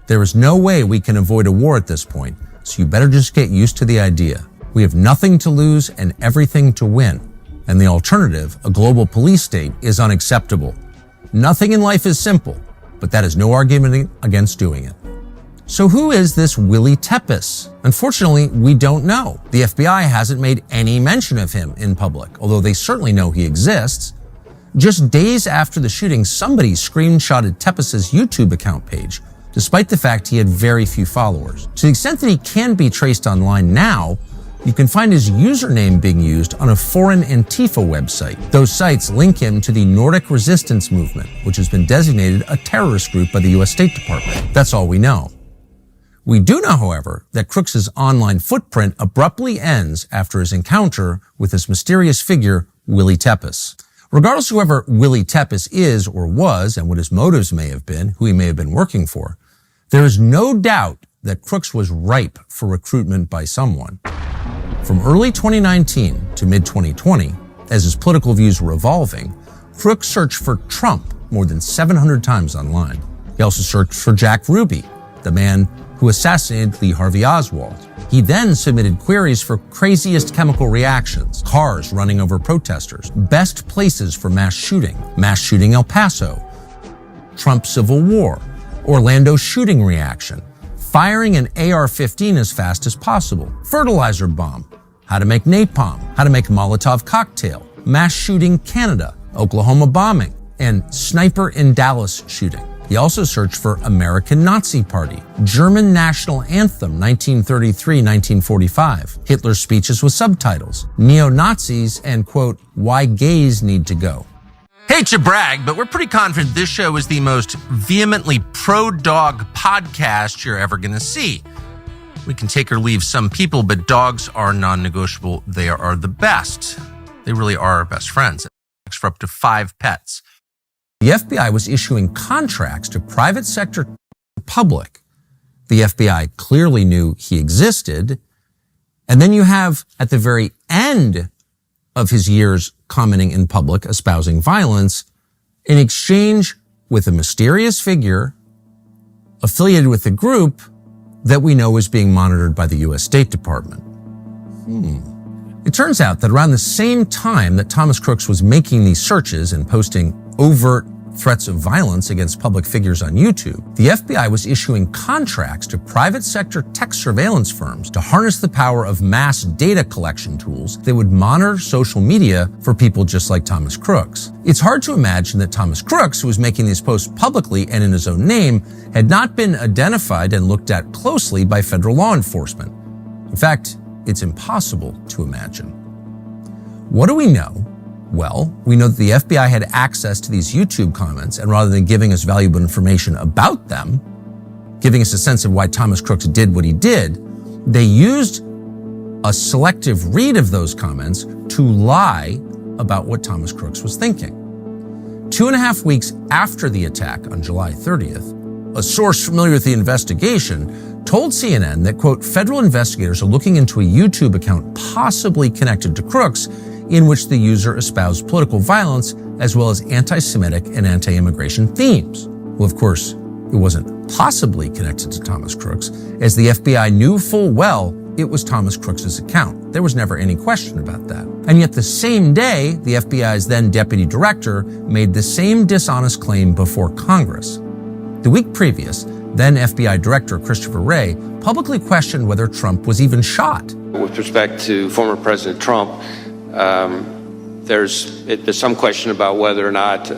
There is no way we can avoid a war at this point, so you better just get used to the idea. We have nothing to lose and everything to win. And the alternative, a global police state, is unacceptable. Nothing in life is simple, but that is no argument against doing it. So who is this Willie Tepes? Unfortunately, we don't know. The FBI hasn't made any mention of him in public, although they certainly know he exists. Just days after the shooting, somebody screenshotted Tepes' YouTube account page, despite the fact he had very few followers. To the extent that he can be traced online now, you can find his username being used on a foreign Antifa website. Those sites link him to the Nordic Resistance Movement, which has been designated a terrorist group by the U.S. State Department. That's all we know. We do know, however, that Crooks' online footprint abruptly ends after his encounter with this mysterious figure, Willie Tepes. Regardless of whoever Willie Tepes is or was and what his motives may have been, who he may have been working for, there is no doubt that Crooks was ripe for recruitment by someone. From early 2019 to mid-2020, as his political views were evolving, Crooks searched for Trump more than 700 times online. He also searched for Jack Ruby, the man who assassinated Lee Harvey Oswald. He then submitted queries for craziest chemical reactions, cars running over protesters, best places for mass shooting El Paso, Trump Civil War, Orlando shooting reaction, firing an AR-15 as fast as possible, fertilizer bomb, how to make napalm, how to make a Molotov cocktail, mass shooting Canada, Oklahoma bombing, and sniper in Dallas shooting. He also searched for American Nazi Party, German National Anthem 1933-1945, Hitler's speeches with subtitles, neo-Nazis, and, quote, why gays need to go. Hate to brag, but we're pretty confident this show is the most vehemently pro-dog podcast you're ever going to see. We can take or leave some people, but dogs are non-negotiable. They are the best. They really are our best friends. For up to 5 pets. The FBI was issuing contracts to private sector public. The FBI clearly knew he existed. And then you have, at the very end of his years commenting in public, espousing violence, in exchange with a mysterious figure affiliated with a group that we know is being monitored by the U.S. State Department. It turns out that around the same time that Thomas Crooks was making these searches and posting overt threats of violence against public figures on YouTube, the FBI was issuing contracts to private sector tech surveillance firms to harness the power of mass data collection tools that would monitor social media for people just like Thomas Crooks. It's hard to imagine that Thomas Crooks, who was making these posts publicly and in his own name, had not been identified and looked at closely by federal law enforcement. In fact, it's impossible to imagine. What do we know? Well, we know that the FBI had access to these YouTube comments, and rather than giving us valuable information about them, giving us a sense of why Thomas Crooks did what he did, they used a selective read of those comments to lie about what Thomas Crooks was thinking. 2.5 weeks after the attack on July 30th, a source familiar with the investigation told CNN that, quote, federal investigators are looking into a YouTube account possibly connected to Crooks in which the user espoused political violence as well as anti-Semitic and anti-immigration themes. Well, of course, it wasn't possibly connected to Thomas Crooks, as the FBI knew full well it was Thomas Crooks' account. There was never any question about that. And yet the same day, the FBI's then deputy director made the same dishonest claim before Congress. The week previous, then FBI Director Christopher Wray publicly questioned whether Trump was even shot. With respect to former President Trump, there's some question about whether or not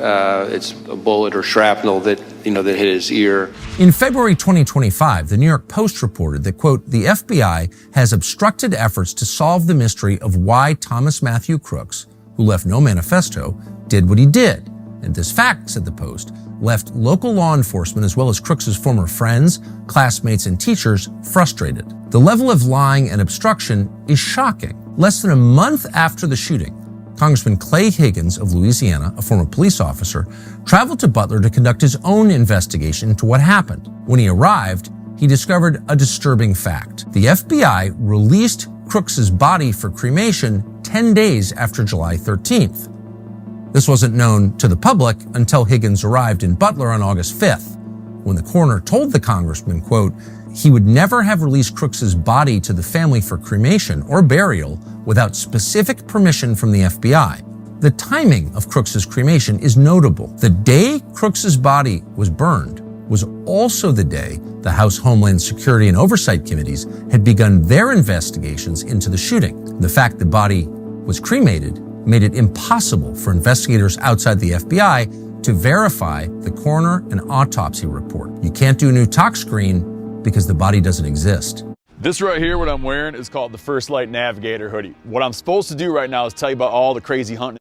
it's a bullet or shrapnel that hit his ear. In February 2025, the New York Post reported that, quote, the FBI has obstructed efforts to solve the mystery of why Thomas Matthew Crooks, who left no manifesto, did what he did. And this fact, said the Post, left local law enforcement as well as Crooks' former friends, classmates, and teachers frustrated. The level of lying and obstruction is shocking. Less than a month after the shooting, Congressman Clay Higgins of Louisiana, a former police officer, traveled to Butler to conduct his own investigation into what happened. When he arrived, he he discovered a disturbing fact. The FBI released Crooks's body for cremation 10 days after July 13th. This wasn't known to the public until Higgins arrived in Butler on August 5th, when the coroner told the congressman, quote, he would never have released Crooks's body to the family for cremation or burial without specific permission from the FBI. The timing of Crooks's cremation is notable. The day Crooks's body was burned was also the day the House Homeland Security and Oversight Committees had begun their investigations into the shooting. The fact the body was cremated made it impossible for investigators outside the FBI to verify the coroner and autopsy report. You can't do a new tox screen because the body doesn't exist. This right here, what I'm wearing, is called the First Light Navigator hoodie. What I'm supposed to do right now is tell you about all the crazy hunting.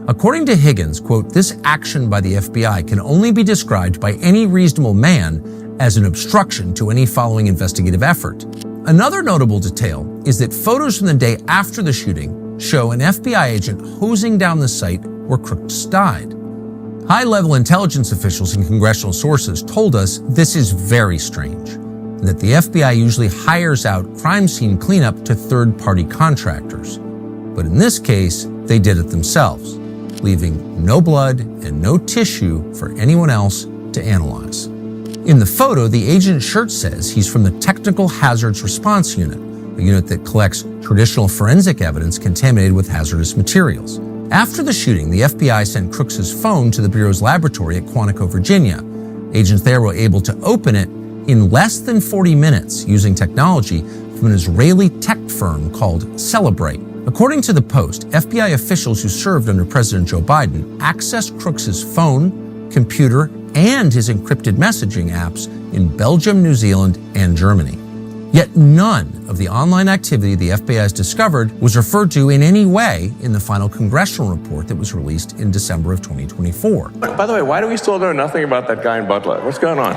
According to Higgins, quote, this action by the FBI can only be described by any reasonable man as an obstruction to any following investigative effort. Another notable detail is that photos from the day after the shooting show an FBI agent hosing down the site where Crooks died. High-level intelligence officials and congressional sources told us this is very strange, and that the FBI usually hires out crime scene cleanup to third-party contractors. But in this case, they did it themselves, leaving no blood and no tissue for anyone else to analyze. In the photo, the agent's shirt says he's from the Technical Hazards Response Unit, a unit that collects traditional forensic evidence contaminated with hazardous materials. After the shooting, the FBI sent Crooks's phone to the Bureau's laboratory at Quantico, Virginia. Agents there were able to open it in less than 40 minutes using technology from an Israeli tech firm called Celebrate. According to the Post, FBI officials who served under President Joe Biden accessed Crooks's phone, computer, and his encrypted messaging apps in Belgium, New Zealand, and Germany. Yet none of the online activity the FBI has discovered was referred to in any way in the final congressional report that was released in December of 2024. By the way, why do we still know nothing about that guy in Butler? What's going on?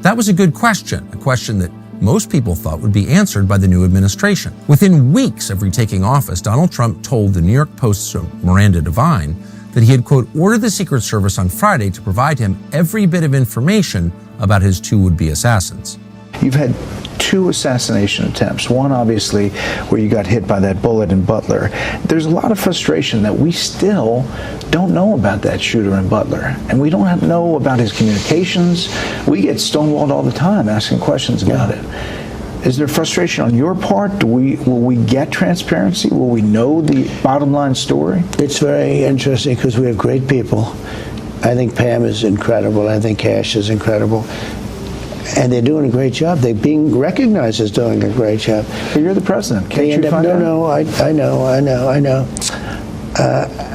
That was a good question, a question that most people thought would be answered by the new administration. Within weeks of retaking office, Donald Trump told the New York Post's Miranda Devine that he had, quote, ordered the Secret Service on Friday to provide him every bit of information about his two would-be assassins. You've had two assassination attempts. One, obviously, where you got hit by that bullet in Butler. There's a lot of frustration that we still don't know about that shooter in Butler. And we don't know about his communications. We get stonewalled all the time asking questions about it. Is there frustration on your part? Will we get transparency? Will we know the bottom line story? It's very interesting because we have great people. I think Pam is incredible. I think Cash is incredible. And they're doing a great job. They're being recognized as doing a great job. But you're the president. Can't you find out? No, I know.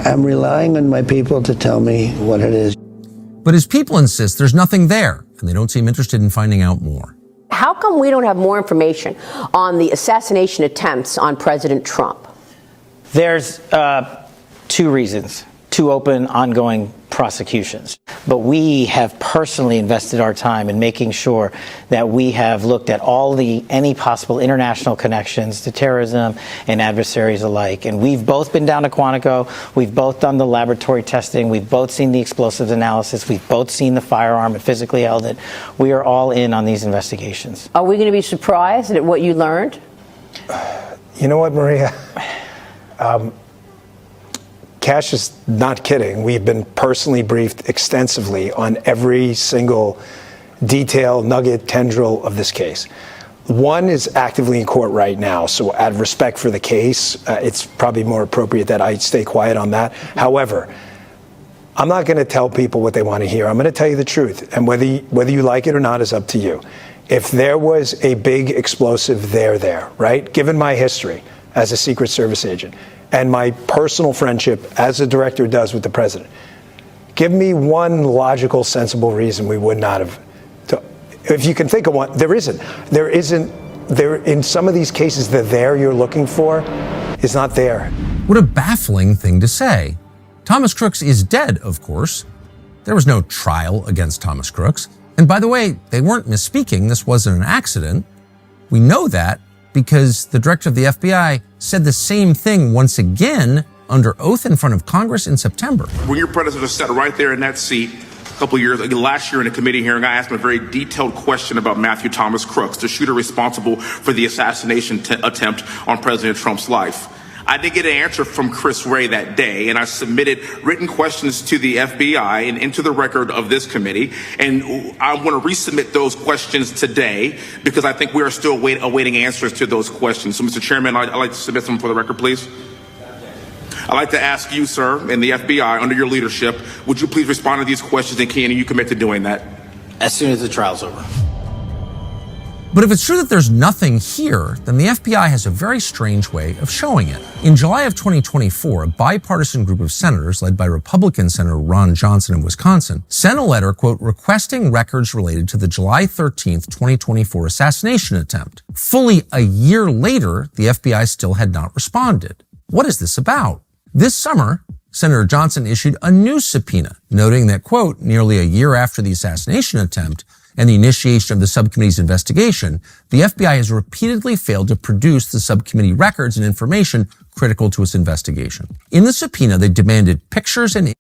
I'm relying on my people to tell me what it is. But his people insist there's nothing there, and they don't seem interested in finding out more. How come we don't have more information on the assassination attempts on President Trump? There's two reasons. Two open, ongoing prosecutions. But we have personally invested our time in making sure that we have looked at any possible international connections to terrorism and adversaries alike. And we've both been down to Quantico. We've both done the laboratory testing. We've both seen the explosives analysis. We've both seen the firearm and physically held it. We are all in on these investigations. Are we going to be surprised at what you learned? You know what, Maria? Cash is not kidding. We've been personally briefed extensively on every single detail, nugget, tendril of this case. One is actively in court right now, so out of respect for the case, it's probably more appropriate that I stay quiet on that. However, I'm not going to tell people what they want to hear. I'm going to tell you the truth, and whether you like it or not is up to you. If there was a big explosive there, right? Given my history as a Secret Service agent, and my personal friendship, as the director does with the president, give me one logical, sensible reason we would not have. If you can think of one, there isn't. In some of these cases, the there you're looking for is not there. What a baffling thing to say. Thomas Crooks is dead, of course. There was no trial against Thomas Crooks. And by the way, they weren't misspeaking. This wasn't an accident. We know that because the director of the FBI said the same thing once again under oath in front of Congress in September. When your predecessor sat right there in that seat, couple of years, last year in a committee hearing, I asked him a very detailed question about Matthew Thomas Crooks, the shooter responsible for the assassination attempt on President Trump's life. I did get an answer from Chris Wray that day, and I submitted written questions to the FBI and into the record of this committee. And I want to resubmit those questions today because I think we are still awaiting answers to those questions. So, Mr. Chairman, I'd like to submit them for the record, please. I'd like to ask you, sir, and the FBI, under your leadership, would you please respond to these questions, and can you commit to doing that? As soon as the trial's over. But if it's true that there's nothing here, then the FBI has a very strange way of showing it. In July of 2024, a bipartisan group of senators, led by Republican Senator Ron Johnson of Wisconsin, sent a letter, quote, requesting records related to the July 13th, 2024 assassination attempt. Fully a year later, the FBI still had not responded. What is this about? This summer, Senator Johnson issued a new subpoena, noting that, quote, nearly a year after the assassination attempt and the initiation of the subcommittee's investigation, the FBI has repeatedly failed to produce the subcommittee records and information critical to its investigation. In the subpoena, they demanded pictures and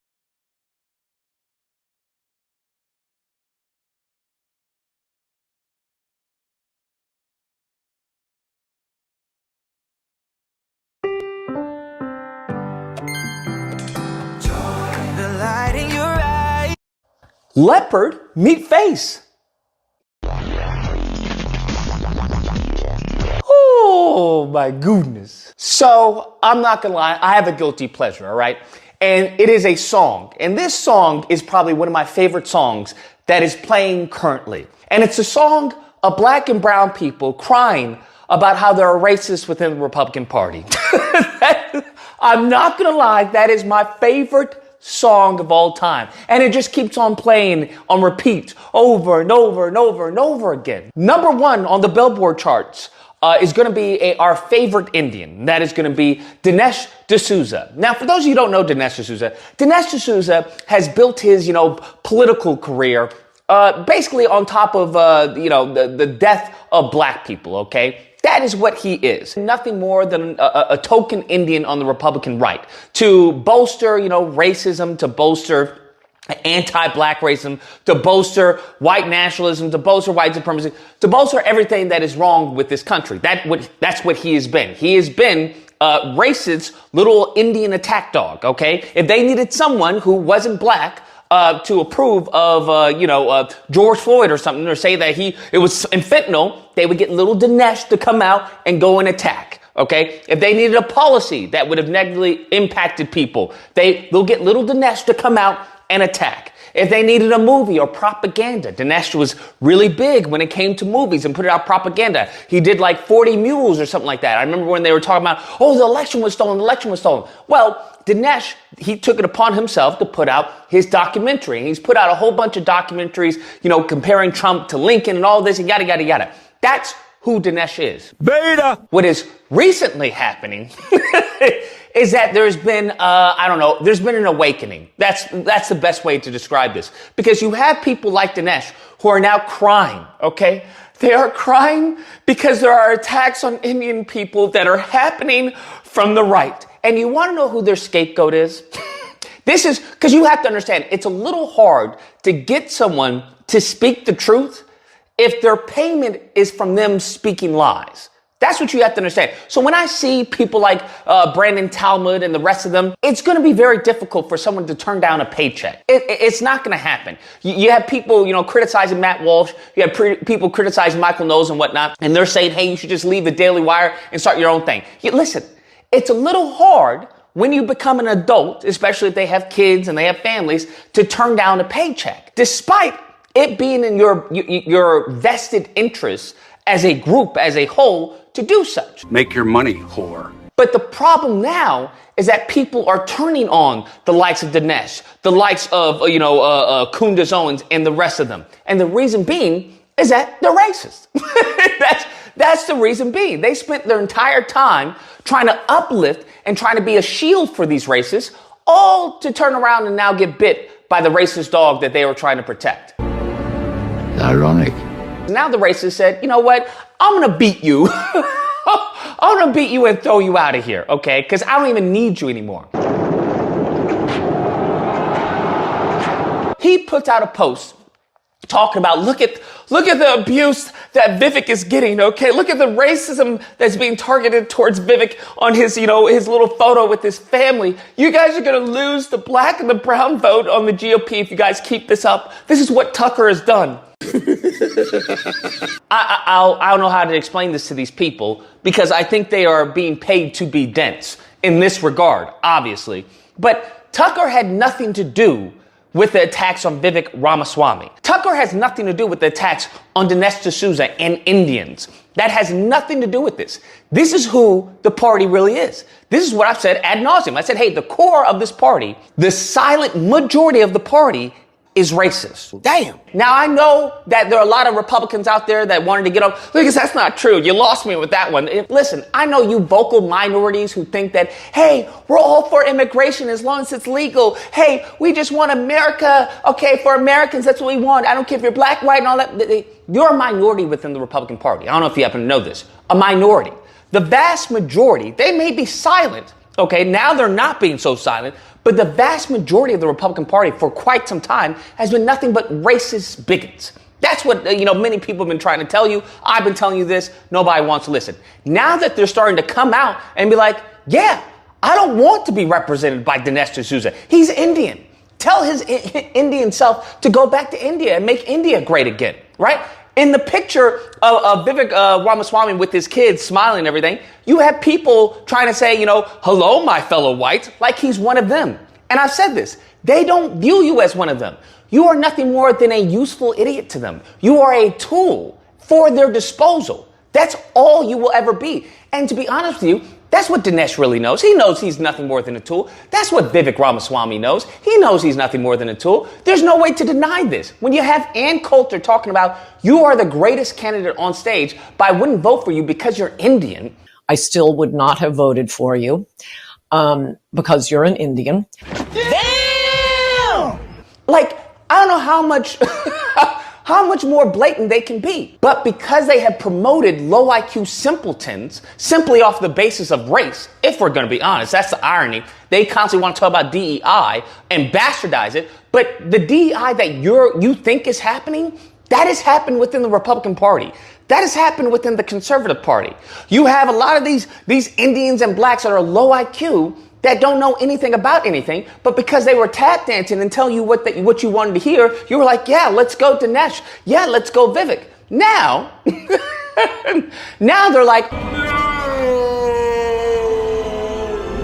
leopard meet face. Oh my goodness. So I'm not gonna lie, I have a guilty pleasure, all right? And it is a song. And this song is probably one of my favorite songs that is playing currently. And it's a song of black and brown people crying about how there are racists within the Republican Party. I'm not gonna lie, that is my favorite song of all time. And it just keeps on playing on repeat over and over and over and over again. Number one on the Billboard charts is going to be our favorite Indian. That is going to be Dinesh D'Souza. Now, for those of you who don't know Dinesh D'Souza has built his, political career basically on top of, the death of black people, okay? That is what he is. Nothing more than a token Indian on the Republican right to bolster, racism, to bolster anti-black racism, to bolster white nationalism, to bolster white supremacy, to bolster everything that is wrong with this country. That's what he has been. He has been racist little Indian attack dog, okay? If they needed someone who wasn't black to approve of, George Floyd or something, or say that it was in fentanyl, they would get little Dinesh to come out and go and attack. Okay, if they needed a policy that would have negatively impacted people, they'll get little Dinesh to come out and attack. If they needed a movie or propaganda, Dinesh was really big when it came to movies and put out propaganda. He did like 40 Mules or something like that. I remember when they were talking about, the election was stolen, Well, Dinesh, he took it upon himself to put out his documentary. And he's put out a whole bunch of documentaries, comparing Trump to Lincoln and all this and yada, yada, yada. That's who Dinesh is. Beta! What is recently happening is that there's been, there's been an awakening. That's the best way to describe this. Because you have people like Dinesh who are now crying, okay? They are crying because there are attacks on Indian people that are happening from the right. And you want to know who their scapegoat is? This is, because you have to understand, it's a little hard to get someone to speak the truth if their payment is from them speaking lies. That's what you have to understand. So when I see people like Brandon Talmud and the rest of them, it's going to be very difficult for someone to turn down a paycheck. It's not going to happen. You have people, criticizing Matt Walsh. You have people criticizing Michael Knowles and whatnot. And they're saying, hey, you should just leave the Daily Wire and start your own thing. Listen, it's a little hard when you become an adult, especially if they have kids and they have families, to turn down a paycheck, despite it being in your vested interest as a group, as a whole, to do such. Make your money, whore. But the problem now is that people are turning on the likes of Dinesh, the likes of, Kunduz Owens and the rest of them. And the reason being is that they're racist. That's the reason being. They spent their entire time trying to uplift and trying to be a shield for these racists, all to turn around and now get bit by the racist dog that they were trying to protect. Ironic. Now the racist said, you know what? I'm going to beat you. I'm going to beat you and throw you out of here, okay? Because I don't even need you anymore. he puts out a post talking about, look at the abuse that Vivek is getting, okay? Look at the racism that's being targeted towards Vivek on his, his little photo with his family. You guys are going to lose the black and the brown vote on the GOP if you guys keep this up. This is what Tucker has done. I don't know how to explain this to these people because I think they are being paid to be dense in this regard, obviously. But Tucker had nothing to do with the attacks on Vivek Ramaswamy. Tucker has nothing to do with the attacks on Dinesh D'Souza and Indians. That has nothing to do with this. This is who the party really is. This is what I've said ad nauseum. I said, hey, the core of this party, the silent majority of the party is racist. Damn. Now, I know that there are a lot of Republicans out there that wanted to get up. Because that's not true. You lost me with that one. Listen, I know you vocal minorities who think that, hey, we're all for immigration as long as it's legal. Hey, we just want America. Okay, for Americans, that's what we want. I don't care if you're black, white, and all that. You're a minority within the Republican Party. I don't know if you happen to know this. A minority. The vast majority, they may be silent. Okay, now they're not being so silent. But the vast majority of the Republican Party for quite some time has been nothing but racist bigots. That's what, many people have been trying to tell you. I've been telling you this. Nobody wants to listen. Now that they're starting to come out and be like, yeah, I don't want to be represented by Dinesh D'Souza. He's Indian. Tell his Indian self to go back to India and make India great again, right? In the picture of Vivek Ramaswamy with his kids smiling and everything, you have people trying to say, hello, my fellow whites, like he's one of them. And I've said this. They don't view you as one of them. You are nothing more than a useful idiot to them. You are a tool for their disposal. That's all you will ever be. And to be honest with you, that's what Dinesh really knows. He knows he's nothing more than a tool. That's what Vivek Ramaswamy knows. He knows he's nothing more than a tool. There's no way to deny this. When you have Ann Coulter talking about you are the greatest candidate on stage, but I wouldn't vote for you because you're Indian. I still would not have voted for you because you're an Indian. Damn! Like, I don't know how much more blatant they can be. But because they have promoted low IQ simpletons simply off the basis of race, if we're going to be honest, that's the irony. They constantly want to talk about DEI and bastardize it. But the DEI that you think is happening, that has happened within the Republican Party. That has happened within the Conservative Party. You have a lot of these Indians and blacks that are low IQ that don't know anything about anything, but because they were tap dancing and telling you what you wanted to hear, you were like, yeah, let's go Dinesh. Yeah, let's go Vivek. Now, now they're like,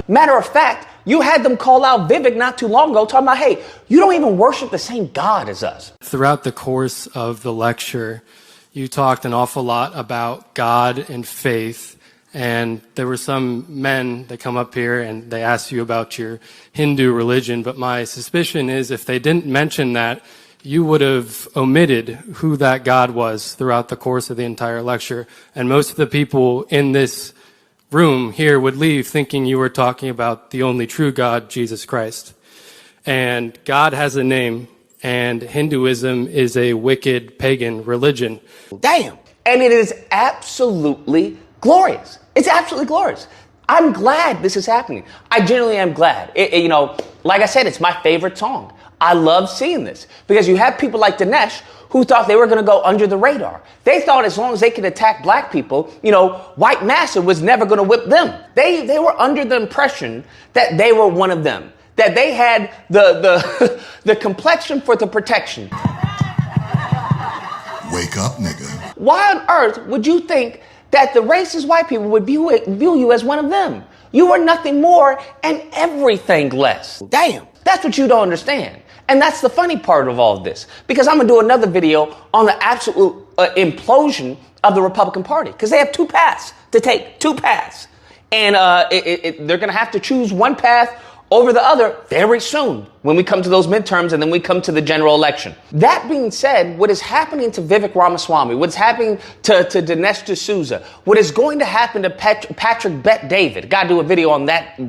matter of fact, you had them call out Vivek not too long ago talking about, hey, you don't even worship the same God as us. Throughout the course of the lecture, you talked an awful lot about God and faith. And there were some men that come up here and they ask you about your Hindu religion. But my suspicion is if they didn't mention that, you would have omitted who that God was throughout the course of the entire lecture. And most of the people in this room here would leave thinking you were talking about the only true God, Jesus Christ. And God has a name, and Hinduism is a wicked pagan religion. Damn. And it is absolutely glorious. It's absolutely glorious. I'm glad this is happening. I genuinely am glad. Like I said, it's my favorite song. I love seeing this because you have people like Dinesh who thought they were going to go under the radar. They thought as long as they could attack black people, white massa was never going to whip them. They were under the impression that they were one of them, that they had the complexion for the protection. Wake up, nigga. Why on earth would you think that the racist white people would view you as one of them? You are nothing more and everything less. Damn. That's what you don't understand. And that's the funny part of all of this. Because I'm going to do another video on the absolute implosion of the Republican Party. Because they have two paths to take. Two paths. And they're going to have to choose one path over the other very soon when we come to those midterms and then we come to the general election. That being said, what is happening to Vivek Ramaswamy, what's happening to Dinesh D'Souza, what is going to happen to Patrick Bet-David, got to do a video on that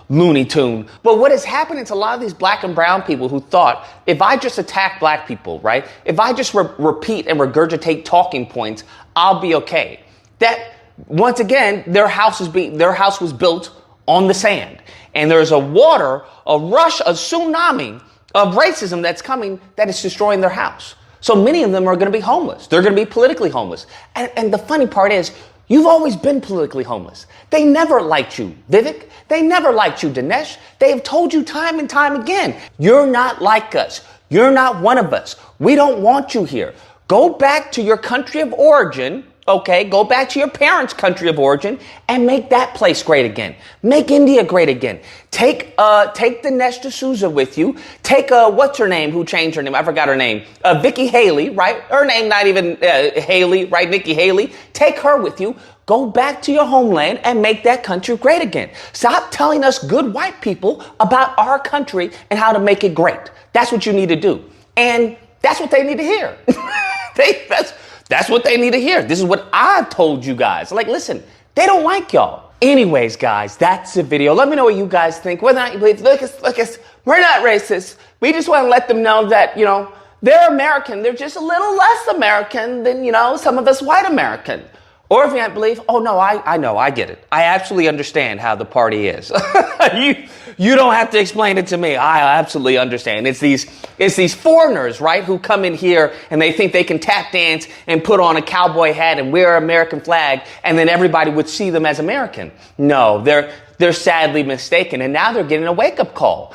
Looney Tune. But what is happening to a lot of these black and brown people who thought, if I just attack black people, right? If I just repeat and regurgitate talking points, I'll be okay. That, once again, their house was built on the sand. And there's a rush, a tsunami of racism that's coming that is destroying their house. So many of them are going to be homeless. They're going to be politically homeless. And the funny part is, you've always been politically homeless. They never liked you, Vivek. They never liked you, Dinesh. They have told you time and time again, you're not like us. You're not one of us. We don't want you here. Go back to your country of origin, okay? Go back to your parents' country of origin and make that place great again. Make India great again. Take Dinesh D'Souza with you. Take, what's her name, who changed her name? I forgot her name. Vicky Haley, right? Her name not even Haley, right? Nikki Haley. Take her with you. Go back to your homeland and make that country great again. Stop telling us good white people about our country and how to make it great. That's what you need to do. And that's what they need to hear. That's what they need to hear. This is what I've told you guys. Like, listen, they don't like y'all. Anyways, guys, that's the video. Let me know what you guys think. Whether or not you believe, look, we're not racist. We just want to let them know that, they're American. They're just a little less American than, some of us white American. Or if you don't believe, oh no, I know, I get it. I absolutely understand how the party is. You don't have to explain it to me. I absolutely understand. It's these foreigners, right, who come in here and they think they can tap dance and put on a cowboy hat and wear an American flag, and then everybody would see them as American. No, they're sadly mistaken, and now they're getting a wake-up call.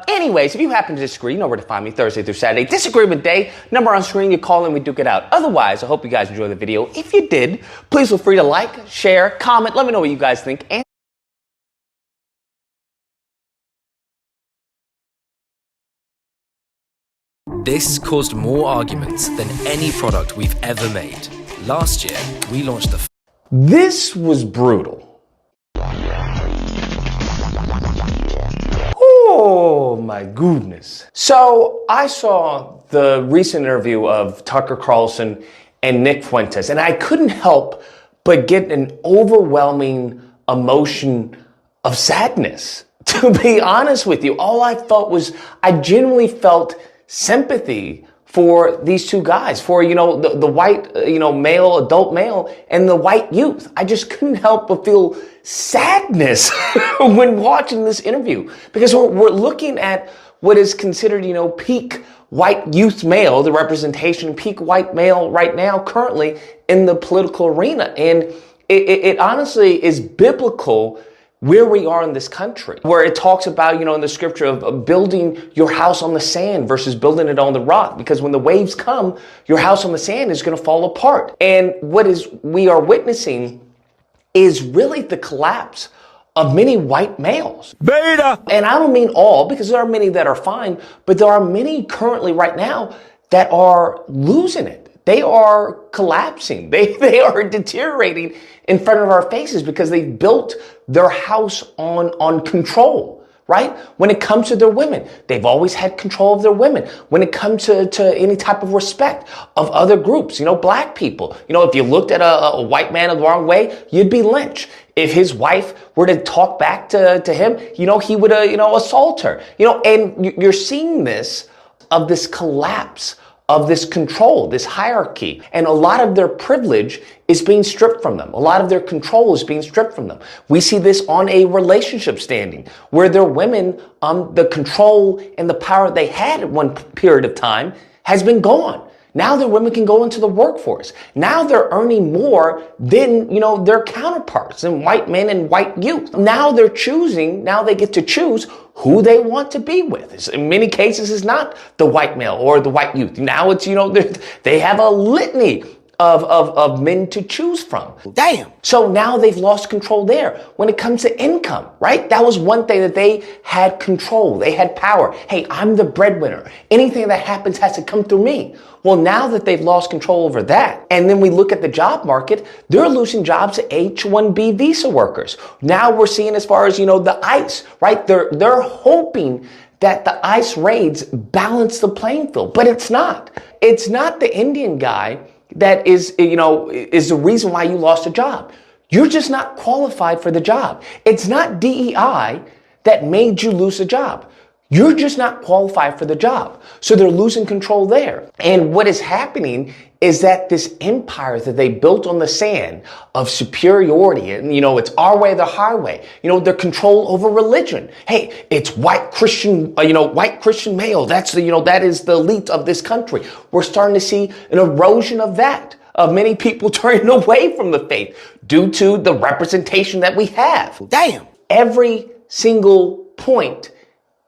Anyways, if you happen to disagree, you know where to find me Thursday through Saturday. Disagreement day, number on screen, you call and we duke it out. Otherwise, I hope you guys enjoyed the video. If you did, please feel free to like, share, comment, let me know what you guys think. And this caused more arguments than any product we've ever made. Last year, we launched the... This was brutal. Oh my goodness. So I saw the recent interview of Tucker Carlson and Nick Fuentes, and I couldn't help but get an overwhelming emotion of sadness. To be honest with you, all I felt was, I genuinely felt sympathy for these two guys, for, the white, male, adult male, and the white youth. I just couldn't help but feel sadness when watching this interview, because we're looking at what is considered, peak white youth male, the representation peak white male right now currently in the political arena. And it honestly is biblical where we are in this country, where it talks about, in the scripture of building your house on the sand versus building it on the rock, because when the waves come, your house on the sand is going to fall apart. And what we are witnessing is really the collapse of many white males. Beta! And I don't mean all, because there are many that are fine, but there are many currently right now that are losing it. They are collapsing. They are deteriorating in front of our faces because they've built their house on control, right? When it comes to their women, they've always had control of their women. When it comes to any type of respect of other groups, black people, if you looked at a white man the wrong way, you'd be lynched. If his wife were to talk back to him, he would, assault her, and you're seeing this collapse of this control, this hierarchy. And a lot of their privilege is being stripped from them. A lot of their control is being stripped from them. We see this on a relationship standing, where their women, the control and the power they had at one period of time has been gone. Now their women can go into the workforce. Now they're earning more than, their counterparts and white men and white youth. Now they get to choose who they want to be with. In many cases, it's not the white male or the white youth. Now it's, they have a litany of men to choose from. Damn. So now they've lost control there. When it comes to income, right? That was one thing that they had control. They had power. Hey, I'm the breadwinner. Anything that happens has to come through me. Well, now that they've lost control over that, and then we look at the job market, they're losing jobs to H-1B visa workers. Now we're seeing, as far as, the ICE, right? They're hoping that the ICE raids balance the playing field, but it's not. It's not the Indian guy that is the reason why you lost a job. You're just not qualified for the job. It's not DEI that made you lose a job. You're just not qualified for the job. So they're losing control there. And what is happening is that this empire that they built on the sand of superiority, and it's our way or the highway, their control over religion. Hey, it's white Christian male. That's that is the elite of this country. We're starting to see an erosion of that, of many people turning away from the faith due to the representation that we have. Damn. Every single point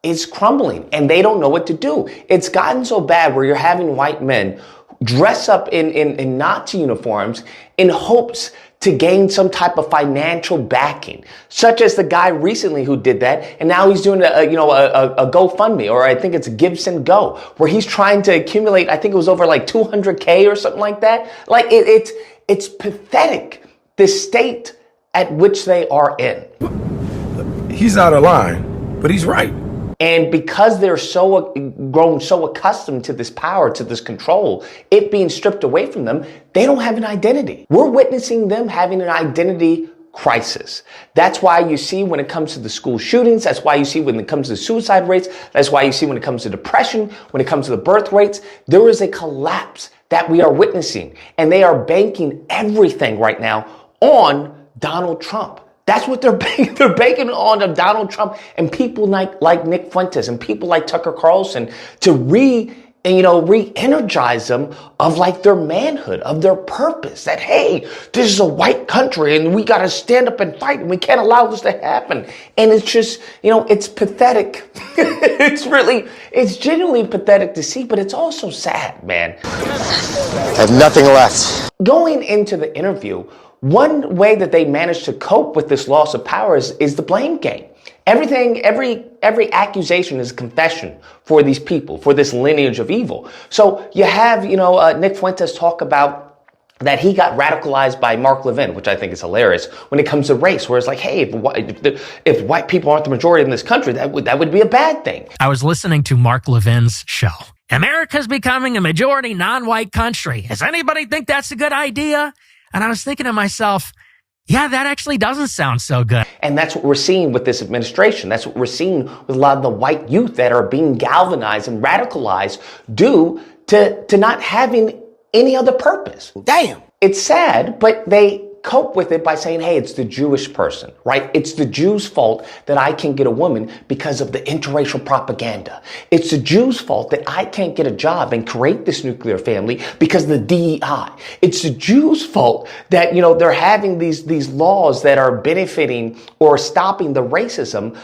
is crumbling and they don't know what to do. It's gotten so bad where you're having white men dress up in Nazi uniforms in hopes to gain some type of financial backing, such as the guy recently who did that, and now he's doing a GoFundMe, or I think it's Gibson Go, where he's trying to accumulate, I think it was over like 200K or something like that. Like it's pathetic, the state at which they are in. He's out of line, but he's right. And because they're grown so accustomed to this power, to this control, it being stripped away from them, they don't have an identity. We're witnessing them having an identity crisis. That's why you see when it comes to the school shootings, that's why you see when it comes to suicide rates, that's why you see when it comes to depression, when it comes to the birth rates, there is a collapse that we are witnessing. And they are banking everything right now on Donald Trump. That's what they're banking. They're banking on Donald Trump and people like Nick Fuentes and people like Tucker Carlson to re-energize them of like their manhood, of their purpose. That, hey, this is a white country and we got to stand up and fight and we can't allow this to happen. And it's just, it's pathetic. It's genuinely pathetic to see, but it's also sad, man. I have nothing left. Going into the interview, one way that they managed to cope with this loss of power is the blame game. Every accusation is a confession for these people, for this lineage of evil. So you have, Nick Fuentes talk about that he got radicalized by Mark Levin, which I think is hilarious when it comes to race, where it's like, hey, if white people aren't the majority in this country, that would be a bad thing. I was listening to Mark Levin's show. America's becoming a majority non-white country. Does anybody think that's a good idea? And I was thinking to myself, yeah, that actually doesn't sound so good. And that's what we're seeing with this administration. That's what we're seeing with a lot of the white youth that are being galvanized and radicalized due to not having any other purpose. Damn. It's sad, but they cope with it by saying, hey, it's the Jewish person, right? It's the Jew's fault that I can't get a woman because of the interracial propaganda. It's the Jew's fault that I can't get a job and create this nuclear family because of the DEI. It's the Jew's fault that, they're having these laws that are benefiting or stopping the racism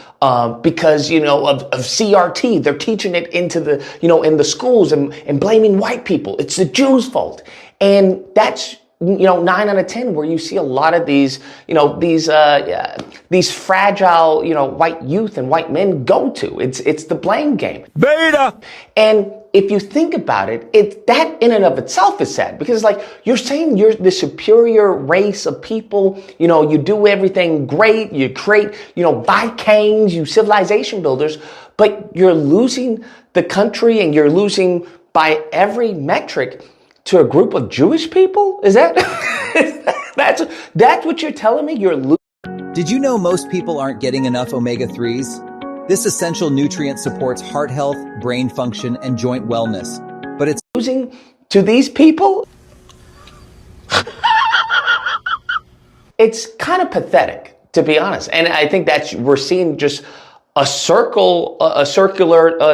because, of CRT. They're teaching it into the, in the schools and blaming white people. It's the Jew's fault. And that's 9 out of 10 where you see a lot of these fragile, white youth and white men go to. It's the blame game. Beta! And if you think about it, that in and of itself is sad because like you're saying you're the superior race of people, you do everything great, you create, Vikings, you civilization builders, but you're losing the country and you're losing by every metric to a group of Jewish people? Is that that's what you're telling me? Did you know most people aren't getting enough omega-3s? This essential nutrient supports heart health, brain function, and joint wellness. But it's losing to these people? It's kind of pathetic, to be honest. And I think we're seeing just a circular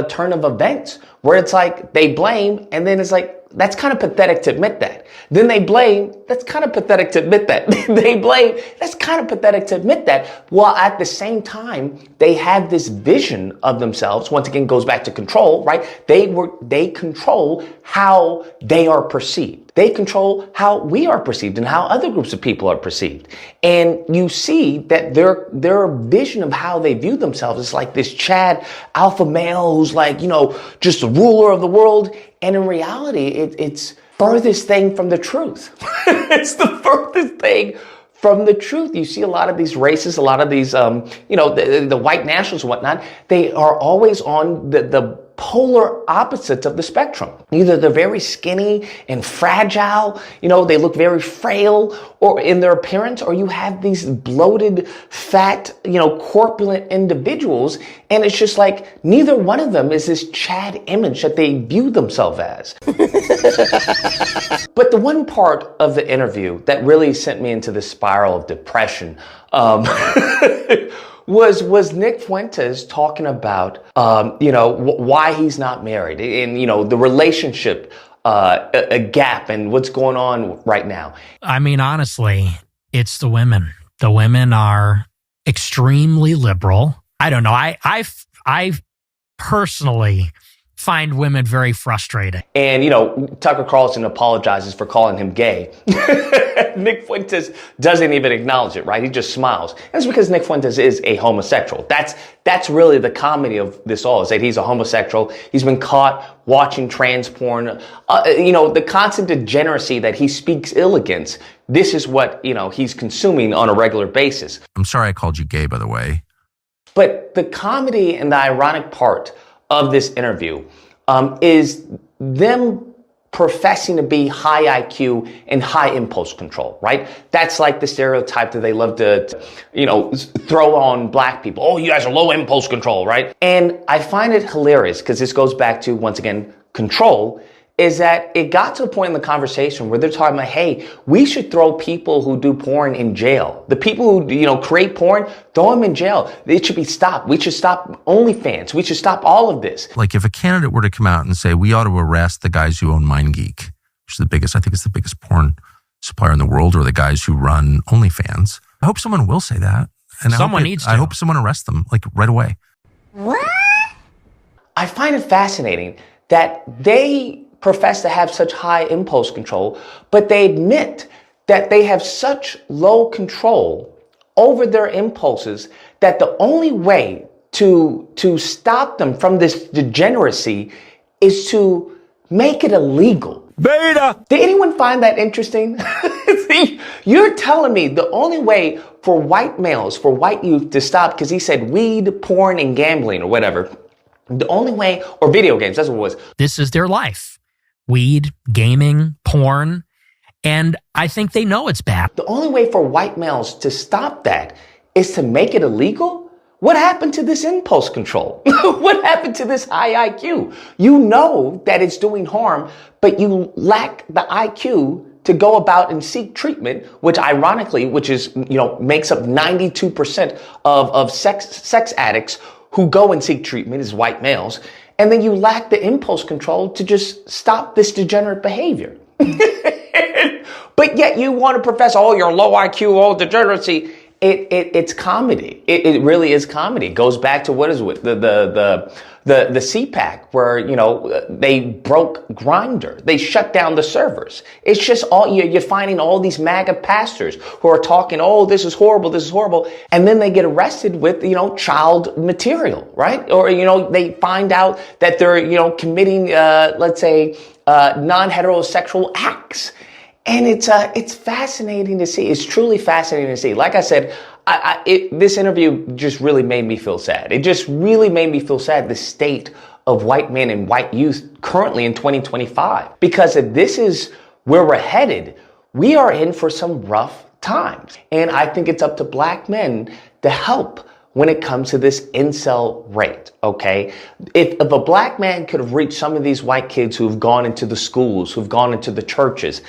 turn of events where it's like they blame and then it's like, that's kind of pathetic to admit that. Then they blame, that's kind of pathetic to admit that. They blame, that's kind of pathetic to admit that. While at the same time, they have this vision of themselves, once again goes back to control, right? They control how they are perceived. They control how we are perceived and how other groups of people are perceived. And you see that their vision of how they view themselves is like this Chad alpha male who's like, just the ruler of the world. And in reality, it's furthest thing from the truth. It's the furthest thing from the truth. You see a lot of these racists, a lot of these, the white nationalists and whatnot, they are always on the polar opposites of the spectrum. Either they're very skinny and fragile, they look very frail or in their appearance, or you have these bloated, fat, corpulent individuals. And it's just like neither one of them is this Chad image that they view themselves as. But the one part of the interview that really sent me into this spiral of depression, was Nick Fuentes talking about, why he's not married and, the relationship a gap and what's going on right now. I mean, honestly, it's the women. The women are extremely liberal. I don't know. I personally find women very frustrating. And, Tucker Carlson apologizes for calling him gay. Nick Fuentes doesn't even acknowledge it, right? He just smiles. That's because Nick Fuentes is a homosexual. That's really the comedy of this all, is that he's a homosexual. He's been caught watching trans porn. The constant degeneracy that he speaks ill against, this is what, he's consuming on a regular basis. I'm sorry I called you gay, by the way. But the comedy and the ironic part of this interview is them professing to be high IQ and high impulse control, right? That's like the stereotype that they love to, throw on black people. Oh, you guys are low impulse control, right? And I find it hilarious because this goes back to, once again, control, is that it got to a point in the conversation where they're talking about, hey, we should throw people who do porn in jail. The people who, create porn, throw them in jail. It should be stopped. We should stop OnlyFans. We should stop all of this. Like if a candidate were to come out and say, we ought to arrest the guys who own MindGeek, which is the biggest, I think it's the biggest porn supplier in the world, or the guys who run OnlyFans. I hope someone will say that. And someone needs to. I hope someone arrests them, like right away. What? I find it fascinating that they profess to have such high impulse control, but they admit that they have such low control over their impulses that the only way to stop them from this degeneracy is to make it illegal. Beta! Did anyone find that interesting? See, you're telling me the only way for white males, for white youth to stop, because he said weed, porn, and gambling or whatever, the only way, or video games, that's what it was. This is their life. Weed, gaming, porn, and I think they know it's bad. The only way for white males to stop that is to make it illegal? What happened to this impulse control? What happened to this high IQ? You know that it's doing harm, but you lack the IQ to go about and seek treatment, which ironically, makes up 92% of sex addicts who go and seek treatment is white males. And then you lack the impulse control to just stop this degenerate behavior. But yet you want to profess, you're low IQ, degeneracy. It's comedy. It really is comedy. It goes back to what is it? The CPAC where, they broke Grindr. They shut down the servers. It's just you're finding all these MAGA pastors who are talking, this is horrible. And then they get arrested with, child material, right? Or, they find out that they're, committing, non-heterosexual acts. And it's fascinating to see. It's truly fascinating to see. Like I said, this interview just really made me feel sad. It just really made me feel sad, the state of white men and white youth currently in 2025. Because if this is where we're headed, we are in for some rough times. And I think it's up to black men to help when it comes to this incel rate, okay? If a black man could have reached some of these white kids who've gone into the schools, who've gone into the churches,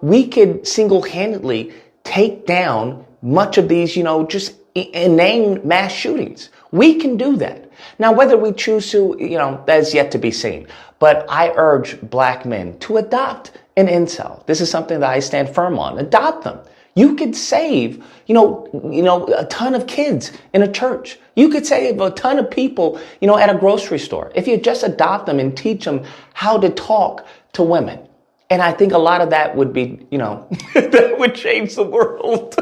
we could single-handedly take down much of these, just inane mass shootings. We can do that. Now, whether we choose to, that's yet to be seen. But I urge black men to adopt an incel. This is something that I stand firm on. Adopt them. You could save, a ton of kids in a church. You could save a ton of people, at a grocery store. If you just adopt them and teach them how to talk to women. And I think a lot of that would be, that would change the world.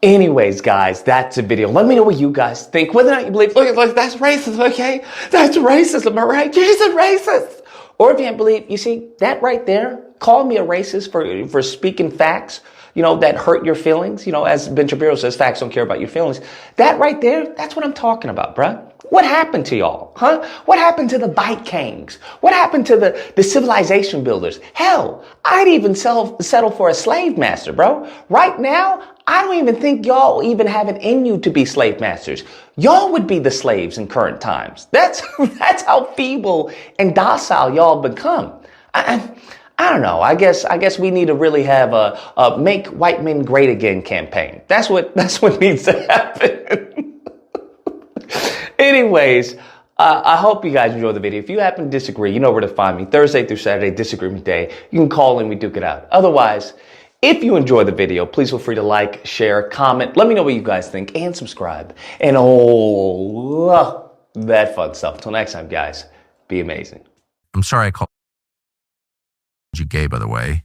Anyways, guys, that's a video. Let me know what you guys think. Whether or not you believe, look, that's racist, okay? That's racism, all right? You're just a racist. Or if you don't believe, you see, that right there, call me a racist for speaking facts, that hurt your feelings. As Ben Shapiro says, facts don't care about your feelings. That right there, that's what I'm talking about, bruh. What happened to y'all, huh? What happened to the bike kings? What happened to the civilization builders? Hell, I'd even settle for a slave master, bro. Right now, I don't even think y'all even have it in you to be slave masters. Y'all would be the slaves in current times. That's how feeble and docile y'all become. I don't know. I guess we need to really have a "Make White Men Great Again" campaign. That's what needs to happen. Anyways, I hope you guys enjoyed the video. If you happen to disagree, you know where to find me. Thursday through Saturday, Disagreement Day. You can call in, we duke it out. Otherwise, if you enjoyed the video, please feel free to like, share, comment. Let me know what you guys think and subscribe. And all that fun stuff. Until next time, guys, be amazing. I'm sorry I called you gay, by the way.